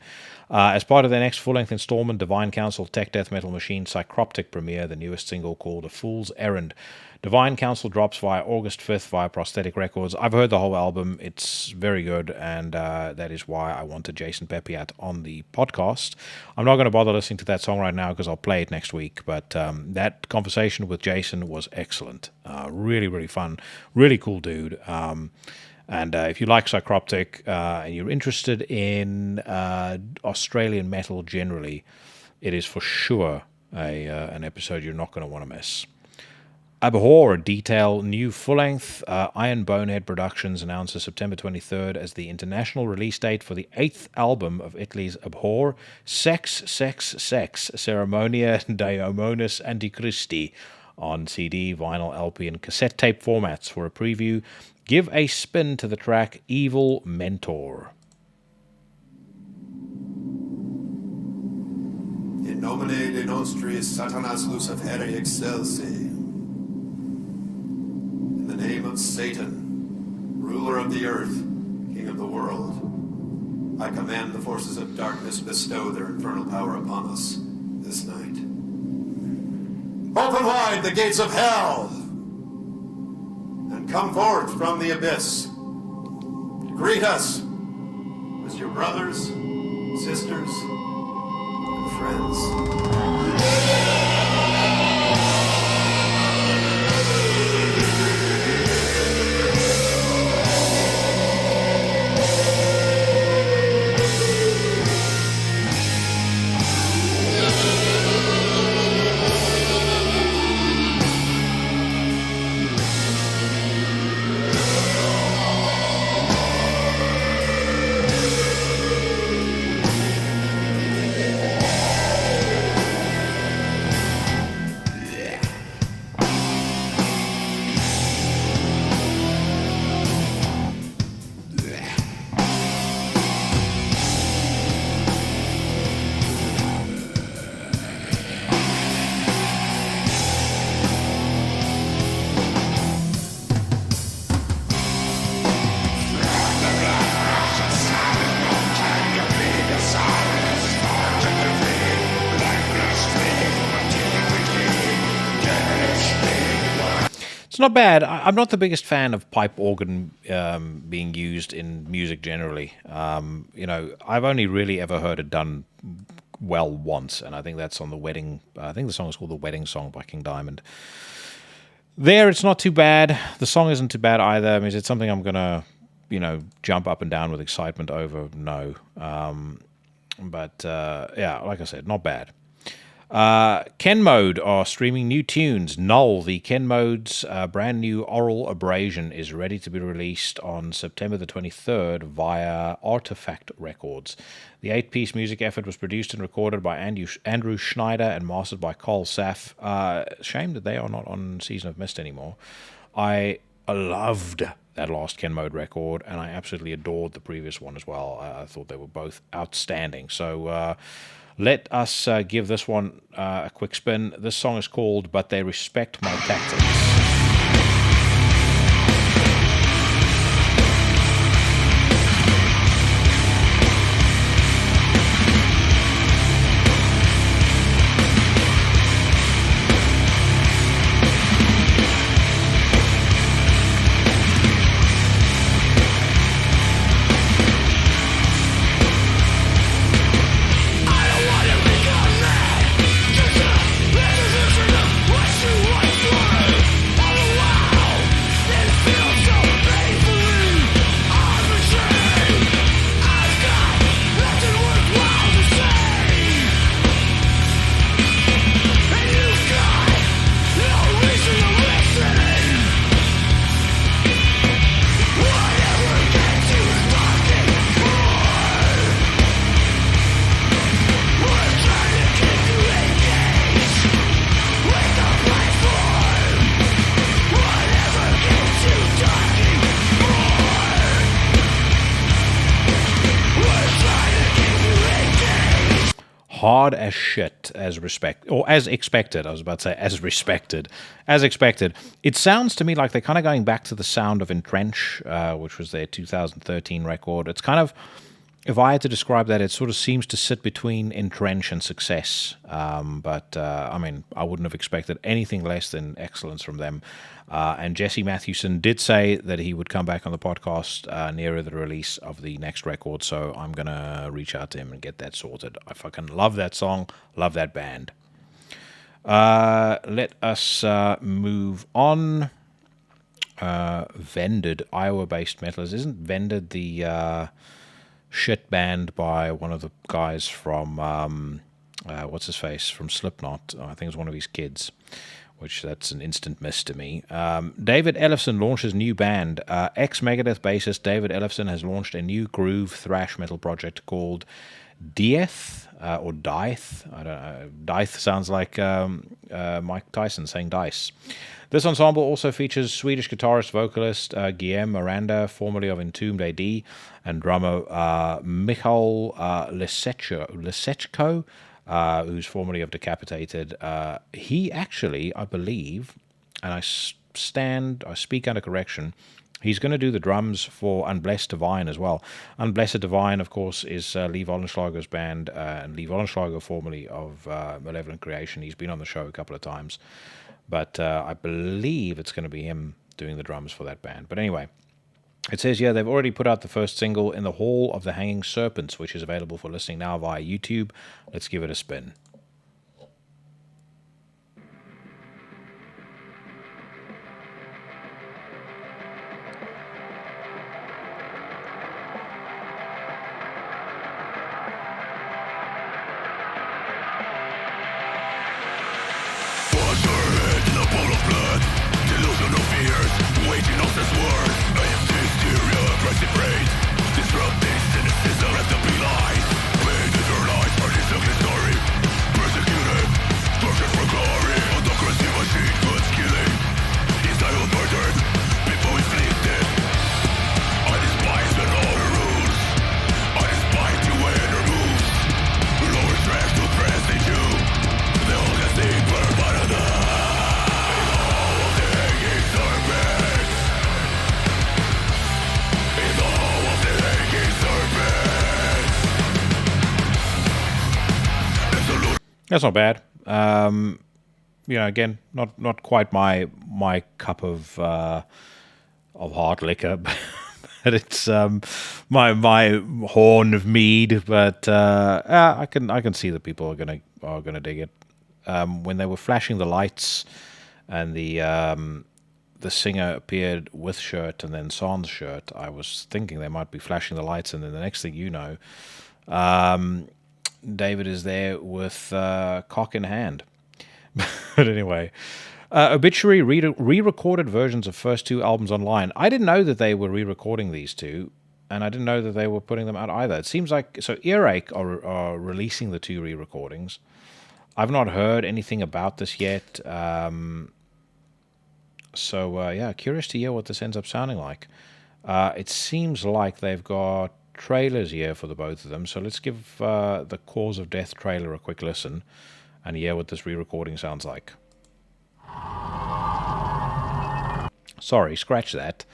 As part of their next full-length installment, Divine Council Tech Death Metal Machine Psychroptic premiere the newest single called A Fool's Errand. Divine Council drops via August 5th via Prosthetic Records. I've heard the whole album. It's very good, and that is why I wanted Jason Pepiat on the podcast. I'm not going to bother listening to that song right now because I'll play it next week, but that conversation with Jason was excellent. Really, really fun. Really cool dude. And if you like Psychroptic and you're interested in Australian metal generally, it is for sure an episode you're not going to want to miss. Abhor detail new full-length. Iron Bonehead Productions announces September 23rd as the international release date for the 8th album of Italy's Abhor, Sex, Ceremonia Daemonis Antichristi, on CD, vinyl, LP, and cassette tape formats. For a preview, give a spin to the track Evil Mentor. In nomine de nostris Satanas Luciferi excelsi. In the name of Satan, ruler of the earth, king of the world, I command the forces of darkness bestow their infernal power upon us this night. Open wide the gates of hell, and come forth from the abyss. Greet us as your brothers, sisters, and friends. It's not bad. I'm not the biggest fan of pipe organ being used in music generally. I've only really ever heard it done well once, and I think that's on the wedding. I think the song is called "The Wedding Song" by King Diamond. There, it's not too bad. The song isn't too bad either. I mean, is it something I'm gonna, jump up and down with excitement over? No. But like I said, not bad. Ken Mode are streaming new tunes. Null, the Ken Mode's brand new oral abrasion, is ready to be released on September the 23rd via Artifact Records. The 8-piece music effort was produced and recorded by Andrew Schneider and mastered by Carl Saff. Shame that they are not on Season of Mist anymore. I loved that last Ken Mode record, and I absolutely adored the previous one as well. I thought they were both outstanding. So, let us give this one a quick spin. This song is called But They Respect My Tactics. Hard as shit, as expected. I was about to say as respected. As expected. It sounds to me like they're kind of going back to the sound of Entrench, which was their 2013 record. It's kind of if I had to describe that, it sort of seems to sit between entrench and success. But I mean, I wouldn't have expected anything less than excellence from them. And Jesse Mathewson did say that he would come back on the podcast nearer the release of the next record. So I'm going to reach out to him and get that sorted. I fucking love that song, love that band. Let us move on. Vended, Iowa-based metalers. Isn't Vended the shit band by one of the guys from what's his face from Slipknot? I think it's one of his kids, which that's an instant miss to me. David Ellefson launches new band. Ex-Megadeth bassist David Ellefson has launched a new groove thrash metal project called Dieth or Dieth. I don't know. Dieth sounds like Mike Tyson saying dice. This ensemble also features Swedish guitarist vocalist Guillaume Miranda, formerly of Entombed AD, and drummer Michal Lisechko, who's formerly of Decapitated. He actually, I believe, and I speak under correction, he's going to do the drums for Unblessed Divine as well. Unblessed Divine, of course, is Lee Wallenschlager's band, and Lee Wallenschlager, formerly of Malevolent Creation. He's been on the show a couple of times. But I believe it's going to be him doing the drums for that band. But anyway, it says here they've already put out the first single, In the Hall of the Hanging Serpents, which is available for listening now via YouTube. Let's give it a spin. That's not bad. Again, not quite my cup of hard liquor, but it's my horn of mead. But I can see that people are gonna dig it. When they were flashing the lights, and the singer appeared with shirt and then sans shirt, I was thinking they might be flashing the lights, and then the next thing you know, David is there with cock in hand. But anyway, Obituary re-recorded versions of first two albums online. I didn't know that they were re-recording these two, and I didn't know that they were putting them out either. It seems like, so Earache are releasing the two re-recordings. I've not heard anything about this yet. So curious to hear what this ends up sounding like. It seems like they've got trailers here for the both of them, so let's give the Cause of Death trailer a quick listen and hear what this re-recording sounds like. Sorry, scratch that.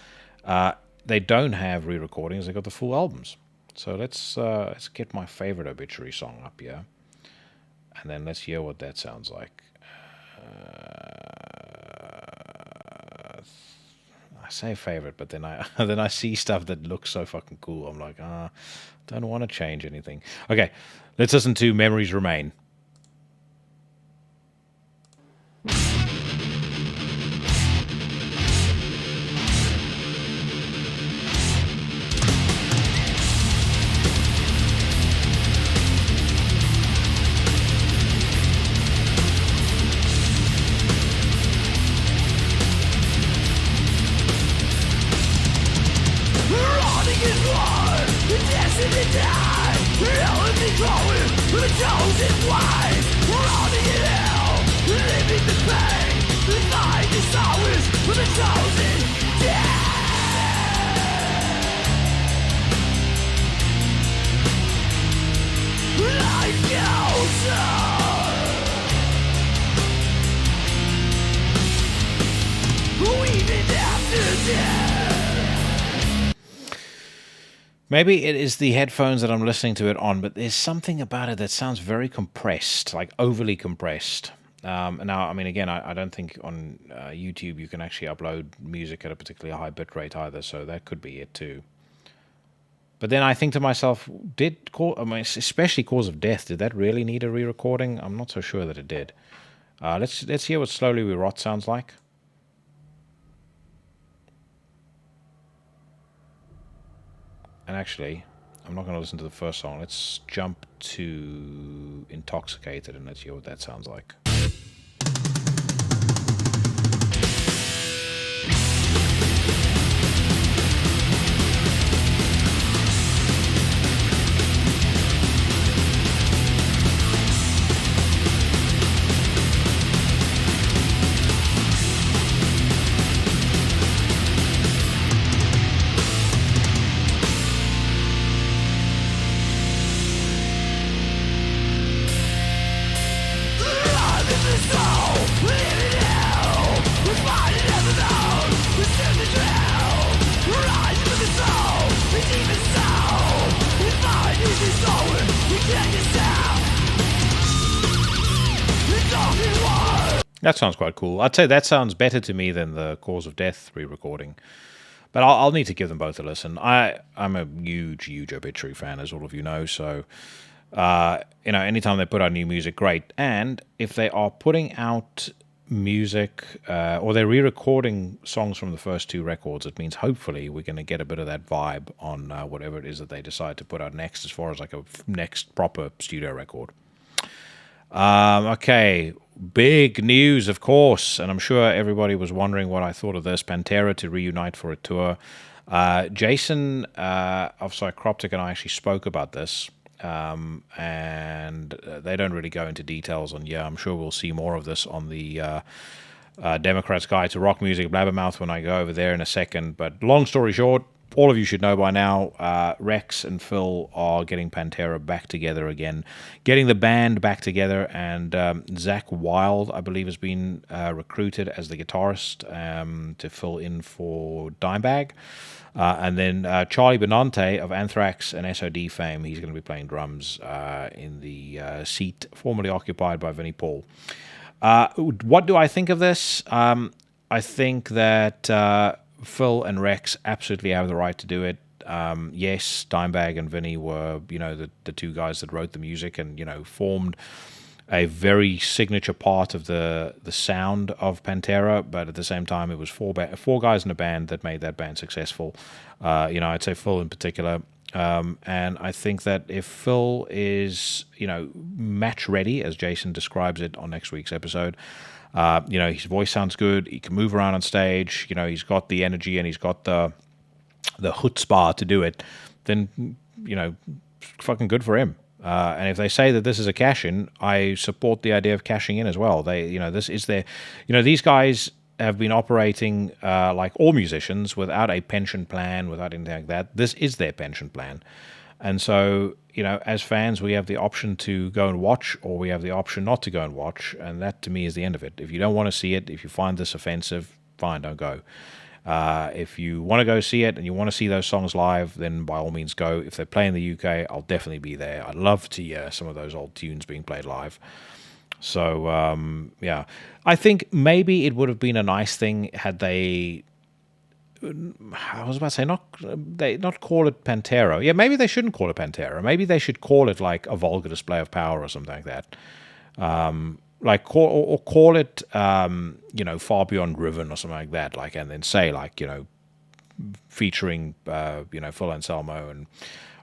They don't have re-recordings, they got the full albums. So let's get my favorite Obituary song up here, and then let's hear what that sounds like. I say favorite, but then I see stuff that looks so fucking cool. I'm like, don't want to change anything. Okay, let's listen to Memories Remain. Maybe it is the headphones that I'm listening to it on, but there's something about it that sounds very compressed, like overly compressed. Now, I mean, again, I don't think on YouTube you can actually upload music at a particularly high bitrate either, so that could be it too. But then I think to myself, especially Cause of Death, did that really need a re-recording? I'm not so sure that it did. Let's hear what Slowly We Rot sounds like. And actually, I'm not going to listen to the first song. Let's jump to Intoxicated and let's hear what that sounds like. That sounds quite cool. I'd say that sounds better to me than the Cause of Death re-recording. But I'll need to give them both a listen. I'm a huge Obituary fan, as all of you know. So, anytime they put out new music, great. And if they are putting out music or they're re-recording songs from the first two records, it means hopefully we're going to get a bit of that vibe on whatever it is that they decide to put out next, as far as like a next proper studio record. Okay, big news, of course, and I'm sure everybody was wondering what I thought of this. Pantera to reunite for a tour. Jason of Psychroptic and I actually spoke about this, and they don't really go into details on, I'm sure we'll see more of this on the Democrats Guide to Rock Music Blabbermouth when I go over there in a second. But long story short, all of you should know by now, Rex and Phil are getting Pantera back together again, getting the band back together, and Zach Wilde, I believe, has been recruited as the guitarist to fill in for Dimebag. And then Charlie Benante of Anthrax and SOD fame, he's going to be playing drums in the seat formerly occupied by Vinnie Paul. What do I think of this? I think that Phil and Rex absolutely have the right to do it. Yes, Dimebag and Vinny were, the two guys that wrote the music and, formed a very signature part of the sound of Pantera, but at the same time, it was four guys in a band that made that band successful. I'd say Phil in particular. And I think that if Phil is, match ready, as Jason describes it on next week's episode, his voice sounds good. He can move around on stage. He's got the energy and he's got the chutzpah to do it. Then, fucking good for him. And if they say that this is a cash-in, I support the idea of cashing in as well. This is their, these guys have been operating like all musicians without a pension plan, without anything like that. This is their pension plan. And so, as fans, we have the option to go and watch, or we have the option not to go and watch, and that, to me, is the end of it. If you don't want to see it, if you find this offensive, fine, don't go. If you want to go see it and you want to see those songs live, then by all means go. If they play in the UK, I'll definitely be there. I'd love to hear some of those old tunes being played live. So, I think maybe it would have been a nice thing had they... I was about to say not call it Pantera. Yeah, maybe they shouldn't call it Pantera. Maybe they should call it like a vulgar display of power or something like that. Call it Far Beyond Driven or something like that. And then say featuring Phil Anselmo and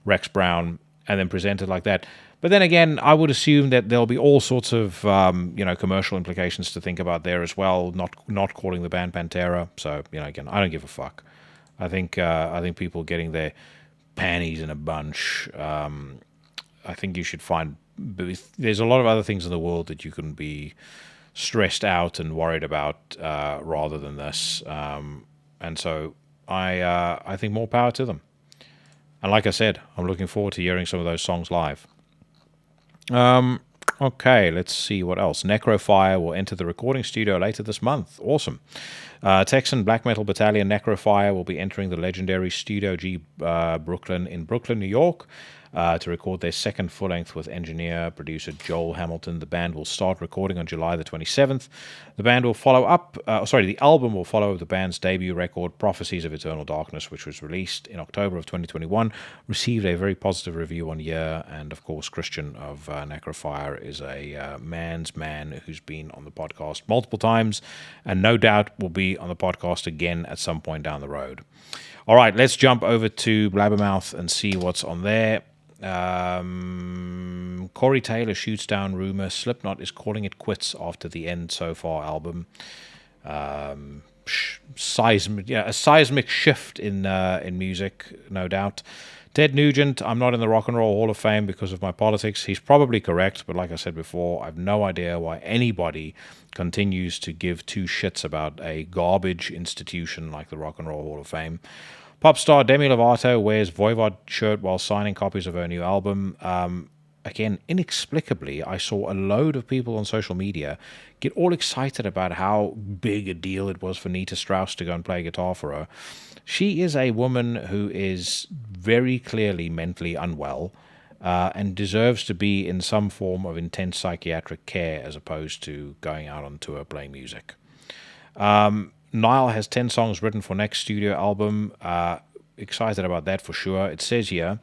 Rex Brown, and then present it like that. But then again, I would assume that there'll be all sorts of commercial implications to think about there as well. Not calling the band Pantera. So again, I don't give a fuck. I think people getting their panties in a bunch. I think you should find. There's a lot of other things in the world that you can be stressed out and worried about rather than this. And so I think more power to them. And like I said, I'm looking forward to hearing some of those songs live. Okay, let's see what else. Necrofire will enter the recording studio later this month. Awesome. Texan Black Metal Battalion Necrofire will be entering the legendary Studio G Brooklyn in Brooklyn, New York, to record their second full-length with engineer, producer Joel Hamilton. The band will start recording on July the 27th. The band will follow up, the album will follow the band's debut record, Prophecies of Eternal Darkness, which was released in October of 2021, received a very positive review on Year, and of course Christian of Necrofire is a man's man who's been on the podcast multiple times, and no doubt will be on the podcast again at some point down the road. All right, let's jump over to Blabbermouth and see what's on there. Corey Taylor shoots down rumor Slipknot is calling it quits after the End So Far album. A seismic shift in music, no doubt. Ted Nugent, I'm not in the Rock and Roll Hall of Fame because of my politics. He's probably correct, but like I said before, I have no idea why anybody continues to give two shits about a garbage institution like the Rock and Roll Hall of Fame. Pop star Demi Lovato wears Voivod shirt while signing copies of her new album. Again, inexplicably, I saw a load of people on social media get all excited about how big a deal it was for Nita Strauss to go and play guitar for her. She is a woman who is very clearly mentally unwell and deserves to be in some form of intense psychiatric care as opposed to going out on tour playing music. Nile has 10 songs written for next studio album. Excited about that for sure. It says here,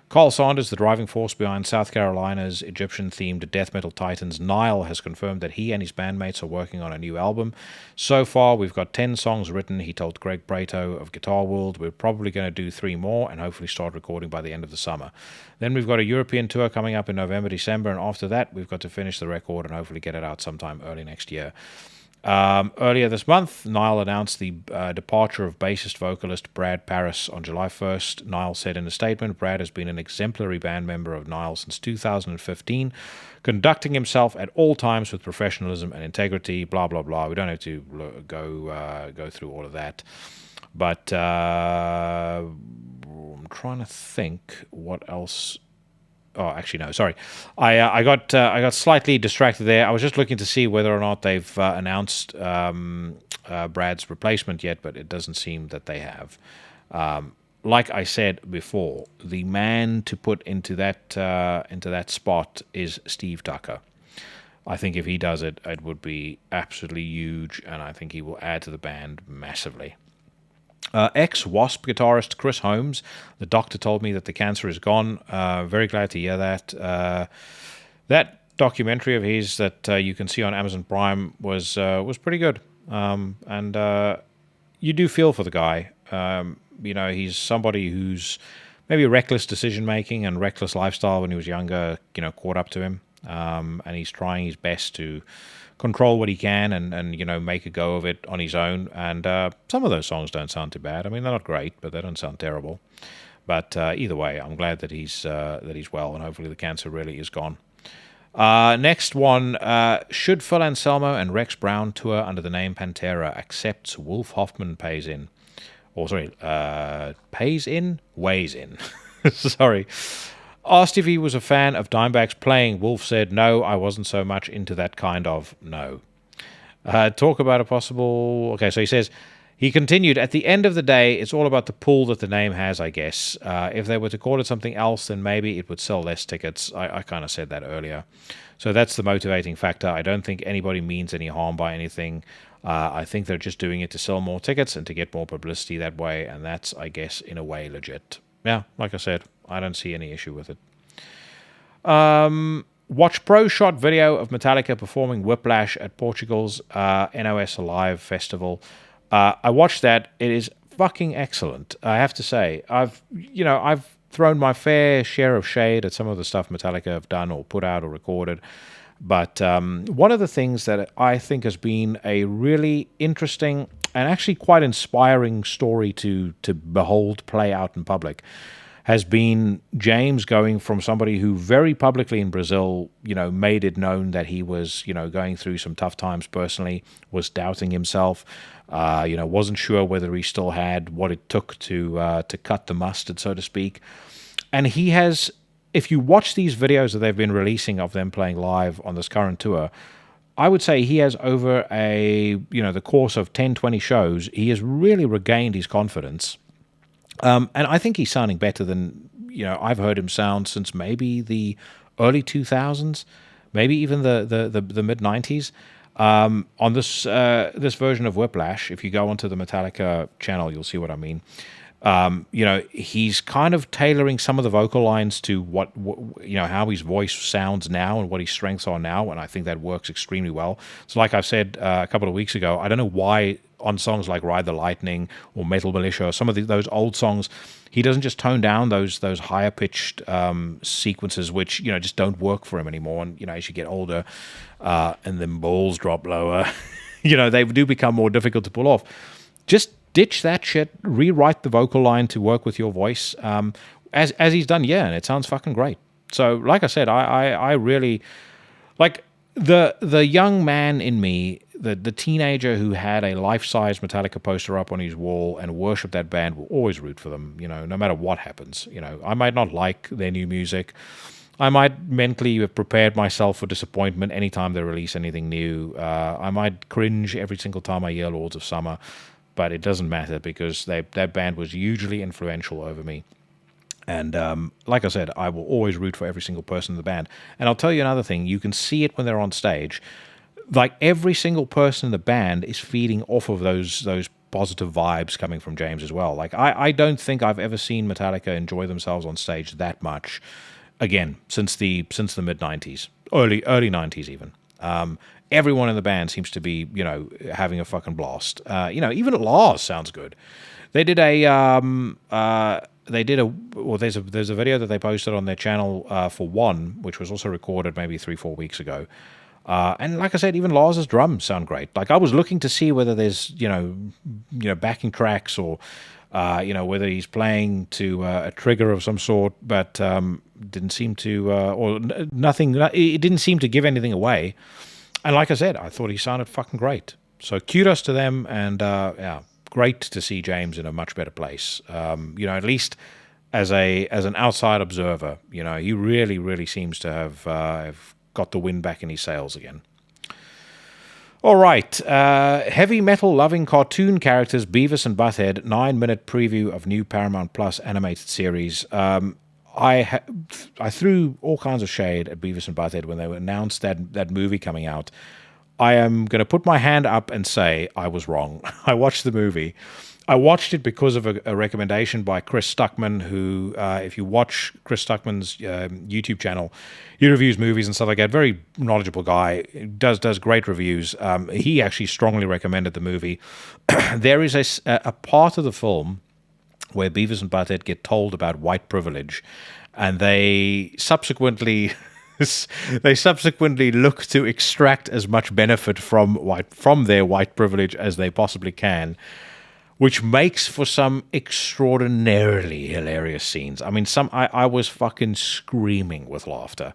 Carl Sanders, the driving force behind South Carolina's Egyptian-themed death metal titans Nile, has confirmed that he and his bandmates are working on a new album. So far, we've got 10 songs written, he told Greg Prato of Guitar World. We're probably going to do 3 more and hopefully start recording by the end of the summer. Then we've got a European tour coming up in November, December, and after that, we've got to finish the record and hopefully get it out sometime early next year. Earlier this month, Nile announced the departure of bassist vocalist Brad Paris on July 1st. Nile said in a statement, Brad has been an exemplary band member of Nile since 2015, conducting himself at all times with professionalism and integrity, blah, blah, blah. We don't have to go through all of that. But I'm trying to think what else. Oh, actually, no, sorry. I got slightly distracted there. I was just looking to see whether or not they've announced Brad's replacement yet, but it doesn't seem that they have. Like I said before, the man to put into that spot is Steve Tucker. I think if he does it, it would be absolutely huge, and I think he will add to the band massively. Ex-Wasp guitarist Chris Holmes, the doctor told me that the cancer is gone. Very glad to hear that. That documentary of his that you can see on Amazon Prime was pretty good. And you do feel for the guy. He's somebody who's maybe reckless decision-making and reckless lifestyle when he was younger, caught up to him. And he's trying his best to control what he can and make a go of it on his own. And some of those songs don't sound too bad. I mean, they're not great, but they don't sound terrible. But either way, I'm glad that he's well, and hopefully the cancer really is gone. Next one, should Phil Anselmo and Rex Brown tour under the name Pantera? Accepts Wolf Hoffman pays in. Weighs in. Sorry. Asked if he was a fan of Dimebag's playing. Wolf said, no, I wasn't so much into that kind of no. Talk about a possible... Okay, so he says, he continued, at the end of the day, it's all about the pull that the name has, I guess. If they were to call it something else, then maybe it would sell less tickets. I kind of said that earlier. So that's the motivating factor. I don't think anybody means any harm by anything. I think they're just doing it to sell more tickets and to get more publicity that way, and that's, I guess, in a way, legit. Yeah, like I said, I don't see any issue with it. Watch Pro shot video of Metallica performing Whiplash at Portugal's NOS Alive festival. I watched that. It is fucking excellent, I have to say. I've thrown my fair share of shade at some of the stuff Metallica have done or put out or recorded. But one of the things that I think has been a really interesting and actually quite inspiring story to behold play out in public has been James going from somebody who very publicly in Brazil, made it known that he was, going through some tough times personally, was doubting himself, wasn't sure whether he still had what it took to cut the mustard, so to speak. And he has if you watch these videos that they've been releasing of them playing live on this current tour, I would say he has over the course of 10, 20 shows, he has really regained his confidence. And I think he's sounding better than, I've heard him sound since maybe the early 2000s, maybe even the mid 90s. On this version of Whiplash, if you go onto the Metallica channel, you'll see what I mean. He's kind of tailoring some of the vocal lines to what how his voice sounds now and what his strengths are now, and I think that works extremely well. So like I've said a couple of weeks ago, I don't know why on songs like Ride the Lightning or Metal Militia or some of those old songs, he doesn't just tone down those higher pitched sequences which just don't work for him anymore. And as you get older and then balls drop lower, they do become more difficult to pull off. Just ditch that shit, rewrite the vocal line to work with your voice, as he's done, and it sounds fucking great. So, like I said, I really like the young man in me, the teenager who had a life-size Metallica poster up on his wall and worshipped that band, will always root for them, no matter what happens. I might not like their new music. I might mentally have prepared myself for disappointment anytime they release anything new. I might cringe every single time I hear Lords of Summer. But it doesn't matter because that band was hugely influential over me. And like I said, I will always root for every single person in the band. And I'll tell you another thing. You can see it when they're on stage. Like every single person in the band is feeding off of those positive vibes coming from James as well. Like I don't think I've ever seen Metallica enjoy themselves on stage that much, again, since the mid-90s, early 90s even. Everyone in the band seems to be, having a fucking blast. Even Lars sounds good. They did there's a video that they posted on their channel for One, which was also recorded maybe 3-4 weeks ago. And like I said, even Lars's drums sound great. Like I was looking to see whether there's, backing tracks or, whether he's playing to a trigger of some sort, but didn't seem to, or nothing. It didn't seem to give anything away. And like I said, I thought he sounded fucking great. So kudos to them, and great to see James in a much better place. At least as an outside observer, he really, really seems to have got the wind back in his sails again. All right, heavy metal loving cartoon characters Beavis and Butthead, 9-minute preview of new Paramount Plus animated series. I threw all kinds of shade at Beavis and Butthead when they announced that movie coming out. I am going to put my hand up and say I was wrong. I watched the movie. I watched it because of a recommendation by Chris Stuckman, who, if you watch Chris Stuckman's YouTube channel, he reviews movies and stuff like that. Very knowledgeable guy. Does great reviews. He actually strongly recommended the movie. There is a part of the film where Beavis and Butthead get told about white privilege, and they subsequently look to extract as much benefit from their white privilege as they possibly can, which makes for some extraordinarily hilarious scenes. I mean, I was fucking screaming with laughter.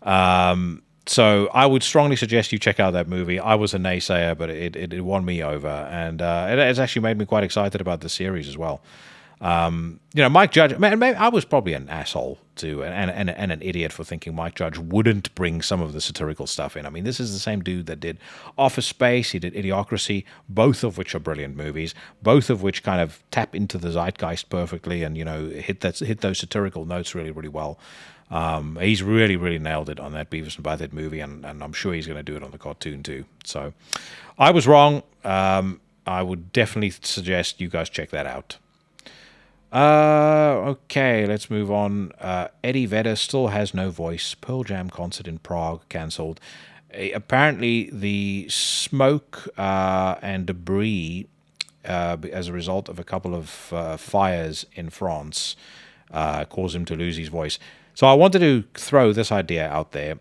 So I would strongly suggest you check out that movie. I was a naysayer, but it won me over, and it has actually made me quite excited about the series as well. Mike Judge, man, I was probably an asshole too, and an idiot for thinking Mike Judge wouldn't bring some of the satirical stuff in. I mean, this is the same dude that did Office Space, he did Idiocracy, both of which are brilliant movies, both of which kind of tap into the zeitgeist perfectly and, hit those satirical notes really, really well. He's really, really nailed it on that Beavis and Butthead movie, and I'm sure he's going to do it on the cartoon too. So I was wrong. I would definitely suggest you guys check that out. Okay, let's move on. Eddie Vedder still has no voice. Pearl Jam concert in Prague cancelled. Apparently, the smoke and debris as a result of a couple of fires in France caused him to lose his voice. So I wanted to throw this idea out there.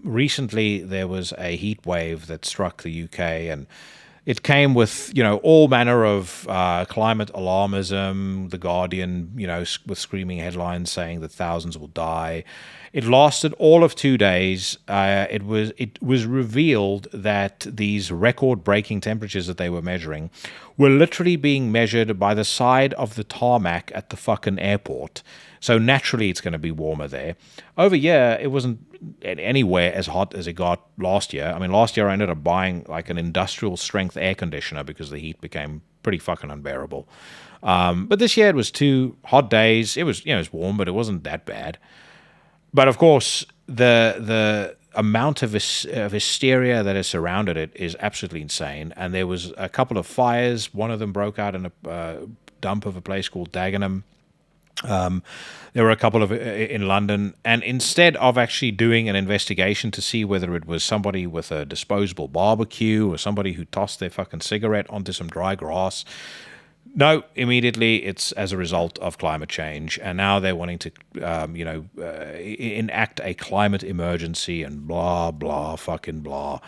Recently, there was a heat wave that struck the UK, and it came with, all manner of climate alarmism, The Guardian, with screaming headlines saying that thousands will die. It lasted all of 2 days. It was revealed that these record-breaking temperatures that they were measuring were literally being measured by the side of the tarmac at the fucking airport. So naturally it's going to be warmer there. Over here, it wasn't anywhere as hot as it got last year. I mean, last year I ended up buying like an industrial-strength air conditioner because the heat became pretty fucking unbearable. But this year it was 2 hot days. It was, it was warm, but it wasn't that bad. But of course, the amount of hysteria that has surrounded it is absolutely insane. And there was a couple of fires. One of them broke out in a dump of a place called Dagenham. There were a couple of in London. And instead of actually doing an investigation to see whether it was somebody with a disposable barbecue or somebody who tossed their fucking cigarette onto some dry grass, no, immediately it's as a result of climate change, and now they're wanting to, enact a climate emergency and blah blah fucking blah.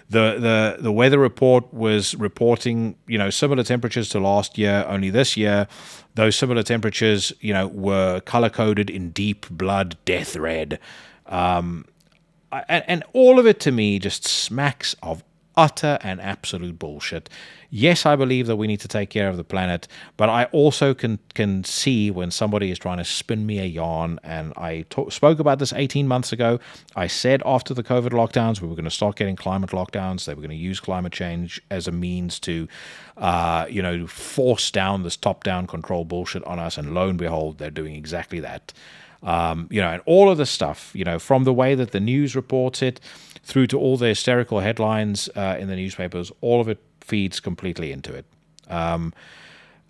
The weather report was reporting, similar temperatures to last year. Only this year, those similar temperatures, were color coded in deep blood death red, and all of it to me just smacks of utter and absolute bullshit. Yes, I believe that we need to take care of the planet, but I also can see when somebody is trying to spin me a yarn, and I spoke about this 18 months ago. I said after the COVID lockdowns, we were going to start getting climate lockdowns. They were going to use climate change as a means to, force down this top-down control bullshit on us, and lo and behold, they're doing exactly that. And all of this stuff, from the way that the news reports it, through to all the hysterical headlines in the newspapers, all of it feeds completely into it. And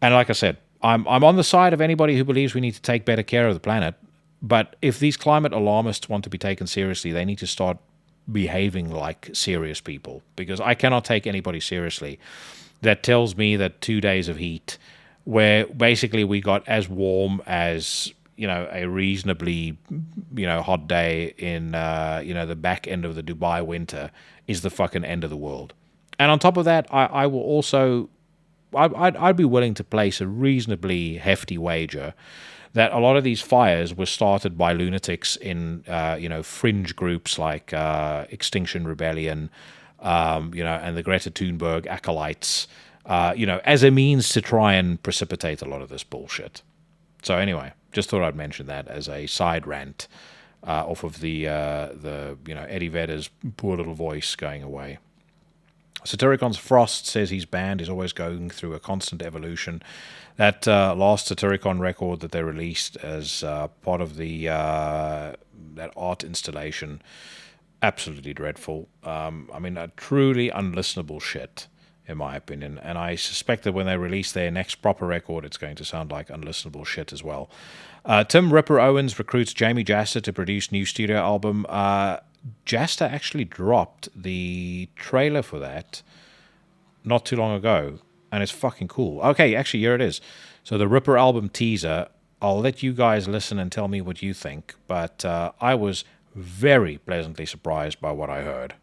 like I said, I'm on the side of anybody who believes we need to take better care of the planet. But if these climate alarmists want to be taken seriously, they need to start behaving like serious people, because I cannot take anybody seriously that tells me that 2 days of heat, where basically we got as warm as a reasonably, hot day in, the back end of the Dubai winter, is the fucking end of the world. And on top of that, I will also, I'd be willing to place a reasonably hefty wager that a lot of these fires were started by lunatics in, fringe groups like Extinction Rebellion, and the Greta Thunberg acolytes, as a means to try and precipitate a lot of this bullshit. So anyway, just thought I'd mention that as a side rant off of the Eddie Vedder's poor little voice going away. Satiricon's Frost says his band is always going through a constant evolution. That last Satyricon record that they released as part of the that art installation, absolutely dreadful. A truly unlistenable shit, in my opinion. And I suspect that when they release their next proper record, it's going to sound like unlistenable shit as well. Tim Ripper Owens recruits Jamie Jasta to produce new studio album. Jasta actually dropped the trailer for that not too long ago, and it's fucking cool. Okay, actually, here it is. So the Ripper album teaser, I'll let you guys listen and tell me what you think, but I was very pleasantly surprised by what I heard.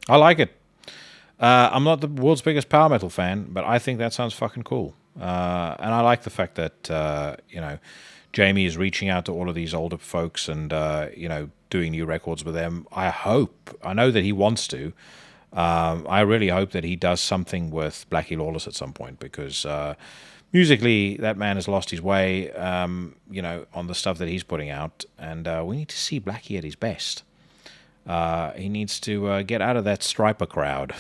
I like it. I'm not the world's biggest power metal fan, but I think that sounds fucking cool. And I like the fact that, Jamie is reaching out to all of these older folks and, doing new records with them. I know that he wants to. I really hope that he does something with Blackie Lawless at some point, because musically, that man has lost his way, on the stuff that he's putting out. And we need to see Blackie at his best. He needs to get out of that striper crowd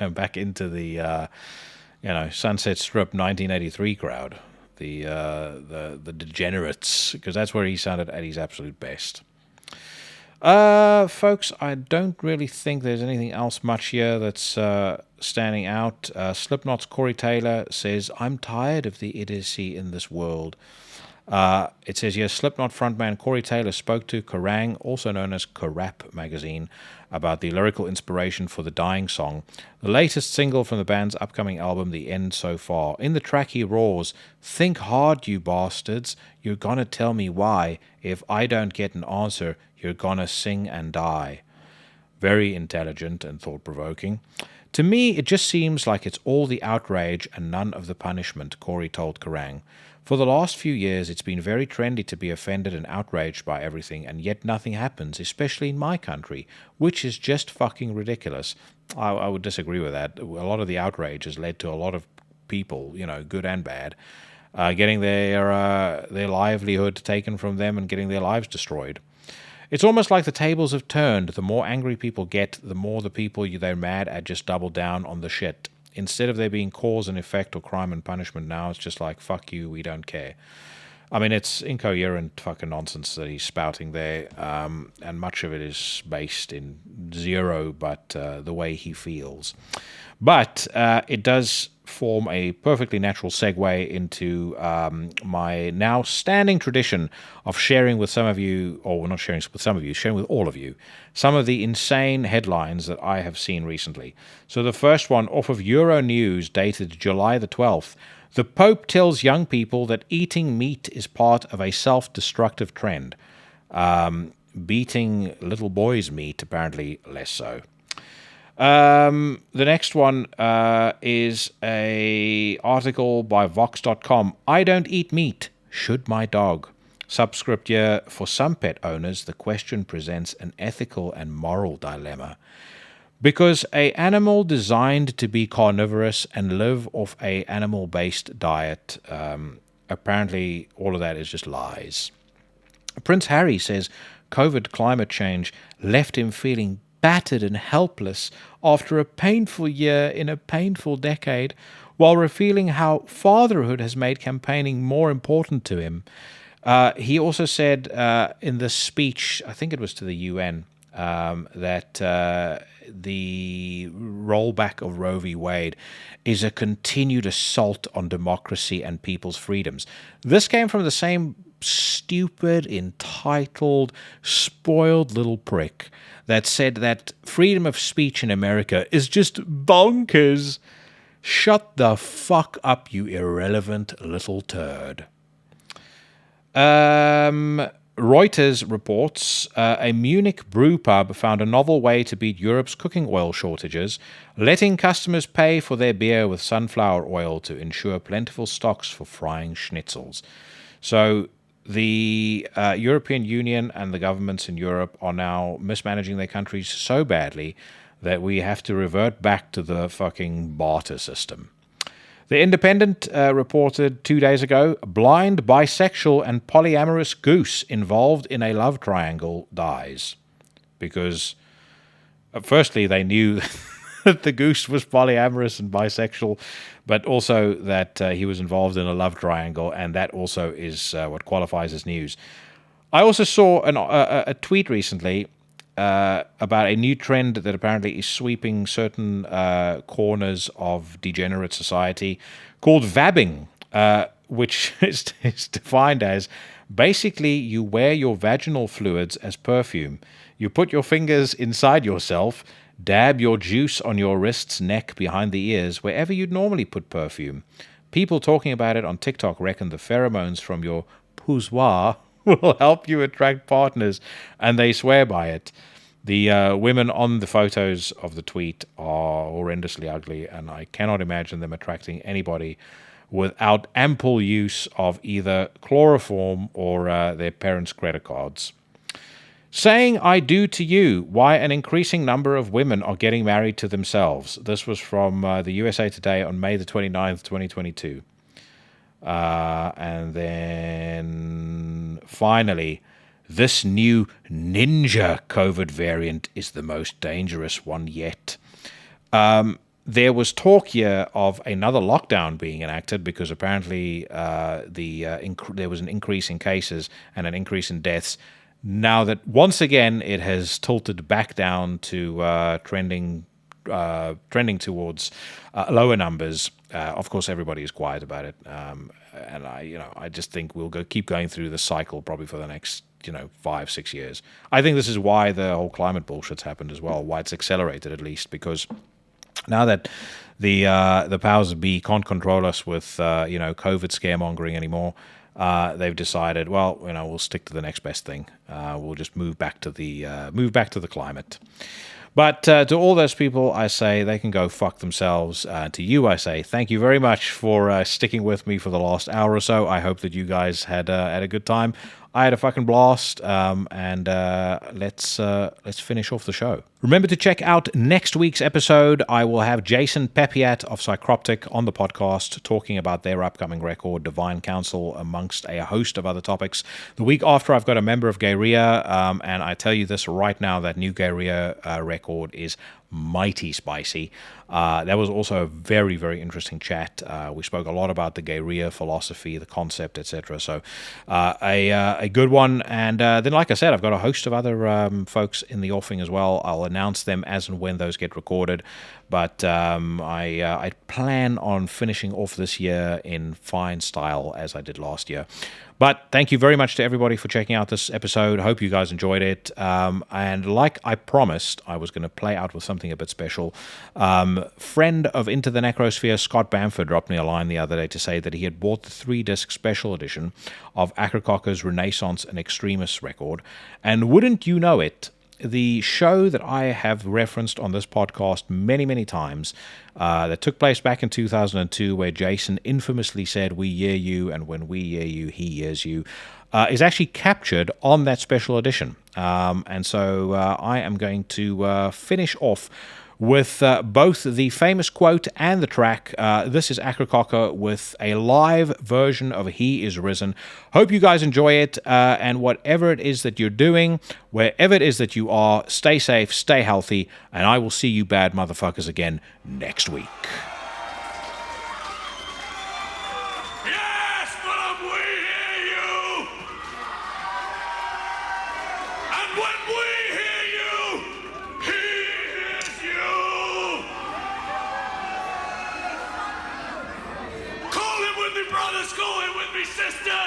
and back into the, Sunset Strip 1983 crowd, the degenerates, because that's where he sounded at his absolute best. Folks, I don't really think there's anything else much here that's standing out. Slipknot's Corey Taylor says, I'm tired of the idiocy in this world. It says here, Slipknot frontman Corey Taylor spoke to Kerrang, also known as Kerrap magazine, about the lyrical inspiration for the Dying song, the latest single from the band's upcoming album, The End So Far. In the track he roars, think hard, you bastards. You're gonna tell me why. If I don't get an answer, you're gonna sing and die. Very intelligent and thought-provoking. To me, it just seems like it's all the outrage and none of the punishment, Corey told Kerrang. For the last few years, it's been very trendy to be offended and outraged by everything, and yet nothing happens, especially in my country, which is just fucking ridiculous. I would disagree with that. A lot of the outrage has led to a lot of people, good and bad, getting their livelihood taken from them and getting their lives destroyed. It's almost like the tables have turned. The more angry people get, the more the people they're mad at just double down on the shit. Instead of there being cause and effect or crime and punishment, now it's just like, fuck you, we don't care. I mean, it's incoherent fucking nonsense that he's spouting there, and much of it is based in zero but the way he feels. But it does form a perfectly natural segue into my now standing tradition of sharing with some of you, or not sharing with some of you, sharing with all of you, some of the insane headlines that I have seen recently. So the first one off of Euronews, dated July the 12th. The Pope tells young people that eating meat is part of a self-destructive trend. Beating little boys' meat, apparently less so. The next one is a article by Vox.com. I don't eat meat. Should my dog? Subscript here, for some pet owners, the question presents an ethical and moral dilemma. Because an animal designed to be carnivorous and live off a animal-based diet, apparently all of that is just lies. Prince Harry says COVID climate change left him feeling battered and helpless after a painful year in a painful decade, while revealing how fatherhood has made campaigning more important to him. He also said in this speech, I think it was to the UN, that the rollback of Roe v. Wade is a continued assault on democracy and people's freedoms. This came from the same stupid, entitled, spoiled little prick that said that freedom of speech in America is just bonkers. Shut the fuck up, you irrelevant little turd. Reuters reports a Munich brew pub found a novel way to beat Europe's cooking oil shortages, letting customers pay for their beer with sunflower oil to ensure plentiful stocks for frying schnitzels. So the European Union and the governments in Europe are now mismanaging their countries so badly that we have to revert back to the fucking barter system. The Independent reported 2 days ago, blind, bisexual, and polyamorous goose involved in a love triangle dies. Because, firstly, they knew that the goose was polyamorous and bisexual, but also that he was involved in a love triangle, and that also is what qualifies as news. I also saw a tweet recently about a new trend that apparently is sweeping certain corners of degenerate society called vabbing, which is defined as basically you wear your vaginal fluids as perfume. You put your fingers inside yourself, dab your juice on your wrists, neck, behind the ears, wherever you'd normally put perfume. People talking about it on TikTok reckon the pheromones from your poussoir will help you attract partners, and they swear by it. The women on the photos of the tweet are horrendously ugly, and I cannot imagine them attracting anybody without ample use of either chloroform or their parents' credit cards. Saying I do to you, why an increasing number of women are getting married to themselves. This was from the USA Today on May the 29th, 2022. And then finally, this new ninja COVID variant is the most dangerous one yet. There was talk here of another lockdown being enacted because apparently there was an increase in cases and an increase in deaths. now that once again it has tilted back down to trending towards lower numbers. Of course, everybody is quiet about it, and I just think we'll keep going through the cycle probably for the next 5-6 years. I think this is why the whole climate bullshit's happened as well. Why it's accelerated at least, because now that the powers that be can't control us with COVID scaremongering anymore. They've decided, well, we'll stick to the next best thing. We'll just move back to the climate. But to all those people, I say they can go fuck themselves. To you, I say thank you very much for sticking with me for the last hour or so. I hope that you guys had a good time. I had a fucking blast, and let's finish off the show. Remember to check out next week's episode. I will have Jason Pepiat of Psychroptic on the podcast talking about their upcoming record, Divine Council, amongst a host of other topics. The week after, I've got a member of Guerrilla, and I tell you this right now, that new Guerrilla record is mighty spicy. That was also a very, very interesting chat. We spoke a lot about the Guerrilla philosophy, the concept, etc. So a good one. And then, like I said, I've got a host of other folks in the offing as well. I'll announce them as and when those get recorded. But I plan on finishing off this year in fine style as I did last year. But thank you very much to everybody for checking out this episode. Hope you guys enjoyed it. And like I promised, I was going to play out with something a bit special. Friend of Into the Necrosphere, Scott Bamford, dropped me a line the other day to say that he had bought the 3-disc special edition of AKERCOCKE's Renaissance and Extremis record. And wouldn't you know it, the show that I have referenced on this podcast many, many times, that took place back in 2002, where Jason infamously said, "We hear you, and when we hear you, he hears you," is actually captured on that special edition. And so I am going to finish off with both the famous quote and the track. This is AKERCOCKE with a live version of He Is Risen. Hope you guys enjoy it, and whatever it is that you're doing, wherever it is that you are, stay safe, stay healthy, and I will see you bad motherfuckers again next week. Brothers, call it with me, sister!